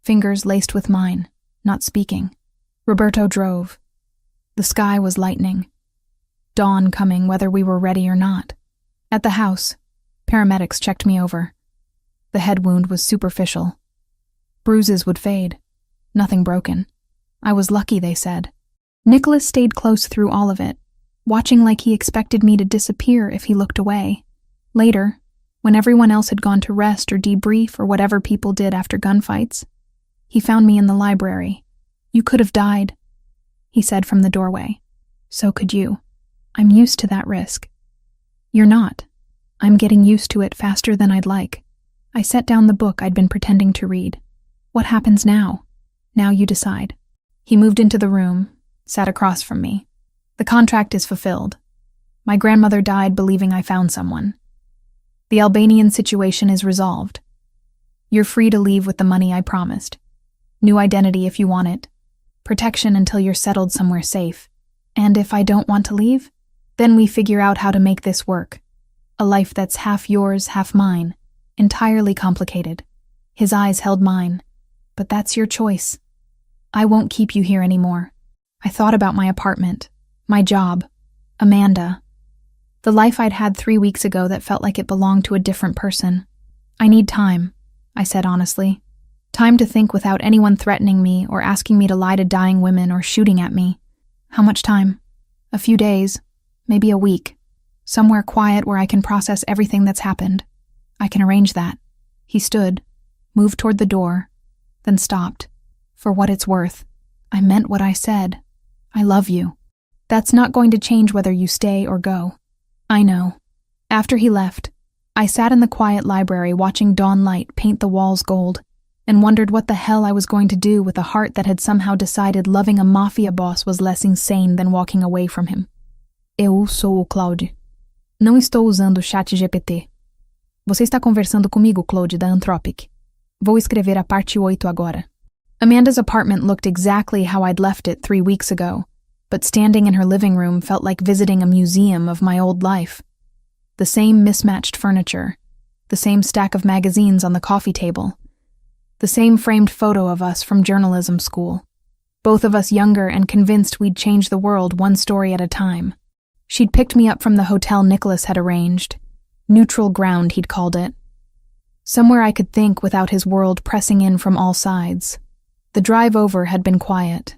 fingers laced with mine, not speaking. Roberto drove. The sky was lightening. Dawn coming whether we were ready or not. At the house, paramedics checked me over. The head wound was superficial. Bruises would fade. Nothing broken. I was lucky, they said. Nicholas stayed close through all of it, watching like he expected me to disappear if he looked away. Later, when everyone else had gone to rest or debrief or whatever people did after gunfights, he found me in the library. You could have died, he said from the doorway. So could you. I'm used to that risk. You're not. I'm getting used to it faster than I'd like. I set down the book I'd been pretending to read. What happens now? Now you decide. He moved into the room, sat across from me. The contract is fulfilled. My grandmother died believing I found someone. The Albanian situation is resolved. You're free to leave with the money I promised. New identity if you want it. Protection until you're settled somewhere safe. And if I don't want to leave, then we figure out how to make this work. A life that's half yours, half mine. Entirely complicated. His eyes held mine. But that's your choice. I won't keep you here anymore. I thought about my apartment, my job, Amanda. The life I'd had 3 weeks ago that felt like it belonged to a different person. I need time, I said honestly. Time to think without anyone threatening me or asking me to lie to dying women or shooting at me. How much time? A few days, maybe a week. Somewhere quiet where I can process everything that's happened. I can arrange that. He stood, moved toward the door, then stopped. For what it's worth, I meant what I said. I love you. That's not going to change whether you stay or go. I know. After he left, I sat in the quiet library watching dawn light paint the walls gold and wondered what the hell I was going to do with a heart that had somehow decided loving a mafia boss was less insane than walking away from him. Eu sou o Claude. Não estou usando o chat GPT. Você está conversando comigo, Claude, da Anthropic. Vou escrever a parte 8 agora. Amanda's apartment looked exactly how I'd left it 3 weeks ago, but standing in her living room felt like visiting a museum of my old life. The same mismatched furniture, the same stack of magazines on the coffee table, the same framed photo of us from journalism school, both of us younger and convinced we'd change the world one story at a time. She'd picked me up from the hotel Nicholas had arranged. Neutral ground, he'd called it. Somewhere I could think without his world pressing in from all sides. The drive over had been quiet.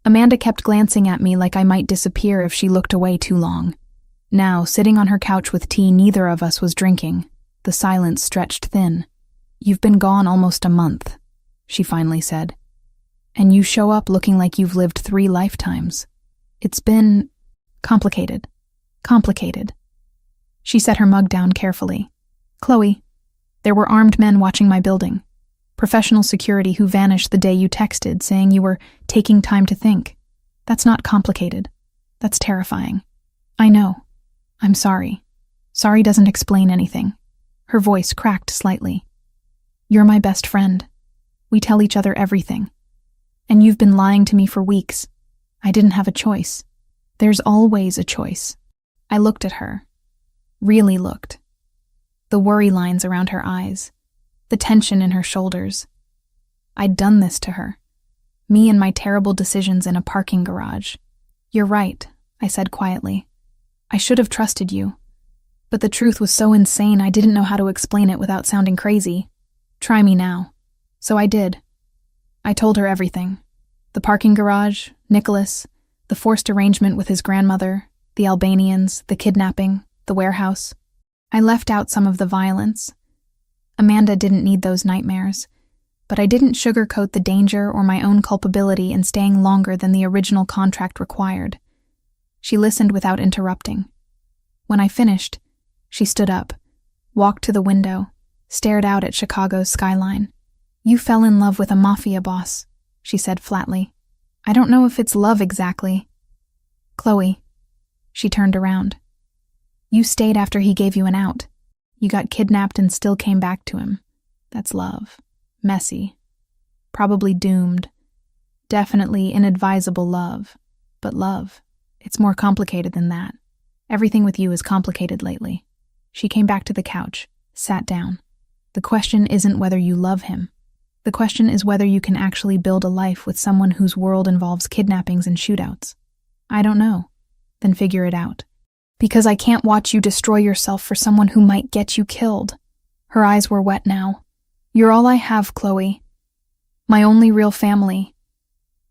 Amanda kept glancing at me like I might disappear if she looked away too long. Now, sitting on her couch with tea neither of us was drinking, the silence stretched thin. You've been gone almost a month, she finally said. And you show up looking like you've lived 3 lifetimes. It's been complicated. Complicated. She set her mug down carefully. Chloe, there were armed men watching my building. Professional security who vanished the day you texted saying you were taking time to think. That's not complicated. That's terrifying. I know. I'm sorry. Sorry doesn't explain anything. Her voice cracked slightly. You're my best friend. We tell each other everything. And you've been lying to me for weeks. I didn't have a choice. There's always a choice. I looked at her. Really looked. The worry lines around her eyes. The tension in her shoulders. I'd done this to her. Me and my terrible decisions in a parking garage. You're right, I said quietly. I should have trusted you. But the truth was so insane I didn't know how to explain it without sounding crazy. Try me now. So I did. I told her everything. The parking garage, Nicholas, the forced arrangement with his grandmother, the Albanians, the kidnapping, the warehouse. I left out some of the violence. Amanda didn't need those nightmares, but I didn't sugarcoat the danger or my own culpability in staying longer than the original contract required. She listened without interrupting. When I finished, she stood up, walked to the window, stared out at Chicago's skyline. You fell in love with a mafia boss, she said flatly. I don't know if it's love exactly. Chloe. She turned around. You stayed after he gave you an out. You got kidnapped and still came back to him. That's love. Messy. Probably doomed. Definitely inadvisable love. But love. It's more complicated than that. Everything with you is complicated lately. She came back to the couch, sat down. The question isn't whether you love him. The question is whether you can actually build a life with someone whose world involves kidnappings and shootouts. I don't know. Then figure it out. Because I can't watch you destroy yourself for someone who might get you killed. Her eyes were wet now. You're all I have, Chloe. My only real family.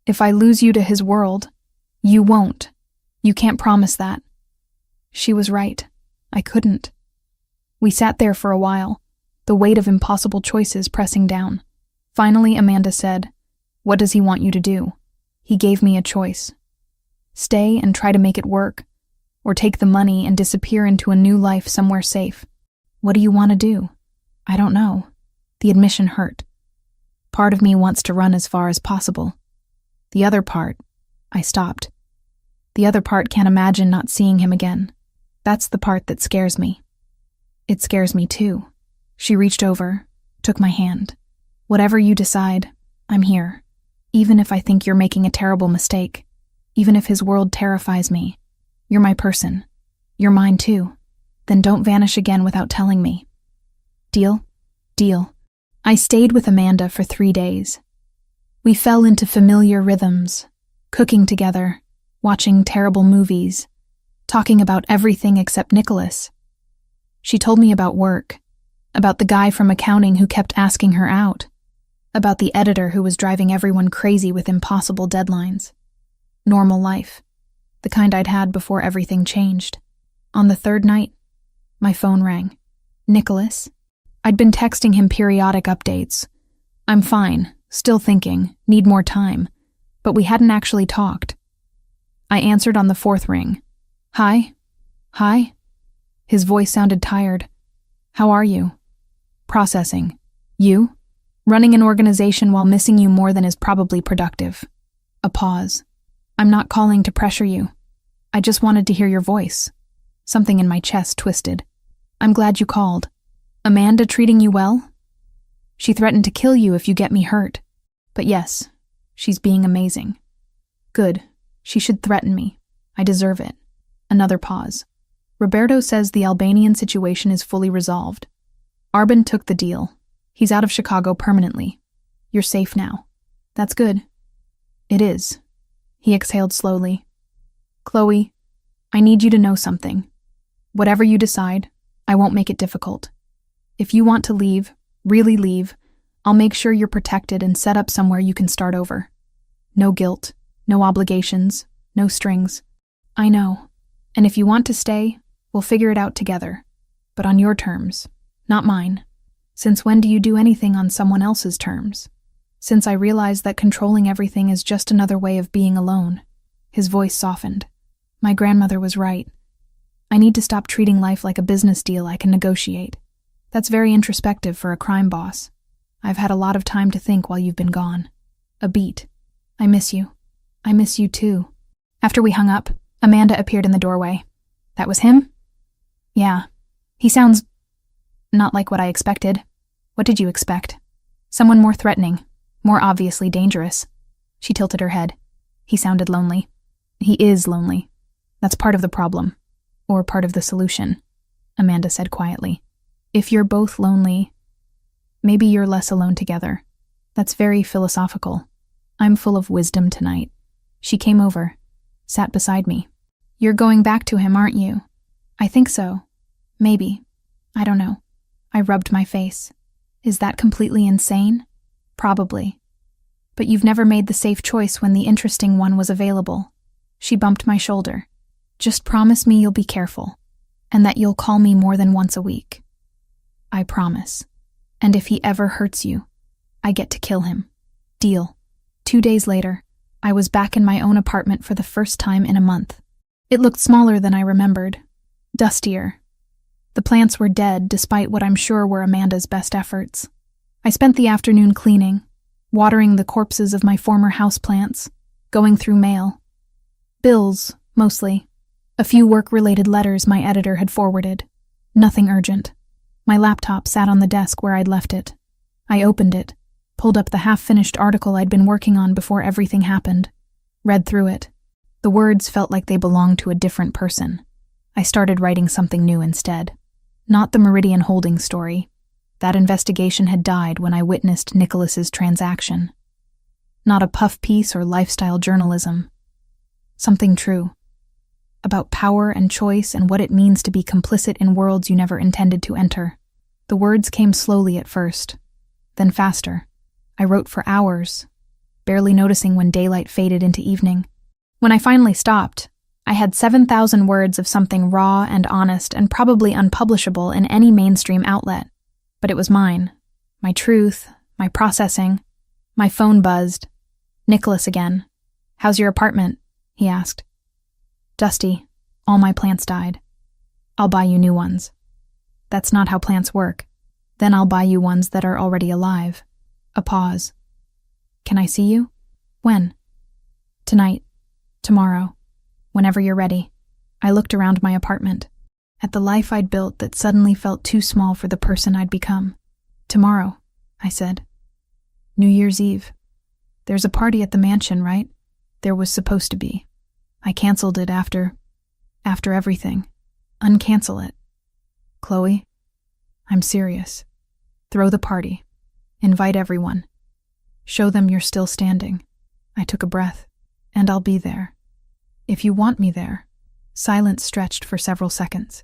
If I lose you to his world, you won't. You can't promise that. She was right. I couldn't. We sat there for a while, the weight of impossible choices pressing down. Finally, Amanda said, What does he want you to do? He gave me a choice. Stay and try to make it work, or take the money and disappear into a new life somewhere safe. What do you want to do? I don't know. The admission hurt. Part of me wants to run as far as possible. The other part, I stopped. The other part can't imagine not seeing him again. That's the part that scares me. It scares me too. She reached over, took my hand. Whatever you decide, I'm here. Even if I think you're making a terrible mistake. Even if his world terrifies me. You're my person. You're mine too. Then don't vanish again without telling me. Deal? Deal. I stayed with Amanda for 3 days. We fell into familiar rhythms, cooking together, watching terrible movies, talking about everything except Nicholas. She told me about work, about the guy from accounting who kept asking her out, about the editor who was driving everyone crazy with impossible deadlines. Normal life. The kind I'd had before everything changed. On the third night, my phone rang. Nicholas? I'd been texting him periodic updates. I'm fine, still thinking, need more time, but we hadn't actually talked. I answered on the fourth ring. Hi? Hi? His voice sounded tired. How are you? Processing. You? Running an organization while missing you more than is probably productive. A pause. I'm not calling to pressure you. I just wanted to hear your voice. Something in my chest twisted. I'm glad you called. Amanda treating you well? She threatened to kill you if you get me hurt. But yes, she's being amazing. Good. She should threaten me. I deserve it. Another pause. Roberto says the Albanian situation is fully resolved. Arbin took the deal. He's out of Chicago permanently. You're safe now. That's good. It is. He exhaled slowly. Chloe, I need you to know something. Whatever you decide, I won't make it difficult. If you want to leave, really leave, I'll make sure you're protected and set up somewhere you can start over. No guilt, no obligations, no strings. I know. And if you want to stay, we'll figure it out together. But on your terms, not mine. Since when do you do anything on someone else's terms? Since I realized that controlling everything is just another way of being alone. His voice softened. My grandmother was right. I need to stop treating life like a business deal I can negotiate. That's very introspective for a crime boss. I've had a lot of time to think while you've been gone. A beat. I miss you. I miss you too. After we hung up, Amanda appeared in the doorway. That was him? Yeah. He sounds not like what I expected. What did you expect? Someone more threatening, more obviously dangerous. She tilted her head. He sounded lonely. He is lonely. That's part of the problem. Or part of the solution, Amanda said quietly. If you're both lonely, maybe you're less alone together. That's very philosophical. I'm full of wisdom tonight. She came over, sat beside me. You're going back to him, aren't you? I think so. Maybe. I don't know. I rubbed my face. Is that completely insane? Probably. But you've never made the safe choice when the interesting one was available. She bumped my shoulder. Just promise me you'll be careful, and that you'll call me more than once a week. I promise. And if he ever hurts you, I get to kill him. Deal. 2 days later, I was back in my own apartment for the first time in a month. It looked smaller than I remembered. Dustier. The plants were dead, despite what I'm sure were Amanda's best efforts. I spent the afternoon cleaning, watering the corpses of my former houseplants, going through mail. Bills, mostly. A few work-related letters my editor had forwarded. Nothing urgent. My laptop sat on the desk where I'd left it. I opened it, pulled up the half-finished article I'd been working on before everything happened, read through it. The words felt like they belonged to a different person. I started writing something new instead. Not the Meridian Holdings story. That investigation had died when I witnessed Nicholas's transaction. Not a puff piece or lifestyle journalism. Something true. About power and choice and what it means to be complicit in worlds you never intended to enter. The words came slowly at first, then faster. I wrote for hours, barely noticing when daylight faded into evening. When I finally stopped, I had 7,000 words of something raw and honest and probably unpublishable in any mainstream outlet. But it was mine. My truth, my processing. My phone buzzed. Nicholas again. How's your apartment? He asked. Dusty. All my plants died. I'll buy you new ones. That's not how plants work. Then I'll buy you ones that are already alive. A pause. Can I see you? When? Tonight. Tomorrow. Whenever you're ready. I looked around my apartment, at the life I'd built that suddenly felt too small for the person I'd become. Tomorrow, I said. New Year's Eve. There's a party at the mansion, right? There was supposed to be. I canceled it after everything. Uncancel it. Chloe, I'm serious. Throw the party. Invite everyone. Show them you're still standing. I took a breath. And I'll be there. If you want me there. Silence stretched for several seconds.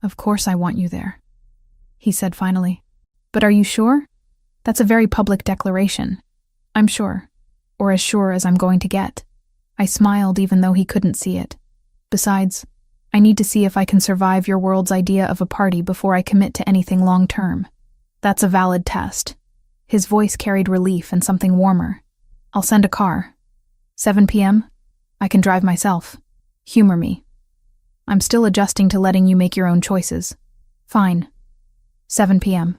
Of course I want you there. He said finally. But are you sure? That's a very public declaration. I'm sure. Or as sure as I'm going to get. I smiled even though he couldn't see it. Besides, I need to see if I can survive your world's idea of a party before I commit to anything long-term. That's a valid test. His voice carried relief and something warmer. I'll send a car. 7 p.m.? I can drive myself. Humor me. I'm still adjusting to letting you make your own choices. Fine. 7 p.m.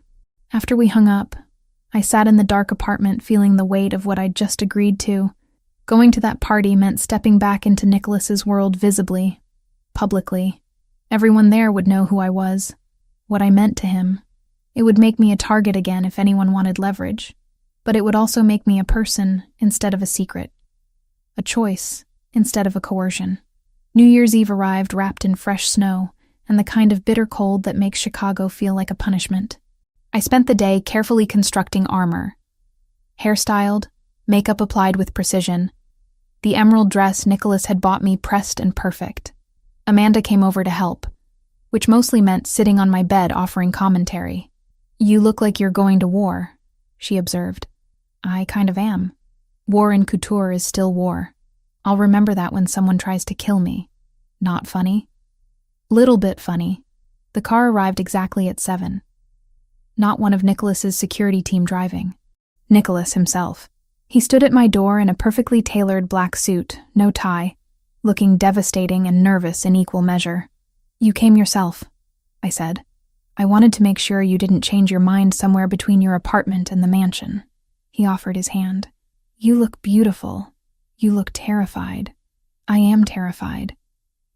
After we hung up, I sat in the dark apartment feeling the weight of what I'd just agreed to. Going to that party meant stepping back into Nicholas's world visibly, publicly. Everyone there would know who I was, what I meant to him. It would make me a target again if anyone wanted leverage, but it would also make me a person instead of a secret. A choice instead of a coercion. New Year's Eve arrived wrapped in fresh snow and the kind of bitter cold that makes Chicago feel like a punishment. I spent the day carefully constructing armor. Hairstyled, makeup applied with precision. The emerald dress Nicholas had bought me pressed and perfect. Amanda came over to help, which mostly meant sitting on my bed offering commentary. You look like you're going to war, she observed. I kind of am. War in couture is still war. I'll remember that when someone tries to kill me. Not funny? Little bit funny. The car arrived exactly at 7. Not one of Nicholas's security team driving. Nicholas himself. He stood at my door in a perfectly tailored black suit, no tie, looking devastating and nervous in equal measure. You came yourself, I said. I wanted to make sure you didn't change your mind somewhere between your apartment and the mansion. He offered his hand. You look beautiful. You look terrified. I am terrified.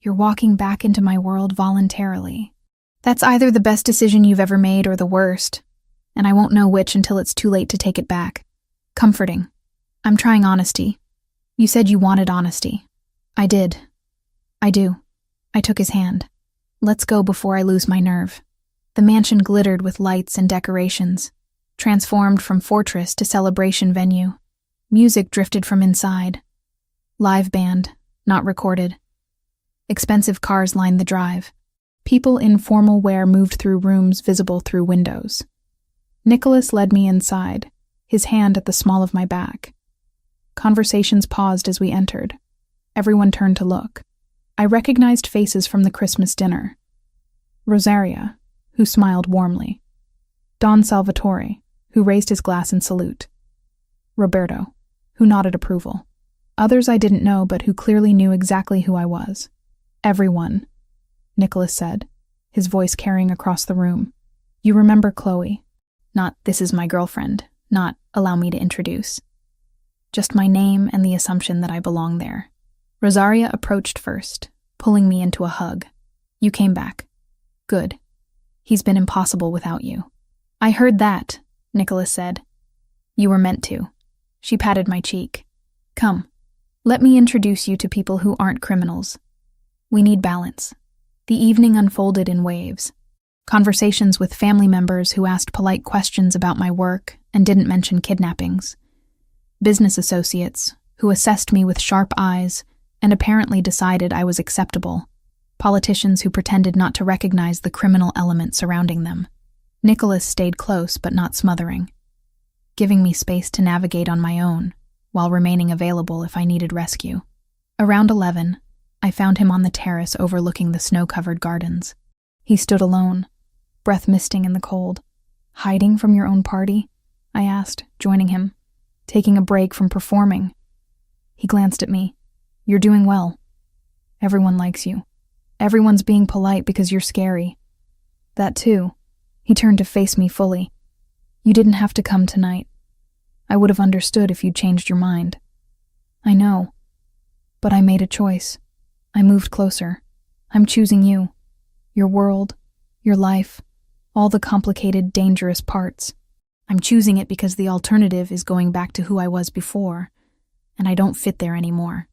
You're walking back into my world voluntarily. That's either the best decision you've ever made or the worst, and I won't know which until it's too late to take it back. Comforting. I'm trying honesty. You said you wanted honesty. I did. I do. I took his hand. Let's go before I lose my nerve. The mansion glittered with lights and decorations, transformed from fortress to celebration venue. Music drifted from inside. Live band, not recorded. Expensive cars lined the drive. People in formal wear moved through rooms visible through windows. Nicholas led me inside, his hand at the small of my back. Conversations paused as we entered. Everyone turned to look. I recognized faces from the Christmas dinner. Rosaria, who smiled warmly. Don Salvatore, who raised his glass in salute. Roberto, who nodded approval. Others I didn't know but who clearly knew exactly who I was. Everyone, Nicholas said, his voice carrying across the room. You remember Chloe. Not, this is my girlfriend. Not, allow me to introduce. Just my name and the assumption that I belong there. Rosaria approached first, pulling me into a hug. You came back. Good. He's been impossible without you. I heard that, Nicholas said. You were meant to. She patted my cheek. Come, let me introduce you to people who aren't criminals. We need balance. The evening unfolded in waves. Conversations with family members who asked polite questions about my work and didn't mention kidnappings. Business associates who assessed me with sharp eyes and apparently decided I was acceptable. Politicians who pretended not to recognize the criminal element surrounding them. Nicholas stayed close but not smothering, giving me space to navigate on my own, while remaining available if I needed rescue. Around 11, I found him on the terrace overlooking the snow-covered gardens. He stood alone, breath misting in the cold. Hiding from your own party? I asked, joining him. Taking a break from performing. He glanced at me. You're doing well. Everyone likes you. Everyone's being polite because you're scary. That too. He turned to face me fully. You didn't have to come tonight. I would have understood if you'd changed your mind. I know. But I made a choice. I moved closer. I'm choosing you. Your world, your life, all the complicated, dangerous parts. I'm choosing it because the alternative is going back to who I was before, and I don't fit there anymore.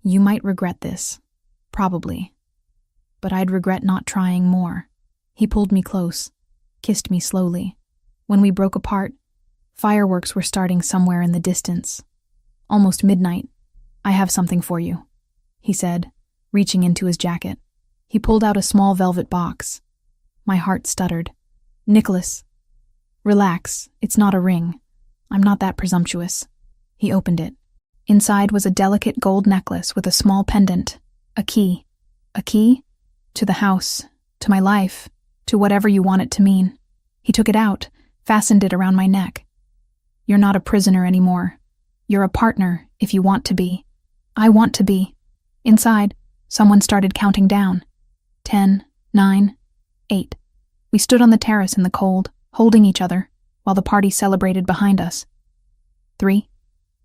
You might regret this. Probably. But I'd regret not trying more. He pulled me close, kissed me slowly. When we broke apart, fireworks were starting somewhere in the distance. Almost midnight. I have something for you, he said, reaching into his jacket. He pulled out a small velvet box. My heart stuttered. Nicholas, relax, it's not a ring. I'm not that presumptuous. He opened it. Inside was a delicate gold necklace with a small pendant. A key. A key? To the house, to my life, to whatever you want it to mean. He took it out, fastened it around my neck. You're not a prisoner anymore. You're a partner, if you want to be. I want to be. Inside, someone started counting down. 10, 9, 8. We stood on the terrace in the cold, holding each other, while the party celebrated behind us. 3,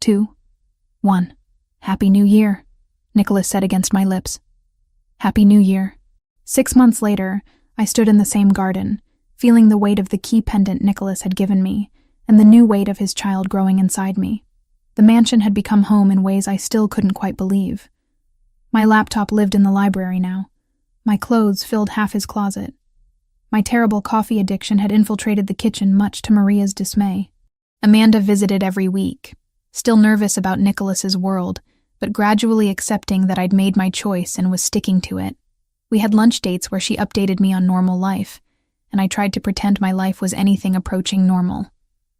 2, 1. Happy New Year, Nicholas said against my lips. Happy New Year. 6 months later, I stood in the same garden, feeling the weight of the key pendant Nicholas had given me, and the new weight of his child growing inside me. The mansion had become home in ways I still couldn't quite believe. My laptop lived in the library now. My clothes filled half his closet. My terrible coffee addiction had infiltrated the kitchen, much to Maria's dismay. Amanda visited every week, still nervous about Nicholas's world, but gradually accepting that I'd made my choice and was sticking to it. We had lunch dates where she updated me on normal life, and I tried to pretend my life was anything approaching normal.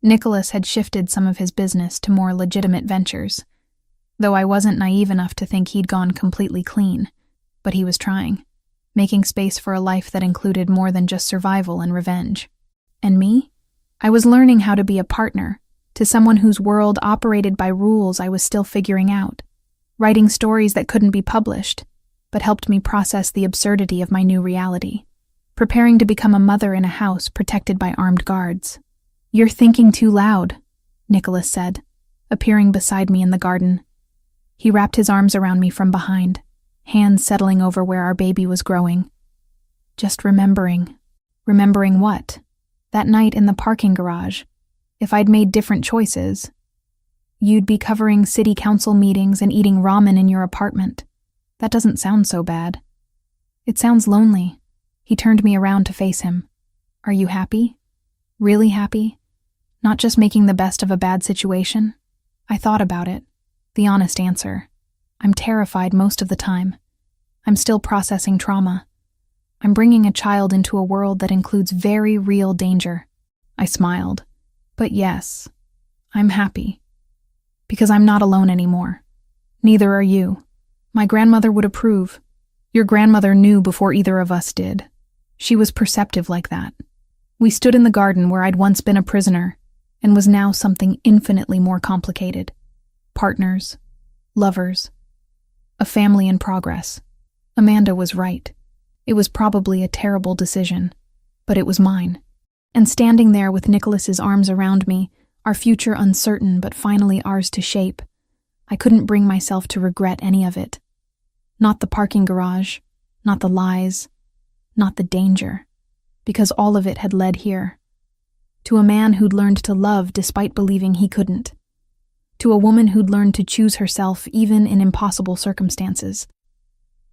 Nicholas had shifted some of his business to more legitimate ventures, though I wasn't naive enough to think he'd gone completely clean. But he was trying, making space for a life that included more than just survival and revenge. And me? I was learning how to be a partner to someone whose world operated by rules I was still figuring out, writing stories that couldn't be published, but helped me process the absurdity of my new reality. preparing to become a mother in a house protected by armed guards. "You're thinking too loud," Nicholas said, appearing beside me in the garden. He wrapped his arms around me from behind, hands settling over where our baby was growing. "Just remembering." Remembering what? That night in the parking garage. If I'd made different choices, you'd be covering city council meetings and eating ramen in your apartment. That doesn't sound so bad. It sounds lonely. He turned me around to face him. "Are you happy? Really happy? Not just making the best of a bad situation?" I thought about it. The honest answer. I'm terrified most of the time. I'm still processing trauma. I'm bringing a child into a world that includes very real danger. I smiled. But yes, I'm happy. Because I'm not alone anymore. Neither are you. My grandmother would approve. Your grandmother knew before either of us did. She was perceptive like that. We stood in the garden where I'd once been a prisoner and was now something infinitely more complicated. Partners, lovers, a family in progress. Amanda was right. It was probably a terrible decision, but it was mine. And standing there with Nicholas's arms around me, our future uncertain but finally ours to shape, I couldn't bring myself to regret any of it. Not the parking garage, not the lies, not the danger, because all of it had led here. To a man who'd learned to love despite believing he couldn't. To a woman who'd learned to choose herself even in impossible circumstances.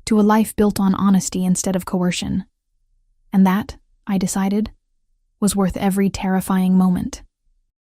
To a life built on honesty instead of coercion. And that, I decided, was worth every terrifying moment.